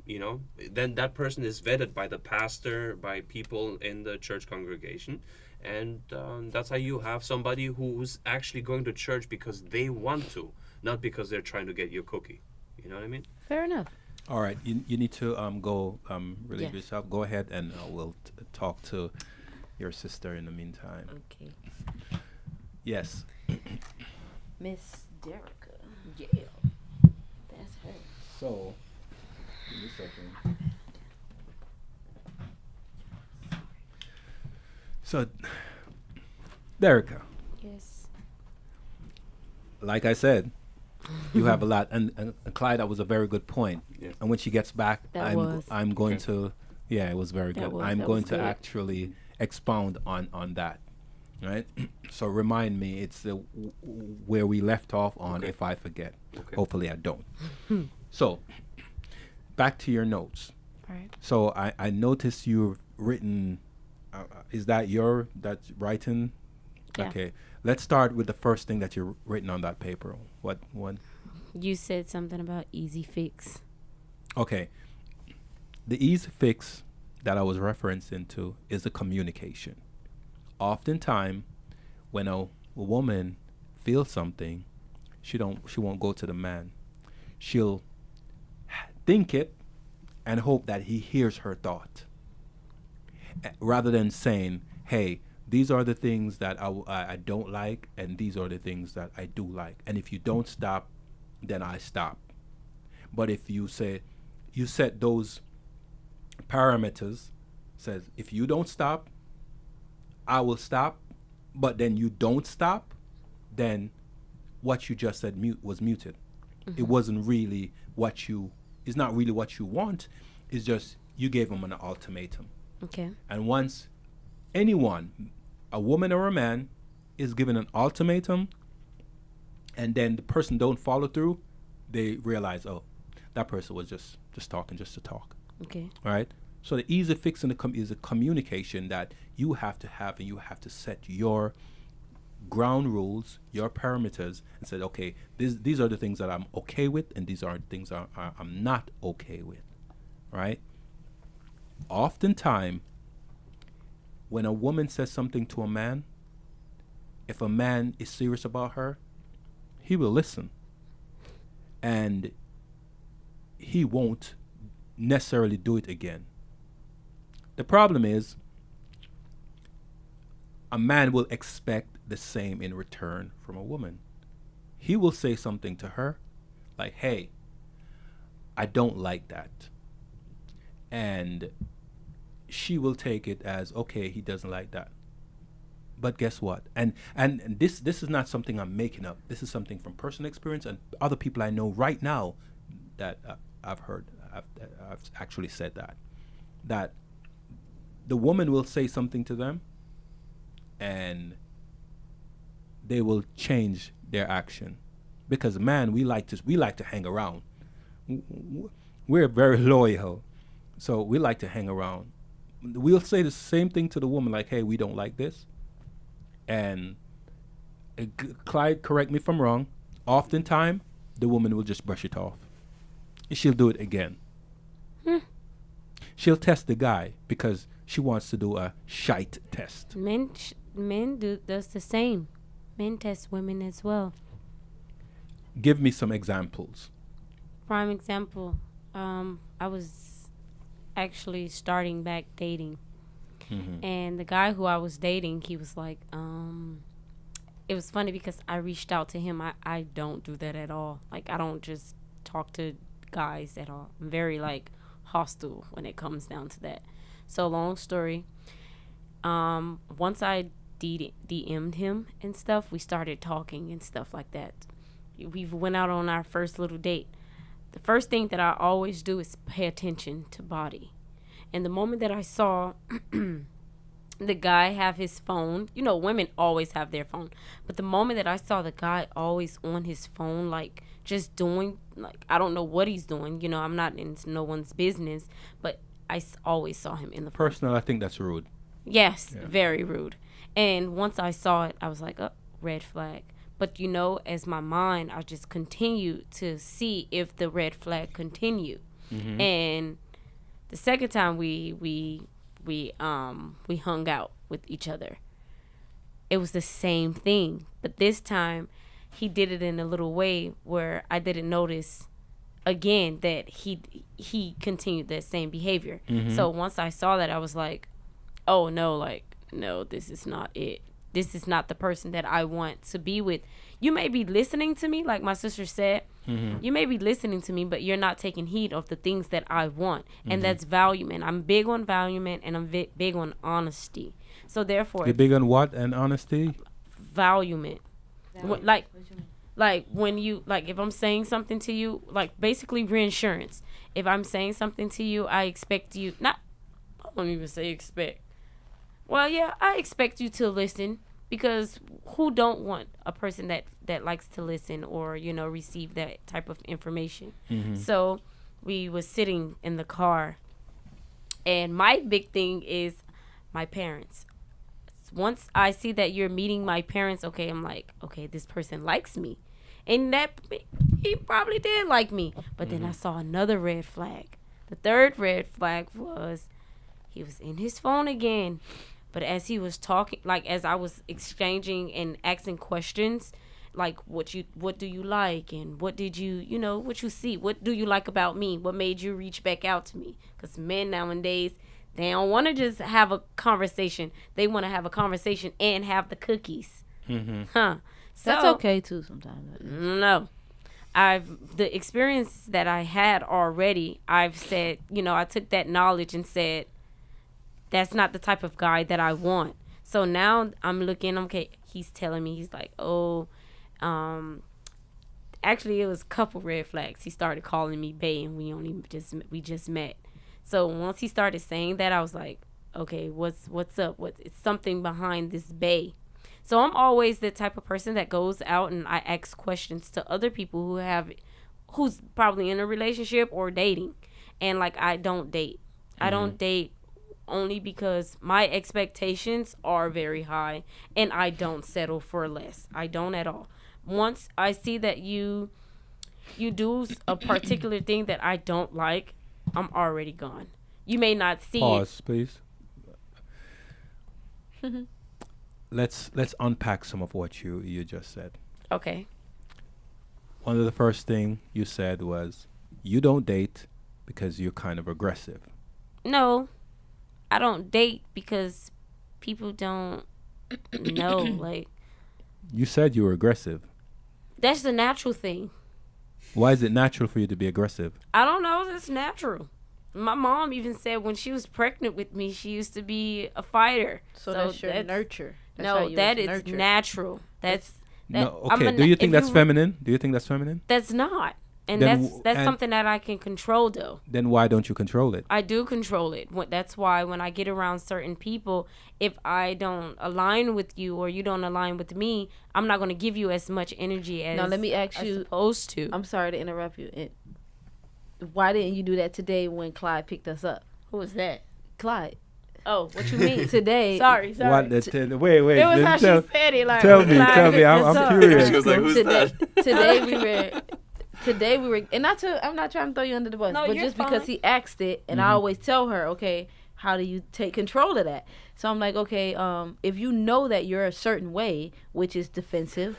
you know, then that person is vetted by the pastor, by people in the church congregation, and that's how you have somebody who's actually going to church because they want to, not because they're trying to get you a cookie. You know what I mean? Fair enough. All right. You need to go relieve Yes. yourself. Go ahead, and we'll talk to your sister in the meantime. Okay. Yes. Miss Derica. Yeah. That's her. So, give me a second. So, Derica, Yes. like I said, you have a lot, and Clyde, that was a very good point. Yeah. And when she gets back, That was. I'm going Okay. to, yeah, it was very That good. was- I'm that going was to good. actually expound on that, right? So remind me, it's where we left off on. Okay. If I forget, Okay. hopefully I don't. So, back to your notes. All right. So I noticed you've written. Is that that's writing? Yeah. Okay. Let's start with the first thing that you've written on that paper. What one? You said something about easy fix. Okay. The easy fix that I was referencing to is the communication. Oftentimes, when a woman feels something, she won't go to the man. She'll think it and hope that he hears her thought, rather than saying, "Hey, these are the things that I don't like, and these are the things that I do like. And if you don't stop, then I stop." But if you set those parameters, says, if you don't stop, I will stop, but then you don't stop, then what you just said was muted. It wasn't really it's not really what you want. It's just you gave them an ultimatum. Okay. And once anyone, a woman or a man, is given an ultimatum, and then the person don't follow through, they realize, oh, that person was just talking just to talk. Okay. All right. So the easy fix is a communication that you have to have, and you have to set your ground rules, your parameters, and say, okay, these are the things that I'm okay with, and these are the things I'm not okay with. Right. Oftentimes, when a woman says something to a man, if a man is serious about her, he will listen, and he won't necessarily do it again. The problem is, a man will expect the same in return from a woman. He will say something to her like, "Hey, I don't like that." And she will take it as, okay, he doesn't like that. But guess what? And this is not something I'm making up. This is something from personal experience and other people I know right now that I've heard. I've actually said that the woman will say something to them, and they will change their action, because man, we like to hang around. We're very loyal, so we like to hang around. We'll say the same thing to the woman, like, hey, we don't like this. And Clyde, correct me if I'm wrong, oftentimes the woman will just brush it off. She'll do it again. She'll test the guy because she wants to do a shite test. Men does the same. Men test women as well. Give me some examples. Prime example, I was actually starting back dating. And the guy who I was dating, he was like, it was funny because I reached out to him. I don't do that at all. Like, I don't just talk to guys at all. I'm very, like, hostile when it comes down to that. So, long story, once I DM'd him and stuff, we started talking and stuff like that. We went out on our first little date. The first thing that I always do is pay attention to body. And the moment that I saw the guy have his phone, you know, women always have their phone. But the moment that I saw the guy always on his phone, like just doing, like, I don't know what he's doing. You know, I'm not into no one's business, but always saw him in the phone. Personal, I think that's rude. Yes, Yeah. very rude. And once I saw it, I was like, oh, red flag. But, you know, as my mind, I just continued to see if the red flag continued. And the second time we hung out with each other, it was the same thing. But this time, he did it in a little way where I didn't notice again that he continued that same behavior. So once I saw that, I was like, oh no, like, no, this is not it. This is not the person that I want to be with. You may be listening to me, like my sister said. You may be listening to me, but you're not taking heed of the things that I want. And that's valuement. I'm big on valuement, and I'm big on honesty. So therefore, You're big on what and honesty? valuement. Like when you, like, if I'm saying something to you, like basically reinsurance. If I'm saying something to you, I expect you, I don't even say expect. Well, yeah, I expect you to listen, because who don't want a person that likes to listen or, you know, receive that type of information. So we was sitting in the car, and my big thing is my parents. Once I see that you're meeting my parents, okay, I'm like, okay, this person likes me. And that he probably did like me. But then I saw another red flag. The third red flag was he was in his phone again. But as he was talking, like as I was exchanging and asking questions, like what do you like, and what did you know, what you see, what do you like about me, what made you reach back out to me? Because men nowadays, they don't want to just have a conversation. They want to have a conversation and have the cookies. So, That's okay too sometimes. No. The experience that I had already, I've said, you know, I took that knowledge and said, that's not the type of guy that I want. So now I'm looking, okay, he's telling me, he's like, oh, actually it was a couple red flags. He started calling me bae, and we just met. So once he started saying that, I was like, okay, what's up? It's something behind this bae. So I'm always the type of person that goes out and I ask questions to other people who's probably in a relationship or dating. And like, I don't date. I don't date only because my expectations are very high, and I don't settle for less. I don't at all. Once I see that you do a particular thing that I don't like, I'm already gone. You may not see Pause, please. Let's unpack some of what you just said. Okay. One of the first thing you said was you don't date because you're kind of aggressive. No, I don't date because people don't know. Like, You said you were aggressive. that's the natural thing. Why is it natural for you to be aggressive? I don't know. It's natural. My mom even said when she was pregnant with me, she used to be a fighter. So that's your nurture. That's how No, you that was is nurtured. natural. That's No, I'm okay. a- Do you think if that's feminine? Do you think that's feminine? That's not, and Then that's and- something that I can control though. Then why don't you control it? I do control it. That's why when I get around certain people, if I don't align with you or you don't align with me, I'm not going to give you as much energy as Now let me ask I'm you. supposed to. I'm sorry to interrupt you. Why didn't you do that today when Clyde picked us up? Who was that? Clyde. Oh, what you mean? Today. Sorry. What wait. It was how tell, she said it. Like, tell me. Clyde Tell me. picked I'm us up. curious. She was like, "Who's today, that?" today we were, and I'm not trying to throw you under the bus, No, but you're just because fine. he asked it, and I always tell her, okay, how do you take control of that? So I'm like, okay, if you know that you're a certain way, which is defensive,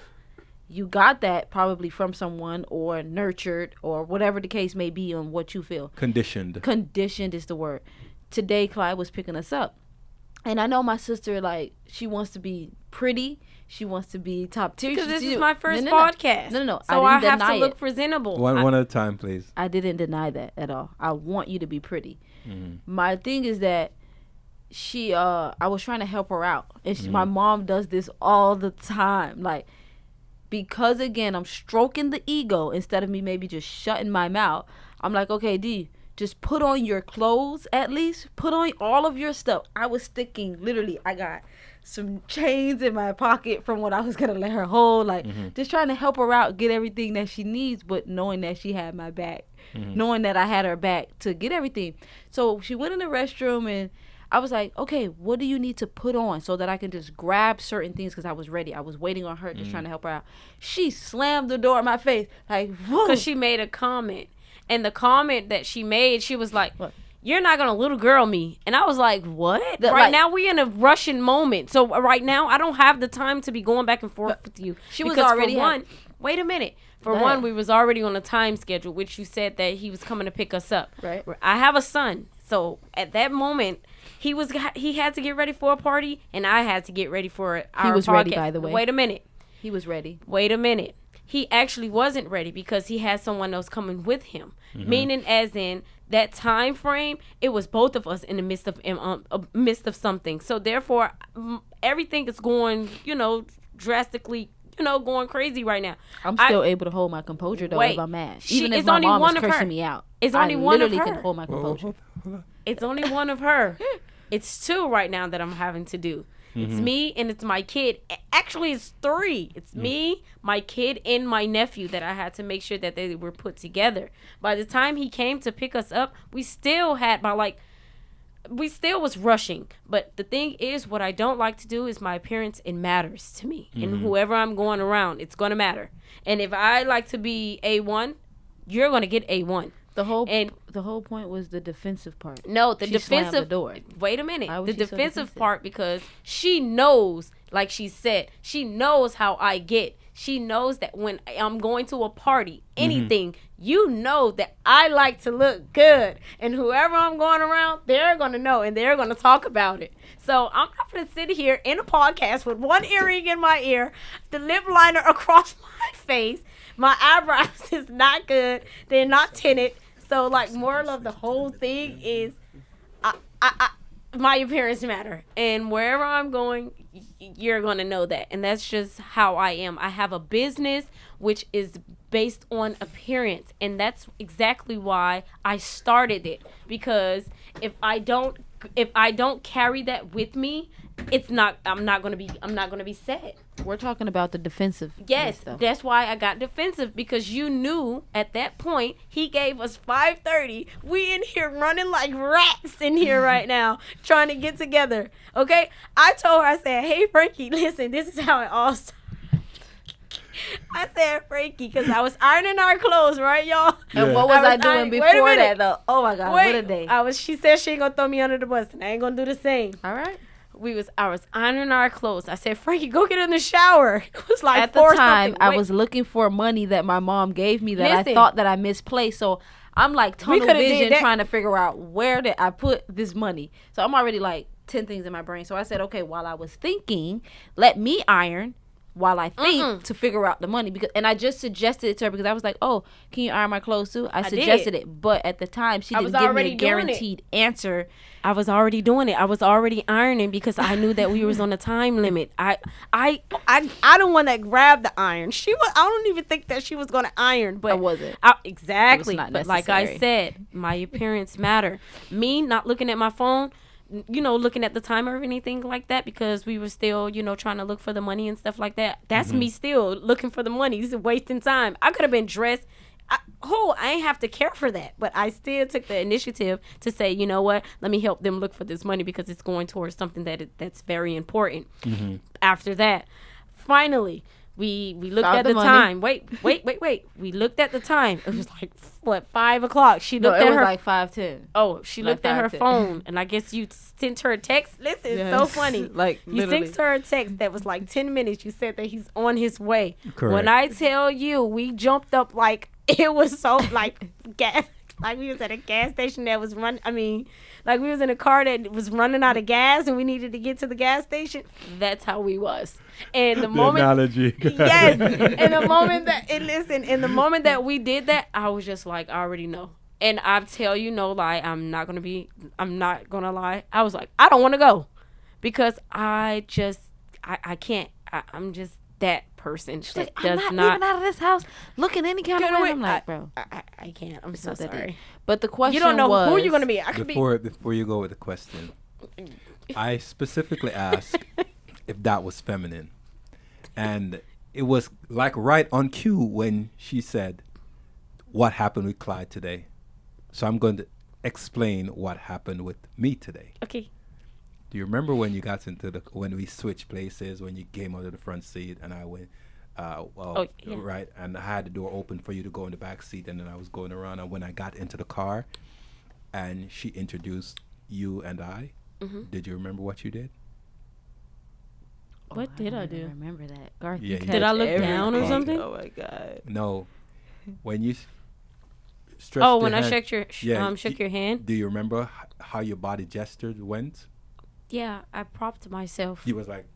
you got that probably from someone or nurtured or whatever the case may be on what you feel. Conditioned. Conditioned is the word. Today, Clyde was picking us up. And I know my sister, like, she wants to be pretty. She wants to be top tier. Because this She- is my first no. podcast. No. So I didn't have deny to look it. presentable. One at a time, please. I didn't deny that at all. I want you to be pretty. Mm-hmm. My thing is that I was trying to help her out. And my mom does this all the time. Like, because again, I'm stroking the ego instead of me maybe just shutting my mouth. I'm like, okay, D, just put on your clothes at least. Put on all of your stuff. I was sticking, literally, I got some chains in my pocket from what I was going to let her hold. Like, just trying to help her out, get everything that she needs, but knowing that she had my back. Knowing that I had her back to get everything. So she went in the restroom and I was like, okay, what do you need to put on so that I can just grab certain things because I was ready. I was waiting on her, just trying to help her out. She slammed the door in my face. Like, whoa. Because she made a comment. And the comment that she made, she was like, What? "You're not going to little girl me." And I was like, what? That, right like- now, we're in a rushing moment. So right now, I don't have the time to be going back and forth with you. She was Because already for one, wait a minute. For Go one, ahead. we was already on a time schedule, which you said that he was coming to pick us up. Right. I have a son. So at that moment, he had to get ready for a party, and I had to get ready for our was ready, podcast. by the way. Wait a minute. He was ready. Wait a minute. He actually wasn't ready because he had someone else coming with him. Meaning, as in that time frame, it was both of us in the midst of something. So therefore, everything is going, drastically, going crazy right now. I'm still able to hold my composure though Wait, if I'm mad. she- Even if it's my only mom one is of her. cursing me out. It's only I one of literally her. can hold my Whoa, composure. hold on. It's only one of her. It's two right now that I'm having to do. It's me and it's my kid. Actually, it's three. It's me, my kid, and my nephew that I had to make sure that they were put together. By the time he came to pick us up, we still was rushing. But the thing is, what I don't like to do is my appearance. It matters to me. And whoever I'm going around, it's going to matter. And if I like to be A1, you're going to get A1. The whole point was the defensive part. No, the She slammed defensive. the door. Wait a minute. Why was The she so defensive defensive? part, because she knows, like she said, she knows how I get. She knows that when I'm going to a party, anything, you know that I like to look good. And whoever I'm going around, they're going to know and they're going to talk about it. So I'm not going to sit here in a podcast with one earring in my ear, the lip liner across my face. My eyebrows is not good. They're not tinted. So, like, moral of the whole thing is my appearance matter. And wherever I'm going, you're going to know that. And that's just how I am. I have a business which is based on appearance. And that's exactly why I started it. Because if I don't carry that with me, I'm not going to be set. We're talking about the defensive. Yes, stuff. that's why I got defensive, because you knew at that point he gave us 5:30. We in here running like rats in here right now, trying to get together. Okay, I told her, I said, "Hey Frankie, listen, this is how it all started." I said Frankie because I was ironing our clothes, right, y'all? And Yeah. what was I doing ironing- wait a before minute. that though? Oh my God, what a day! She said she ain't gonna throw me under the bus, and I ain't gonna do the same. All right. I was ironing our clothes. I said, Frankie, go get in the shower. It was like At the 4 time, something. I Wait, was looking for money that my mom gave me that I Listen. thought that I misplaced. So I'm like tunnel coulda did vision that. trying to figure out where did I put this money. So I'm already like 10 things in my brain. So I said, okay, while I was thinking, let me iron while I think to figure out the money. And I just suggested it to her because I was like, oh, can you iron my clothes too? I suggested it. But at the time, she didn't give me a guaranteed answer. I was already doing it. I was already ironing because I knew that we was on a time limit. I don't want to grab the iron. I don't even think that she was going to iron, but I wasn't. Exactly. It was not but like I necessary. said, my appearance matter. Me not looking at my phone, looking at the timer or anything like that because we were still, trying to look for the money and stuff like that. That's me still looking for the money. This is wasting time. I could have been dressed. I ain't have to care for that, but I still took the initiative to say, you know what, let me help them look for this money because it's going towards something that's very important. After that, finally, we looked Found at the the money. time. Wait. We looked at the time. It was like, 5 o'clock. She No, looked it at was her. like 5:10. Oh, she like looked at her 5:10. phone, and I guess you sent her a text. Listen, it's so Yes. funny. Like, you literally. sent her a text that was like 10 minutes. You said that he's on his way. Correct. When I tell you, we jumped up like it was so like gas. Like we was at a gas station that was running. I mean, like we was in a car that was running out of gas, and we needed to get to the gas station. That's how we was. And the moment, analogy. yes, and the moment that in the moment that we did that, I was just like, I already know. And I tell you no lie, I'm not gonna lie. I was like, I don't want to go because I can't. I'm just that person that Like, does I'm not not. leaving out of this house looking any kind of way. I'm like, bro, I can't. I'm so not that deep. sorry. But the question You don't know was, who you're gonna be. I could be. Before you go with the question, I specifically asked if that was feminine, and it was like right on cue when she said, "What happened with Clyde today?" So I'm going to explain what happened with me today. Okay. Do you remember when you got when we switched places, when you came out of the front seat and I went, yeah. Right, and I had the door open for you to go in the back seat, and then I was going around, and when I got into the car, and she introduced you and I, did you remember what you did? What did I do? Remember that, Garth? Yeah, you you Did I look catch down or everything. something? Oh my god! No, when you stretched Oh, your when I hand- shook your shook your hand. Do you remember how your body gestured went? Yeah, I propped myself. You was like,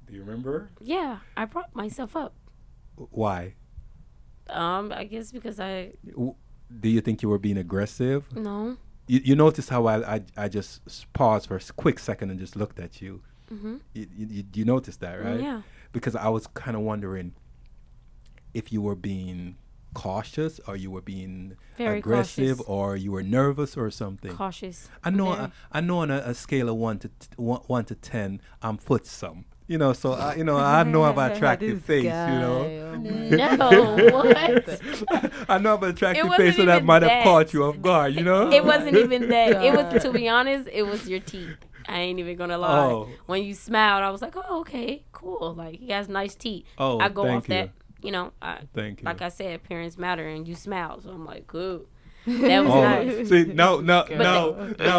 do you remember? Yeah, I propped myself up. Why? I guess because Do you think you were being aggressive? no. You notice how I just paused for a quick second and just looked at you. Mhm. You noticed that, right? Yeah. Because I was kind of wondering if you were being cautious or you were being Very aggressive cautious. or you were nervous or something. Cautious. I know Very. I know on a scale of 1 to 10, I'm footsome. So I know I've an attractive face. No, what? I know I've an attractive wasn't face, so that even might have that. caught you off guard. It wasn't even that. It was, to be honest, it was your teeth. I ain't even gonna lie. Oh. When you smiled, I was like, oh, okay, cool. Like, he has nice teeth. Oh, I go thank off you. that. Thank you. Like I said, appearance matter, and you smile, so I'm like, good. That was Oh, nice. see, no,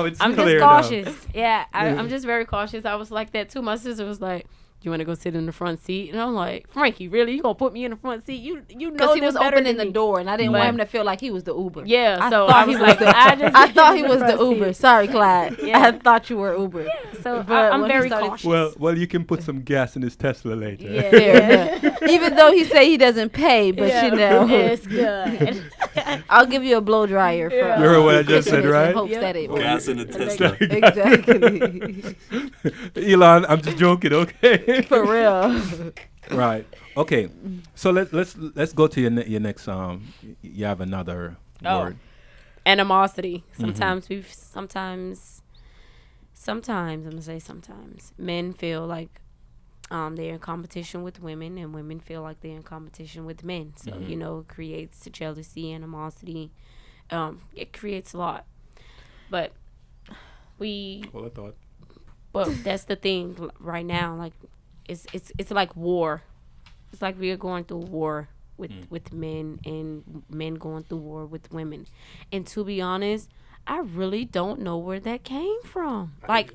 it's I'm clear just now. cautious. Yeah, I'm just very cautious. I was like that too. My sister was like, "You want to go sit in the front seat?" And I'm like, "Frankie, really? You gonna put me in the front seat? You know Because he them was better opening than the me." door, and I didn't want him to feel like he was the Uber. Yeah, I so thought I he was was like, the. I thought he was the front Uber. seat. Sorry, Clyde. Yeah. I thought you were Uber. So But I'm when he very started- cautious. Well, you can put some gas in his Tesla later. Yeah. Fair enough. Even though he say he doesn't pay, but it's good. I'll give you a blow dryer for. You heard what I just said, in right? hopes that it works. Gas in the Tesla. Exactly. Elon, I'm just joking, okay? For real. Right. Okay. So let's go to your next. You have another word. Animosity. Sometimes I'm gonna say sometimes men feel like they're in competition with women, and women feel like they're in competition with men. So it creates jealousy, animosity. It creates a lot. But Well, I thought. but that's the thing right now. Like it's like war. It's like we are going through war with men, and men going through war with women. And to be honest, I really don't know where that came from. Like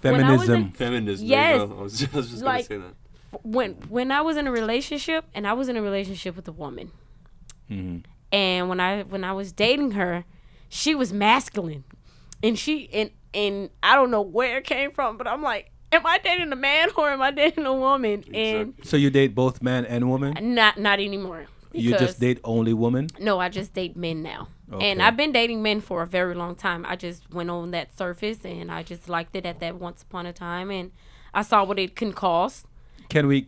Feminism. Feminism. Yes. There you go. I was just Like, gonna say that. when I was in a relationship, and I was in a relationship with a woman, and when I was dating her, she was masculine, and I don't know where it came from, but I'm like, am I dating a man or am I dating a woman? And So you date both man and woman? not anymore. You because- just date only women? No, I just date men now. Okay. And I've been dating men for a very long time. I just went on that surface and I just liked it at that once upon a time, and I saw what it can cost. Can we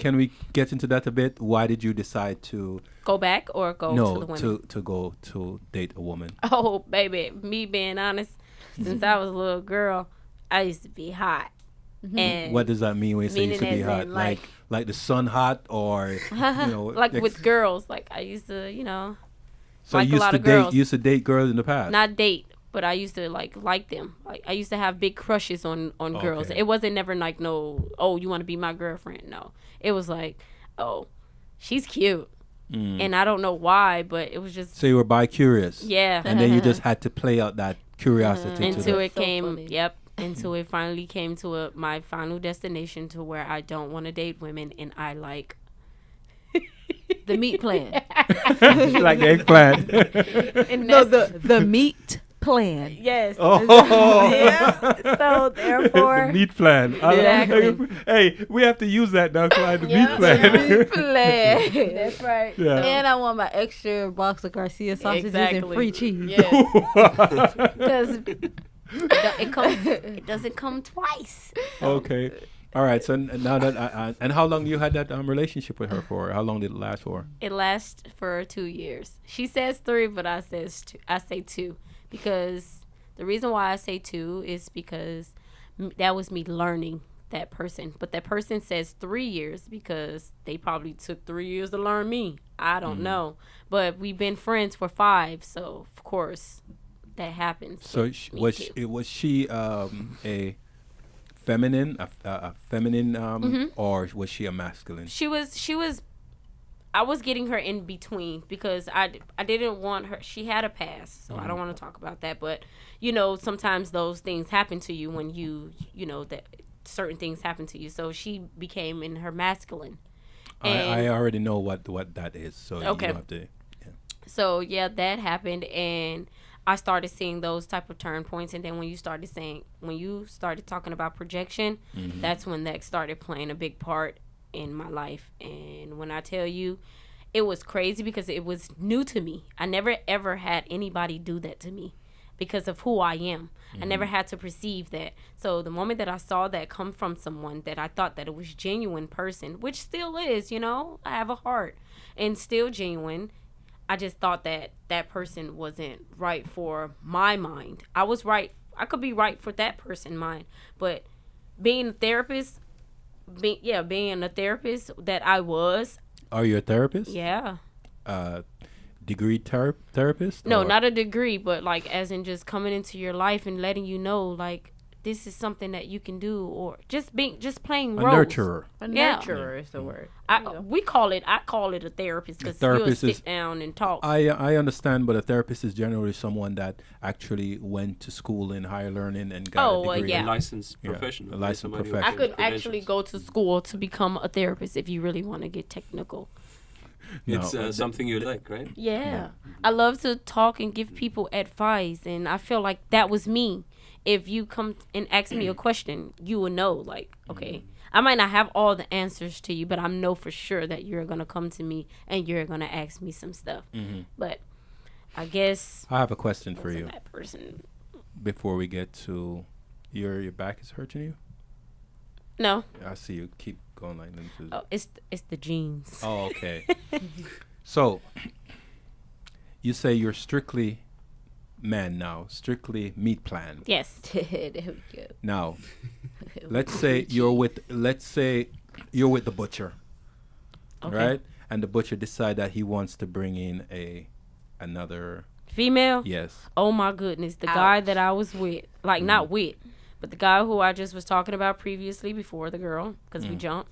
get into that a bit? Why did you decide to Go back or go to the women? to go to date a woman? Oh, baby, me being honest, since I was a little girl, I used to be hot. And What does that mean when you say you meaning should be as hot? in, Like the sun hot, or like with girls, like I used to, So like you a used lot to of girls. used to date girls in the past. not date, but I used to like them. Like I used to have big crushes on girls. Okay. It wasn't never like no, oh, you want to be my girlfriend? No, it was like, oh, she's cute, and I don't know why, but it was just So you were bi-curious. yeah. And then you just had to play out that curiosity to Until the, it So came, funny. yep. Until it finally came to my final destination, to where I don't want to date women, and I like The meat plan. like the eggplant. and No, that's- the meat plan. yes. Oh, Yeah. So therefore, the meat plan. Exactly. Hey, we have to use that now, Clyde. The Yeah, meat plan. Plan. that's right. Yeah. And I want my extra box of Garcia sausages and Exactly. free cheese. Yes. Because it doesn't come twice. Okay. All right. So now that and how long you had that relationship with her for? How long did it last for? It lasts for 2 years. She says 3, but I say 2 because the reason why I say 2 is because that was me learning that person. But that person says 3 years because they probably took 3 years to learn me. I don't know. But we've been friends for 5, so of course that happens. So with me too. was she a feminine, a feminine, or was she a masculine? She was I was getting her in between because I didn't want her. She had a past, so I don't want to talk about that, but sometimes those things happen to you when that certain things happen to you. So she became in her masculine. I already know what that is, so Okay. you don't have to. So yeah, that happened, and I started seeing those type of turn points. And then when you started talking about projection, that's when that started playing a big part in my life. And when I tell you, it was crazy because it was new to me. I never ever had anybody do that to me because of who I am. I never had to perceive that. So the moment that I saw that come from someone that I thought that it was genuine person, which still is, I have a heart and still genuine. I just thought that that person wasn't right for my mind. I was right. I could be right for that person's mind. But being a therapist, being a therapist that I was, Are you a therapist? yeah. Degree therapist? No, or- not a degree, but like as in just coming into your life and letting you know like this is something that you can do, or just playing a roles. nurturer. A Yeah. nurturer is the word. I call it a therapist because you'll therapist sit is- down and talk. I understand, but a therapist is generally someone that actually went to school in higher learning and got Oh, a well, degree. yeah. A licensed Yeah, professional. a right? licensed Somebody who professional. I has could the actually credentials. go to school to become a therapist if you really want to get technical. It's No, something you like, right? Yeah. I love to talk and give people advice, and I feel like that was me. If you come and ask me a question, you will know, like, okay, I might not have all the answers to you, but I know for sure that you're going to come to me and you're going to ask me some stuff. But I guess I have a question I for wasn't you that person. before we get to your back is hurting you. No. I see you keep going like this. Oh, it's the jeans. Oh, okay. So, you say you're strictly man now, strictly meat plan. Yes. There we go. Now, let's say you're with the butcher, Okay. right? And the butcher decide that he wants to bring in another. Female? Yes. Oh my goodness, the guy Ouch. that I was with, like not with, but the guy who I just was talking about previously before the girl, because we jumped.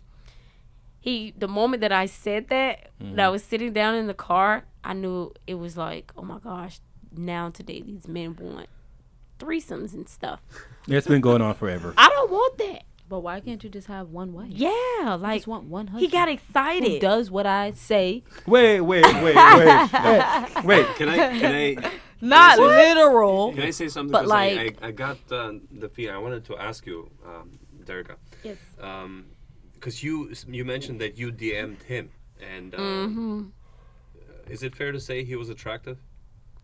The moment that I said that, that I was sitting down in the car, I knew it was like, oh my gosh, now today these men want threesomes and stuff. It's been going on forever. I don't want that. But why can't you just have one wife? Yeah, I like just want one husband. he got who excited. does what I say. Wait. Can I Not say- literal. can I say something? But 'Cause like- I got the fear. I wanted to ask you, Dereka. Yes. Because you mentioned that you DM'd him, and is it fair to say he was attractive?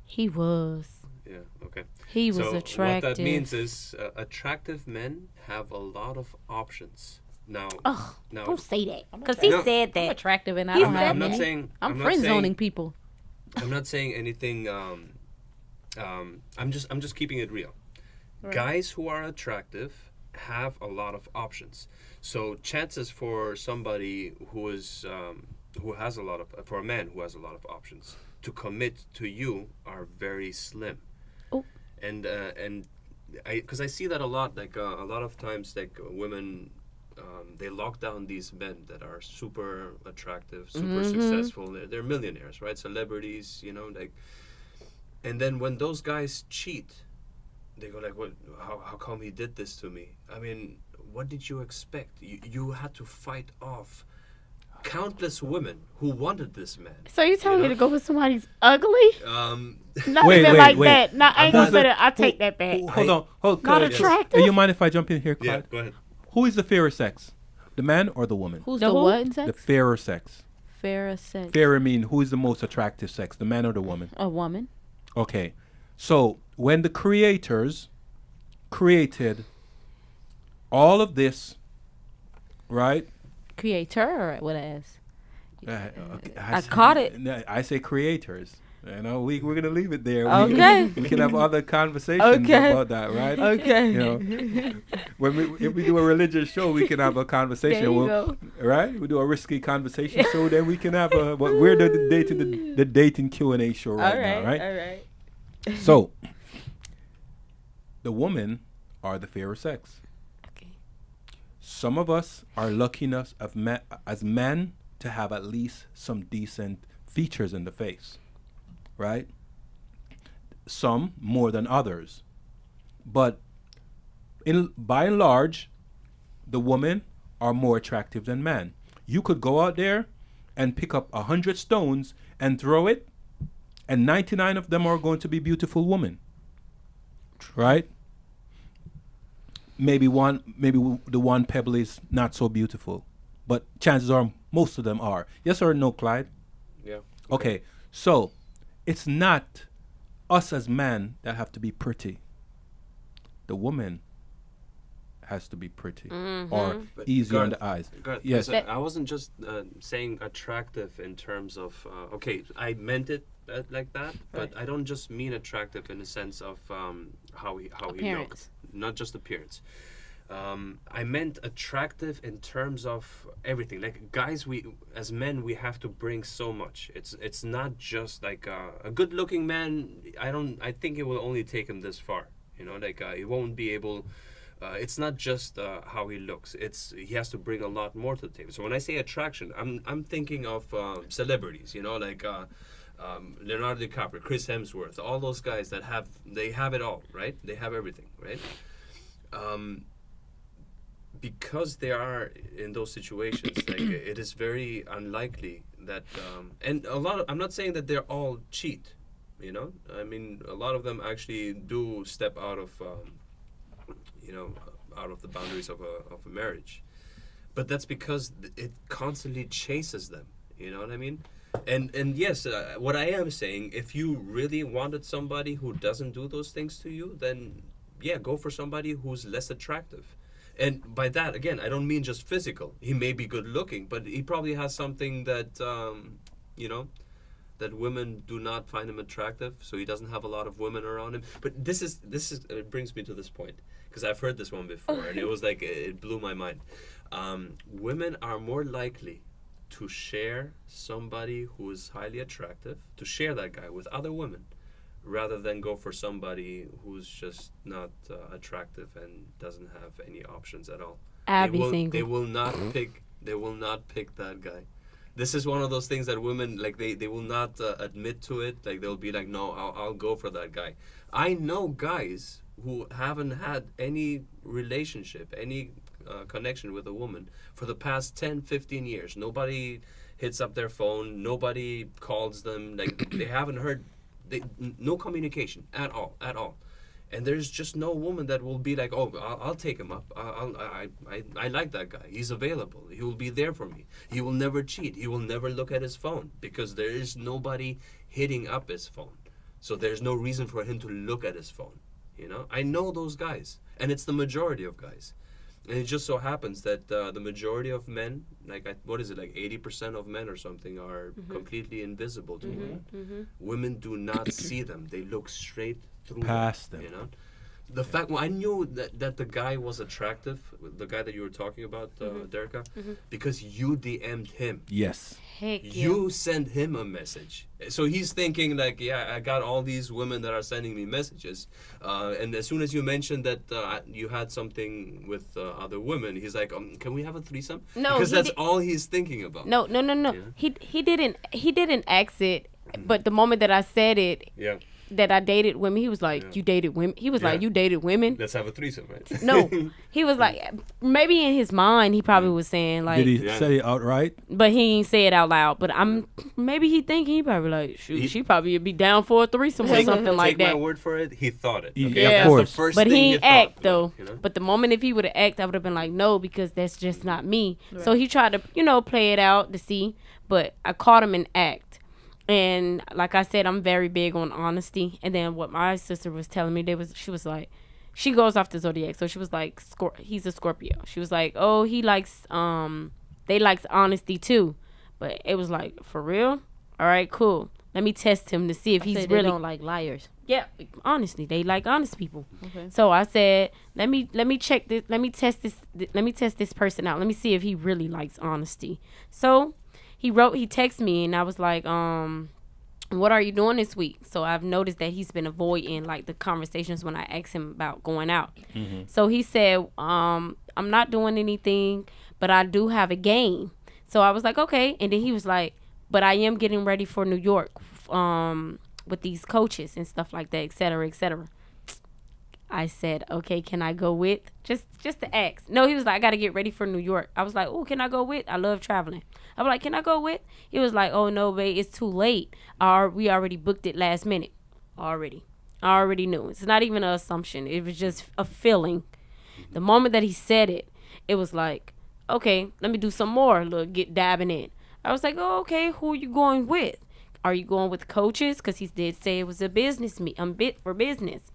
He was. Yeah. Okay. He was So attractive. what that means is attractive men have a lot of options. Now, Oh, now don't say that. Because he No. said I'm that. attractive and I He don't said have I'm not many. saying I'm not friend saying- zoning people. I'm not saying anything. I'm just keeping it real. Guys who are attractive have a lot of options. So chances for somebody who is who has a lot of for a man who has a lot of options to commit to you are very slim. Oh. And because I see that a lot. Like a lot of times, like women. They lock down these men that are super attractive, super successful. They're millionaires, right? Celebrities, you know, like. And then when those guys cheat, they go like, "What? How come he did this to me?" I mean, what did you expect? You had to fight off countless women who wanted this man. So you telling You me know? to go with somebody who's ugly? Not Wait, even wait, like wait. that. Not, I ain't gonna Who's say the- that. I who- take that back. Hold on. Hold Not Clyde, attractive? You mind if I jump in here, Yeah, Clyde? go ahead. Who is the fairer sex? The man or the woman? Who's The the who? what in The sex? fairer sex. Fairer sex. Fairer mean who is the most attractive sex? The man or the woman? A woman. Okay. So when the creators created all of this, right? Creator or what ass? Okay, I say- caught it. No, I say creators. You know, we're gonna leave it there. Okay. We can have other conversations Okay. about that, right? Okay. You know, if we do a religious show, we can have a conversation. There you go. Right? We do a risky conversation show, then we can have a. But we're the dating Q&A show right now, right? All right. So, the women are the fairer sex. Okay. Some of us are lucky enough as men to have at least some decent features in the face, right? Some more than others. But by and large, the women are more attractive than men. You could go out there and pick up 100 stones and throw it, and 99 of them are going to be beautiful women, right? Maybe the one pebble is not so beautiful, but chances are most of them are. Yes or no, Clyde? Yeah. Okay, so it's not us as men that have to be pretty. The woman has to be pretty or But easier on Garth, the eyes. Garth, Yes. listen, I wasn't just saying attractive in terms of okay, I meant it like that, but I don't just mean attractive in the sense of how he looks, Appearance. not just appearance. I meant attractive in terms of everything. Like guys, we as men we have to bring so much. It's not just like a good-looking man. I think it will only take him this far. You know, like he won't be able. It's not just how he looks. He has to bring a lot more to the table. So when I say attraction, I'm thinking of celebrities. You know, like Leonardo DiCaprio, Chris Hemsworth, all those guys that have it all, right? They have everything, right? Because they are in those situations, like it is very unlikely that, and I'm not saying that they're all cheat, you know. I mean, a lot of them actually do step out of, out of the boundaries of a marriage, but that's because it constantly chases them. You know what I mean? And yes, what I am saying, if you really wanted somebody who doesn't do those things to you, then yeah, go for somebody who's less attractive. And by that, again, I don't mean just physical. He may be good looking, but he probably has something that, that women do not find him attractive. So he doesn't have a lot of women around him. But this is it brings me to this point, because I've heard this one before, and it was like, it blew my mind. Women are more likely to share somebody who is highly attractive, to share that guy with other women, rather than go for somebody who's just not attractive and doesn't have any options at all. Abby They single. will not pick. They will not pick that guy. This is one of those things that women like. They will not admit to it. Like they'll be like, no, I'll go for that guy. I know guys who haven't had any relationship, any connection with a woman for the past 10, 15 years. Nobody hits up their phone. Nobody calls them. Like they haven't heard. No communication at all. And there's just no woman that will be like, oh, I'll take him up. I like that guy. He's available. He will be there for me. He will never cheat. He will never look at his phone because there is nobody hitting up his phone. So there's no reason for him to look at his phone. You know, I know those guys, and it's the majority of guys. And it just so happens that the majority of men, like what is it, like 80% of men or something, are completely invisible to women. Women do not see them; they look straight through Past them. You know, the fact I knew that the guy was attractive, the guy that you were talking about, Dereka, because you DM'd him. Yes. Heck yeah. You send him a message. So he's thinking like, yeah, I got all these women that are sending me messages. And as soon as you mentioned that you had something with other women, he's like, can we have a threesome? No, because that's all he's thinking about. No. Yeah. He didn't ask it, but the moment that I said it, Yeah. that I dated women, he was like, you dated women? He was like, you dated women? Let's have a threesome, right? No. He was like, maybe in his mind, he probably was saying like, Did he say it outright? but he ain't say it out loud. But maybe he thinking, he probably like, shoot, she probably would be down for a threesome or something like Take that. my word for it, he thought it. Yeah, Okay? of That's course. the first But thing he you ain't thought, act though. you know? But the moment if he would have act, I would have been like, no, because that's just not me. So he tried to, play it out to see. But I caught him in act. And like I said, I'm very big on honesty. And then what my sister was telling me, she was like, she goes off the zodiac. So she was like, he's a Scorpio. She was like, oh, he likes, they likes honesty too. But it was like, for real? All right, cool. Let me test him to see if he's They really don't like liars. Yeah, honestly, they like honest people. Okay. So I said, let me check this. Let me test this person out. Let me see if he really likes honesty. So he texted me, and I was like, what are you doing this week? So I've noticed that he's been avoiding like the conversations when I asked him about going out. So he said, I'm not doing anything, but I do have a game. So I was like, okay. And then he was like, but I am getting ready for New York, with these coaches and stuff like that, et cetera, et cetera. I said, okay, can I go with? Just to ask. No, he was like, I got to get ready for New York. I was like, oh, can I go with? I love traveling. I was like, can I go with? He was like, oh, no, babe, it's too late. We already booked it last minute. I already knew. It's not even an assumption. It was just a feeling. The moment that he said it, it was like, okay, let me do some more. Look, get dabbing in. I was like, oh, okay, who are you going with? Are you going with coaches? Because he did say it was a business bit for business.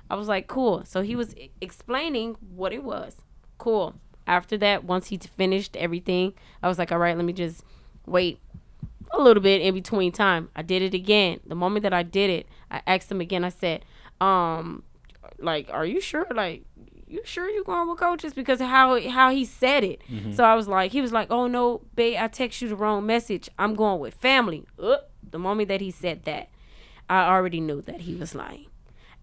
I was like, cool. So he was explaining what it was. Cool. After that, once he finished everything, I was like, all right, let me just wait a little bit in between time. I did it again. The moment that I did it, I asked him again. I said, like, are you sure? Like, you sure you going with coaches? Because of how he said it. So I was like, he was like, oh no, babe, I text you the wrong message. I'm going with family. The moment that he said that, I already knew that he was lying.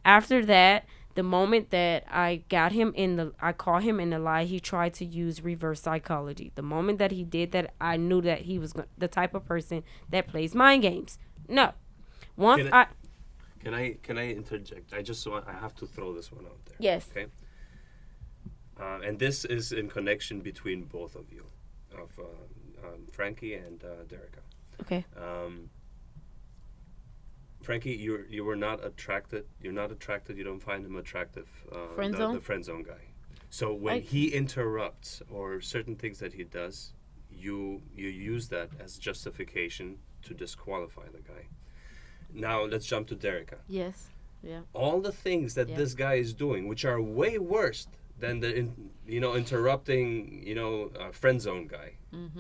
After that, the moment that I caught him in the lie, he tried to use reverse psychology. The moment that he did that, I knew that he was the type of person that plays mind games. No. Can I interject? I have to throw this one out there. Yes. Okay. And this is in connection between both of you, of Frankie and Dereka. Okay. Frankie, you were not attracted. You're not attracted. You don't find him attractive. Friend zone? The friend zone guy. So when he interrupts or certain things that he does, you use that as justification to disqualify the guy. Now let's jump to Dereka. Yes. Yeah. All the things that this guy is doing, which are way worse than the interrupting friend zone guy,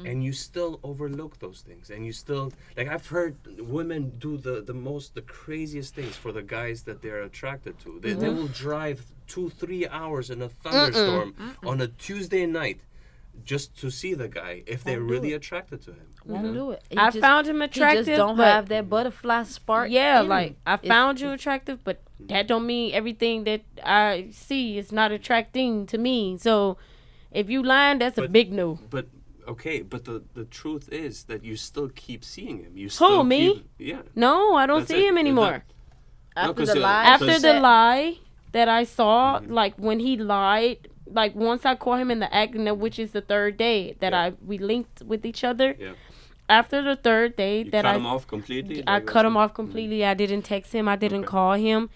and you still overlook those things, and you still I've heard women do the craziest things for the guys that they're attracted to. They will drive 2-3 hours in a thunderstorm on a Tuesday night just to see the guy if they're really attracted to him. Won't do it. I found him attractive. He just don't but have that butterfly spark. yeah, in like him. I found you attractive, but that don't mean everything that I see is not attracting to me. So if you lying, that's a big no. But okay, but the truth is that you still keep seeing him. You Who, me? Yeah. No, I don't That's see it. him anymore. After the lie, Lie that I saw, like when he lied, like once I caught him in the act, which is the third day that we linked with each other. Yeah. After the third day You cut him off completely? I cut him off completely. I didn't text him. I didn't call him.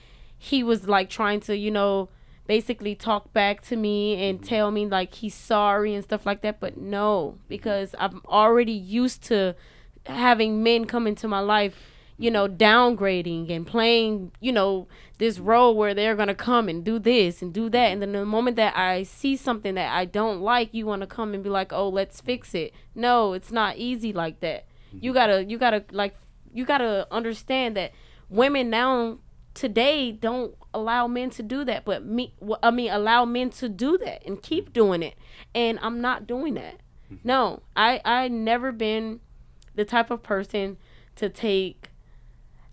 he was like trying to, basically talk back to me and tell me like he's sorry and stuff like that. But no, because I'm already used to having men come into my life, downgrading and playing, this role where they're going to come and do this and do that. And then the moment that I see something that I don't like, you want to come and be like, oh, let's fix it. No, it's not easy like that. You gotta understand that women now today don't allow men to do that, but allow men to do that and keep doing it. And I'm not doing that. No, I never been the type of person to take,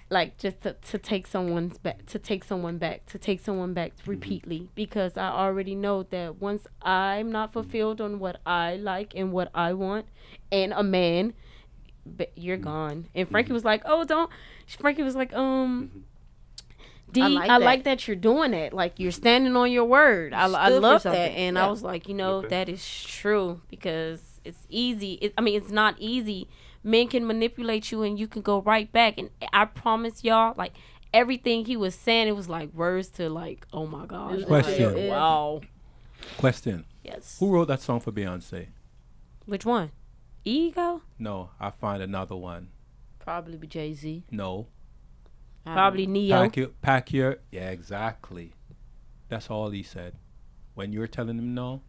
like, just to take someone back repeatedly, because I already know that once I'm not fulfilled on what I like and what I want, and a man, you're gone. And Frankie was like, Frankie was like, D, I like that you're doing it. Like, you're standing on your word. I love that. And I was like, that is true, because it's easy. It's not easy. Men can manipulate you and you can go right back. And I promise y'all, like, everything he was saying, it was like words to like, oh my gosh. Question. Like, wow. Question. Yes. Who wrote that song for Beyonce? Which one? Ego? No, I find another one. Probably be Jay-Z. No. Probably Neo. Pack your. Yeah, exactly. That's all he said. When you were telling him no,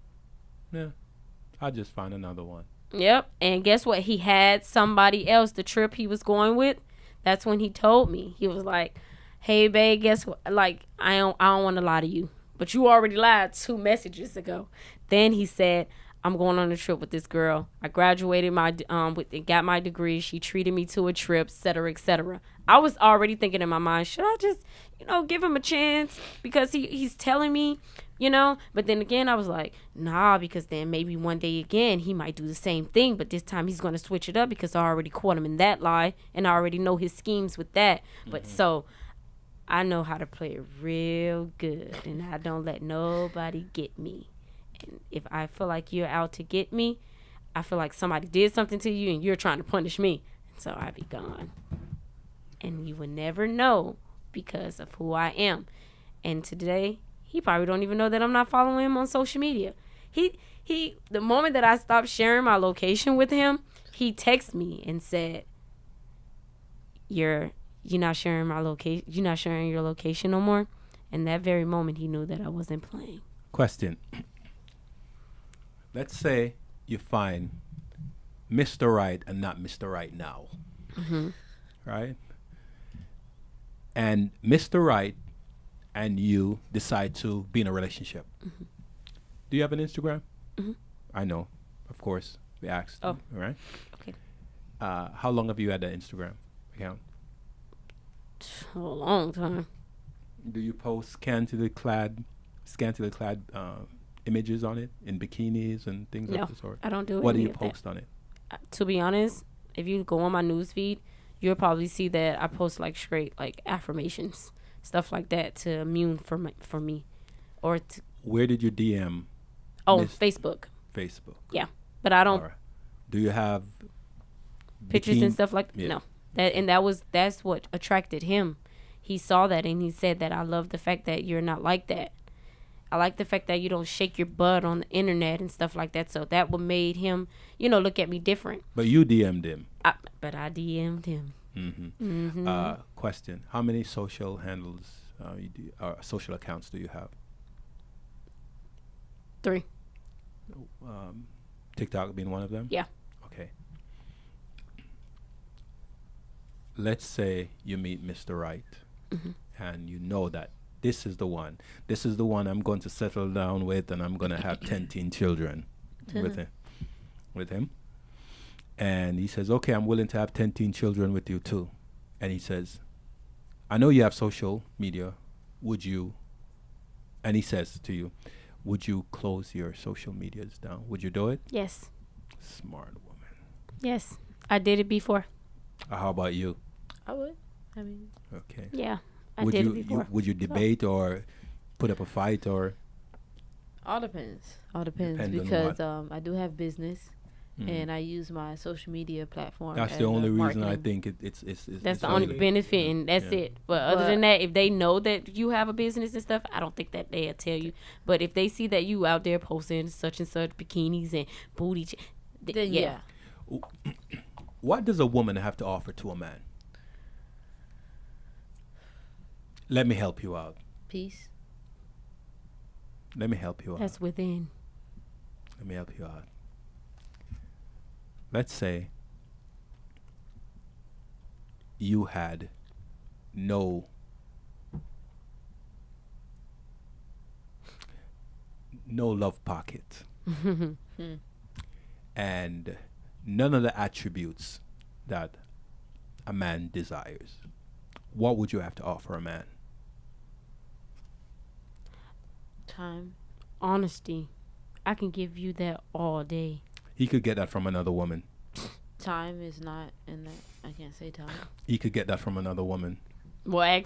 I'll just find another one. Yep. And guess what? He had somebody else. The trip he was going with, that's when he told me. He was like, hey, babe, guess what? Like, I don't want to lie to you, but you already lied 2 messages ago. Then he said, I'm going on a trip with this girl. I graduated got my degree. She treated me to a trip, et cetera, et cetera. I was already thinking in my mind, should I just, give him a chance? Because he's telling me, But then again, I was like, nah, because then maybe one day again, he might do the same thing. But this time he's going to switch it up, because I already caught him in that lie. And I already know his schemes with that. But so I know how to play it real good. And I don't let nobody get me. And if I feel like you're out to get me, I feel like somebody did something to you and you're trying to punish me. So I be gone. And you would never know because of who I am. And today, he probably don't even know that I'm not following him on social media. He the moment that I stopped sharing my location with him, he texted me and said, You're not sharing my location. You're not sharing your location no more. And that very moment, he knew that I wasn't playing. Question. Let's say you find Mr. Right and not Mr. Right now. Mm-hmm. Right? And Mr. Right and you decide to be in a relationship. Mm-hmm. Do you have an Instagram? Mm-hmm. I know. Of course. We asked. Oh. Right? Okay. How long have you had that Instagram account? A long time. Do you post scantily clad images on it in bikinis and things No, of the sort? I don't do What do any you of that. post on it? To be honest, if you go on my news feed, you'll probably see that I post like straight like affirmations, stuff like that to immune for me, or Where did you DM? Facebook. Facebook. Yeah, but I don't All right. Do you have pictures and stuff like Yeah. no. That's what attracted him. He saw that and he said that I love the fact that you're not like that. I like the fact that you don't shake your butt on the internet and stuff like that. So that what made him, look at me different. But you DM'd him. But I DM'd him. Mm-hmm. Mm-hmm. Question: how many social handles, social accounts do you have? 3. TikTok being one of them. Yeah. Okay. Let's say you meet Mr. Right, and you know that this is the one. This is the one I'm going to settle down with, and I'm going to have 10 teen children with him. And he says, okay, I'm willing to have 10 teen children with you too. And he says, I know you have social media. Would you? And he says to you, would you close your social medias down? Would you do it? Yes. Smart woman. Yes. I did it before. How about you? I would. I mean, Okay. Yeah. I Would did you, it before. would you debate or put up a fight or? all depends. All depends Depend on because what? I do have business, and I use my social media platform. That's as the only a reason I marketing- think it's That's the only only benefit, and that's Yeah. it. But other than that, if they know that you have a business and stuff, I don't think that they'll tell you. But if they see that you out there posting such and such bikinis and booty, Then yeah. What does a woman have to offer to a man? Let me help you out. Peace. Let me help you out. That's within. Let me help you out. Let's say you had no love pocket and none of the attributes that a man desires. What would you have to offer a man? Time. Honesty. I can give you that all day. He could get that from another woman. Time is not in that. I can't say time. He could get that from another woman. Well,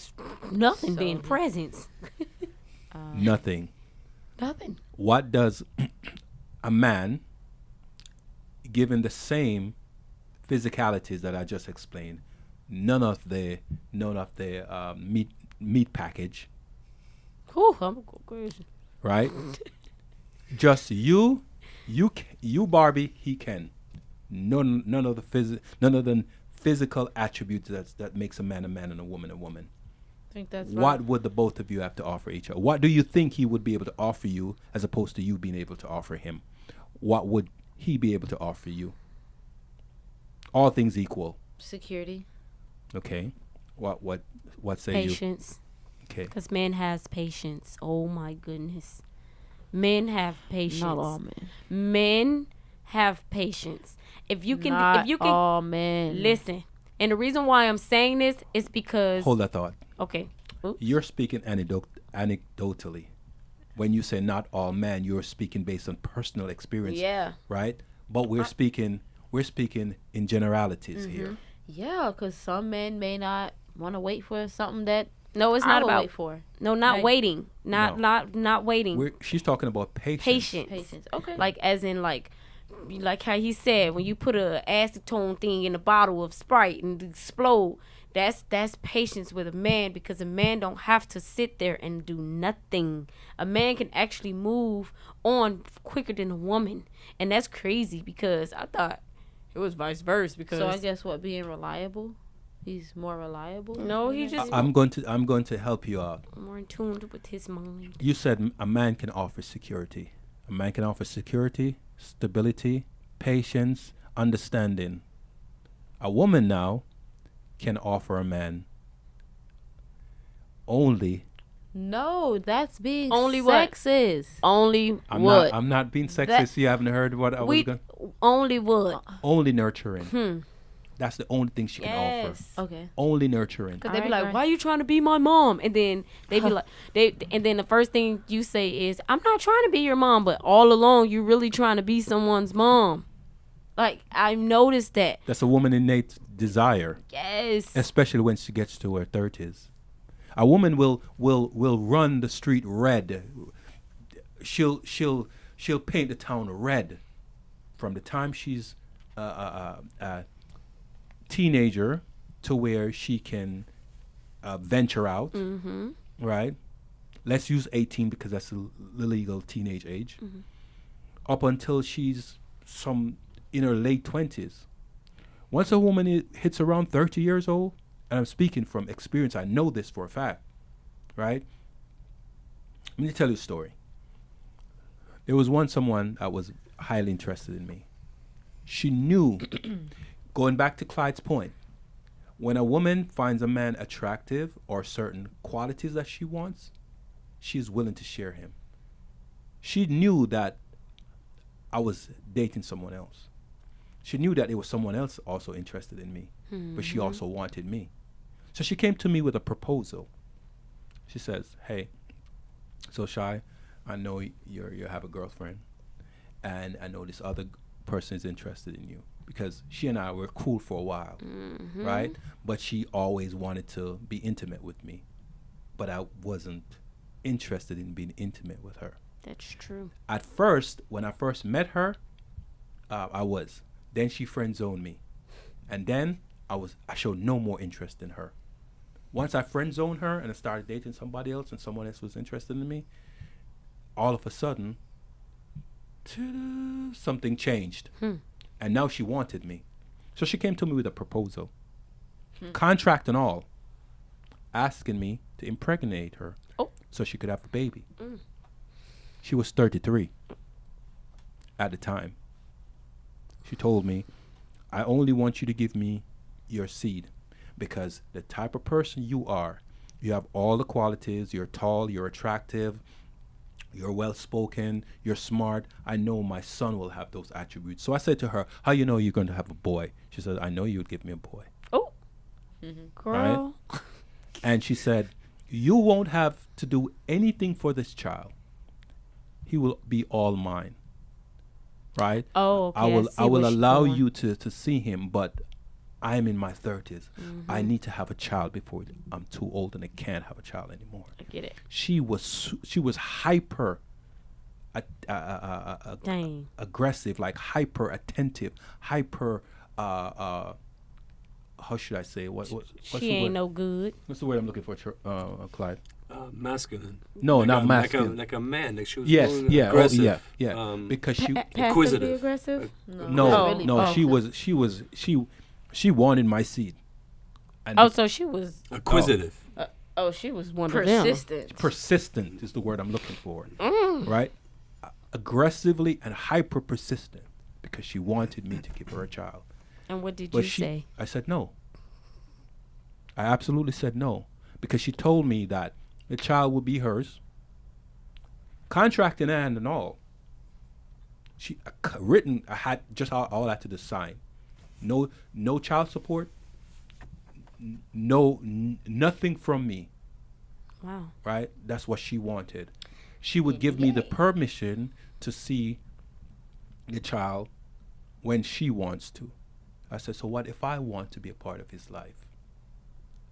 nothing So- then. Presents. Nothing. Nothing. What does a man, given the same physicalities that I just explained, none of the meat package, Whew, I'm go crazy. right? Just you Barbie, he can. None of the physical attributes that makes a man and a woman a woman. I think that's What right. would the both of you have to offer each other? What do you think he would be able to offer you as opposed to you being able to offer him? What would he be able to offer you? All things equal. Security. Okay. What say Patience. you? Okay. Because man has patience. Oh my goodness. Men have patience. Not all men. Men have patience. If you can, Not if you can, all men. listen. And the reason why I'm saying this is because. Hold that thought. Okay. Oops. You're speaking anecdotally. When you say not all men, you're speaking based on personal experience, Yeah. right? But we're speaking in generalities Mm-hmm. here. Yeah, because some men may not want to wait for something that No, it's I not will about. wait for. No, not Right. waiting. Not No. not waiting. She's talking about patience. Patience. Patience. Okay. Like as in like how he said, when you put a acetone thing in a bottle of Sprite and it explode, that's patience with a man, because a man don't have to sit there and do nothing. A man can actually move on quicker than a woman, and that's crazy, because I thought it was vice versa. Because So I guess what, being reliable? He's more reliable? no, he just I'm going to help you out. more in tune with his mind. You said a man can offer security. A man can offer security, stability, patience, understanding. A woman now can offer a man only. No, that's being Only what? sexist. Only I'm what? I'm not being sexist. That- You haven't heard what I was we going. only what? Only nurturing. That's the only thing she can offer. Yes. Okay. Only nurturing. Because they be Alright, like, "Why you trying to be my mom?" And then they be like, and then the first thing you say is, "I'm not trying to be your mom," but all along you really trying to be someone's mom. Like, I've noticed that. That's a woman innate desire, Yes. especially when she gets to her 30s. A woman will run the street red. She'll paint the town red from the time she's teenager to where she can venture out, right? Let's use 18 because that's the legal teenage age. Up until she's in her late 20s. Once a woman hits around 30 years old, and I'm speaking from experience, I know this for a fact, right? Let me tell you a story. There was someone that was highly interested in me. She knew, going back to Clyde's point, when a woman finds a man attractive or certain qualities that she wants, she's willing to share him. She knew that I was dating someone else. She knew that there was someone else also interested in me, but she also wanted me. So she came to me with a proposal. She says, "Hey, so Shy, I know you have a girlfriend, and I know this other person is interested in you." Because she and I were cool for a while, right? But she always wanted to be intimate with me. But I wasn't interested in being intimate with her. That's true. At first, when I first met her, I was. Then she friend zoned me, and then I showed no more interest in her. Once I friend zoned her and I started dating somebody else, and someone else was interested in me, all of a sudden, something changed, and now she wanted me. So she came to me with a proposal, contract and all, asking me to impregnate her so she could have a baby. She was 33 at the time. She told me, I only want you to give me your seed because the type of person you are, you have all the qualities, you're tall, you're attractive, you're well-spoken, you're smart. I know my son will have those attributes. So I said to her, how you know you're going to have a boy? She said, I know you would give me a boy. Oh, girl. Right? And she said, you won't have to do anything for this child. He will be all mine. Right? Oh, okay. I will allow you to see him, but I'm in my 30s. I need to have a child before I'm too old and I can't have a child anymore. I get it. She was hyper Dang. aggressive, like hyper attentive, hyper how should I say? What's She the ain't word? no good. What's the word I'm looking for, Clyde? Masculine. No, Like not a, masculine. Like a man. Like she was Yes, really yeah, aggressive. yeah. Because she Passively Inquisitive. aggressive? she wanted my seed. And Oh, so she was. Acquisitive. She was one of them. Persistent. persistent is the word I'm looking for. Right? Aggressively and hyper persistent because she wanted me to give her a child. And what did But you say? I said no. I absolutely said no because she told me that the child would be hers, contract in hand and all. She written. I had just all that to the sign. No child support. Nothing from me. Wow. Right? That's what she wanted. She would give me the permission to see the child when she wants to. I said, so what if I want to be a part of his life?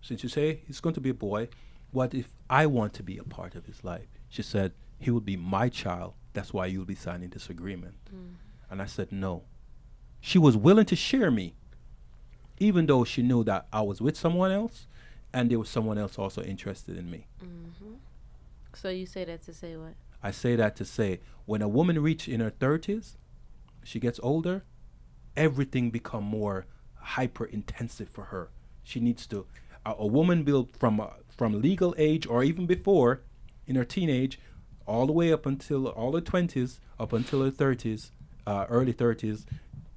Since you say he's going to be a boy, what if I want to be a part of his life? She said, he will be my child. That's why you'll be signing this agreement. And I said, no. She was willing to share me, even though she knew that I was with someone else and there was someone else also interested in me. So you say that to say what? I say that to say, when a woman reaches in her 30s, she gets older, everything become more hyper intensive for her. She needs to, a woman built from legal age or even before, in her teenage, all the way up until all her 20s, up until her 30s, early 30s,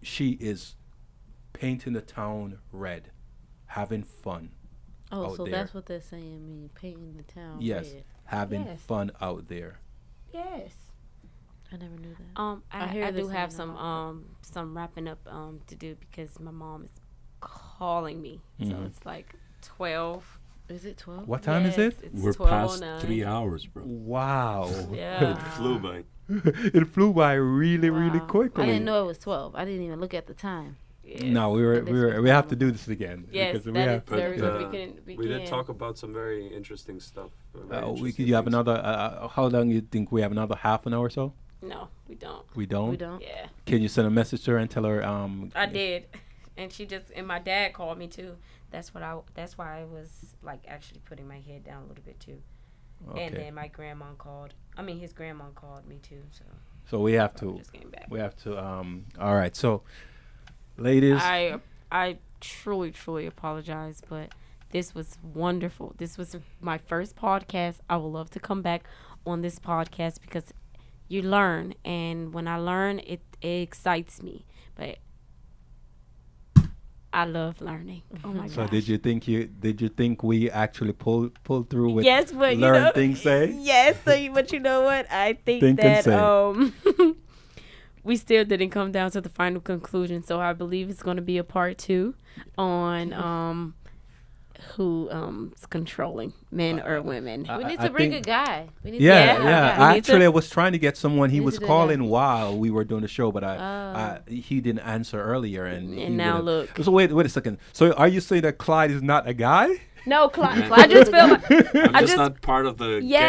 she is painting the town red, having fun. Oh, so there. that's what they're saying, mean painting the town Yes, red. having Yes. fun out there. Yes. I never knew that. I hear do this have saying a some wrapping up to do because my mom is calling me. So it's like 12. Is it 12? What time is it? It's We're 12:09. past 3 hours, bro. Wow. Yeah. It flew by. It flew by really, really Wow. quickly. I didn't know it was 12. I didn't even look at the time. Yes. No, we have to do this again. Yes, because we that have, is very But, good. We we did can. talk about some very interesting stuff. you have another, how long you think we have another half an hour or so? No, we don't. We don't? We don't. Yeah, Can you send a message to her and tell her, I did, and she just and my dad called me too. That's why I was like actually putting my head down a little bit too. okay. And then my grandma called. I mean, his grandma called me too. So we have I to, just came back. all right. So, ladies, I truly apologize, but this was wonderful. This was my first podcast. I would love to come back on this podcast because you learn, and when I learn, it excites me. But I love learning. Oh my so gosh. did you think we actually pulled through with Yes, but learn you know, things say? Yes, but you know what? I think Think and that say. we still didn't come down to the final conclusion. So I believe it's going to be a part 2 on who's controlling, men or women. We need I to bring think- a guy. We need Yeah, to bring a yeah. guy. Actually, I was trying to get someone. He need was to do calling that. while we were doing the show, but he didn't answer earlier, and he And now would've- look. So wait a second. So are you saying that Clyde is not a guy? No, Clyde. Yeah. I just feel like I'm I just just not part of the yeah,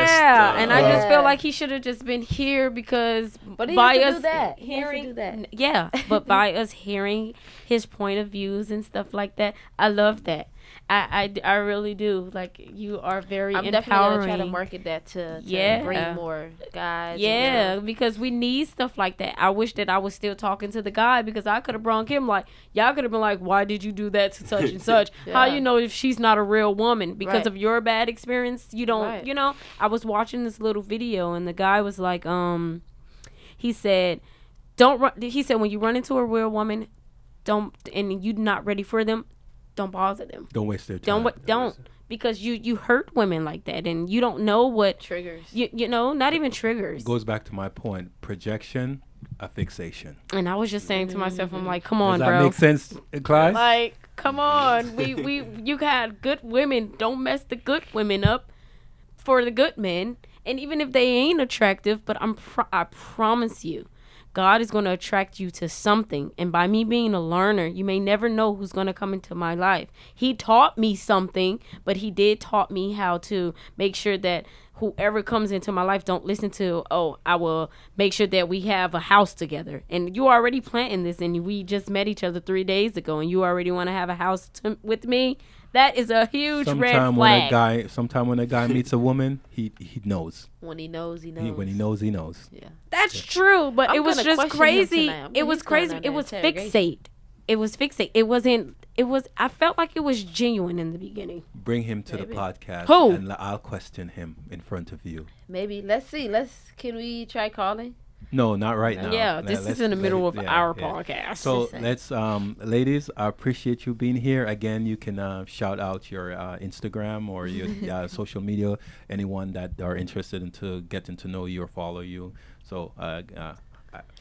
guest. and I just Yeah. feel like he should have just been here because But he by has to us do that. He has to hearing do that. yeah, but by us hearing his point of views and stuff like that, I love that. I really do. Like, you are very I'm definitely gonna empowering. try to market that to Yeah. bring more guys. and Yeah, girls. because we need stuff like that. I wish that I was still talking to the guy because I could have brought him like, y'all could have been like, why did you do that to such and such? How Yeah. you know if she's not a real woman? Because Right. of your bad experience, you don't, Right. you know? I was watching this little video and the guy was like, he said, don't run. He said, when you run into a real woman, don't, and you're not ready for them, don't bother them. Don't waste their time. Don't, because you hurt women like that and you don't know what Triggers. you know, not even triggers. Goes back to my point. Projection, a fixation. And I was just saying to myself, I'm like, come Does on, that bro. make sense, Clyde? Like, come on. You got good women. Don't mess the good women up for the good men. And even if they ain't attractive, but I promise you, God is going to attract you to something. And by me being a learner, you may never know who's going to come into my life. He taught me something, but he did taught me how to make sure that whoever comes into my life don't listen to, oh, I will make sure that we have a house together. And you already planting this, and we just met each other 3 days ago, and you already want to have a house with me. That is a huge red flag. Sometime when a guy meets a woman, he knows. When he knows, he knows. When he knows, he knows. Yeah. That's true, but I'm it was gonna just question him crazy. tonight. I'm It gonna- was he's going crazy. under It was interrogation. fixate. It was fixate. It wasn't. It was. I felt like it was genuine in the beginning. Bring him to Maybe. the podcast. Who? And I'll question him in front of you. Maybe. Let's see. Can we try calling? No, not right now. Yeah, this is in the middle of our podcast. So Just saying. let's, ladies, I appreciate you being here. Again, you can shout out your Instagram or your social media, anyone that are interested in to getting to know you or follow you. So,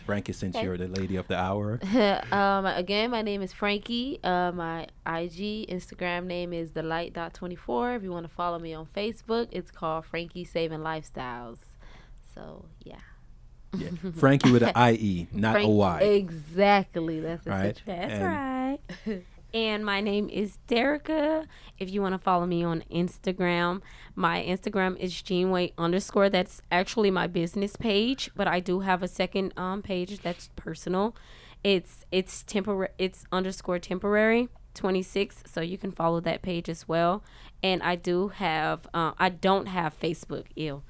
Frankie, since you're the lady of the hour. Again, my name is Frankie. My IG Instagram name is thelight.24. If you want to follow me on Facebook, it's called Frankie Saving Lifestyles. So yeah. Yeah. Frankie with an IE, not a Y. Exactly. That's the Right. situation. That's And- right. And my name is Derica. If you want to follow me on Instagram, my Instagram is Jeanway_. That's actually my business page, but I do have a second page that's personal. It's temporary. It's _temporary 26. So you can follow that page as well. And I do have. I don't have Facebook. Ew.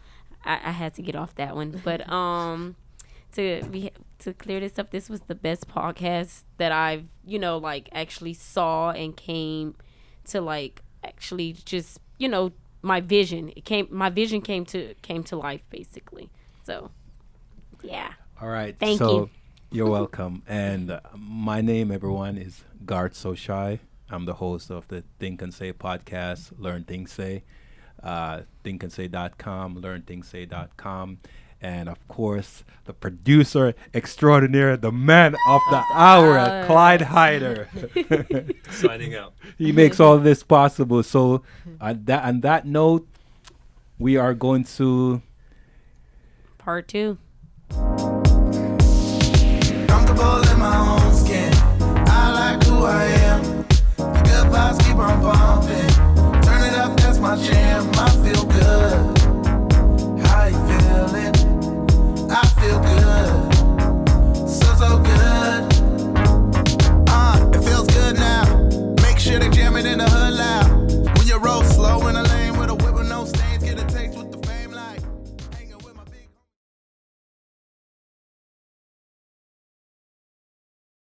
I had to get off that one, but to clear this up, this was the best podcast that I've actually saw and came to actually just my vision came to life basically. So yeah. All right. Thank so you. You're welcome. And my name, everyone, is Gart So Shy. I'm the host of the Think and Say podcast, Learn Think Say. ThinkandSay.com, LearnThinkSay.com, and of course the producer extraordinaire, the man of the hour, Clyde Hyder. Signing out. He makes all this possible. So on that note, we are going to Part 2. Comfortable in my own skin. I like who I am. The good vibes keep on pumping. Turn it up, that's my jam.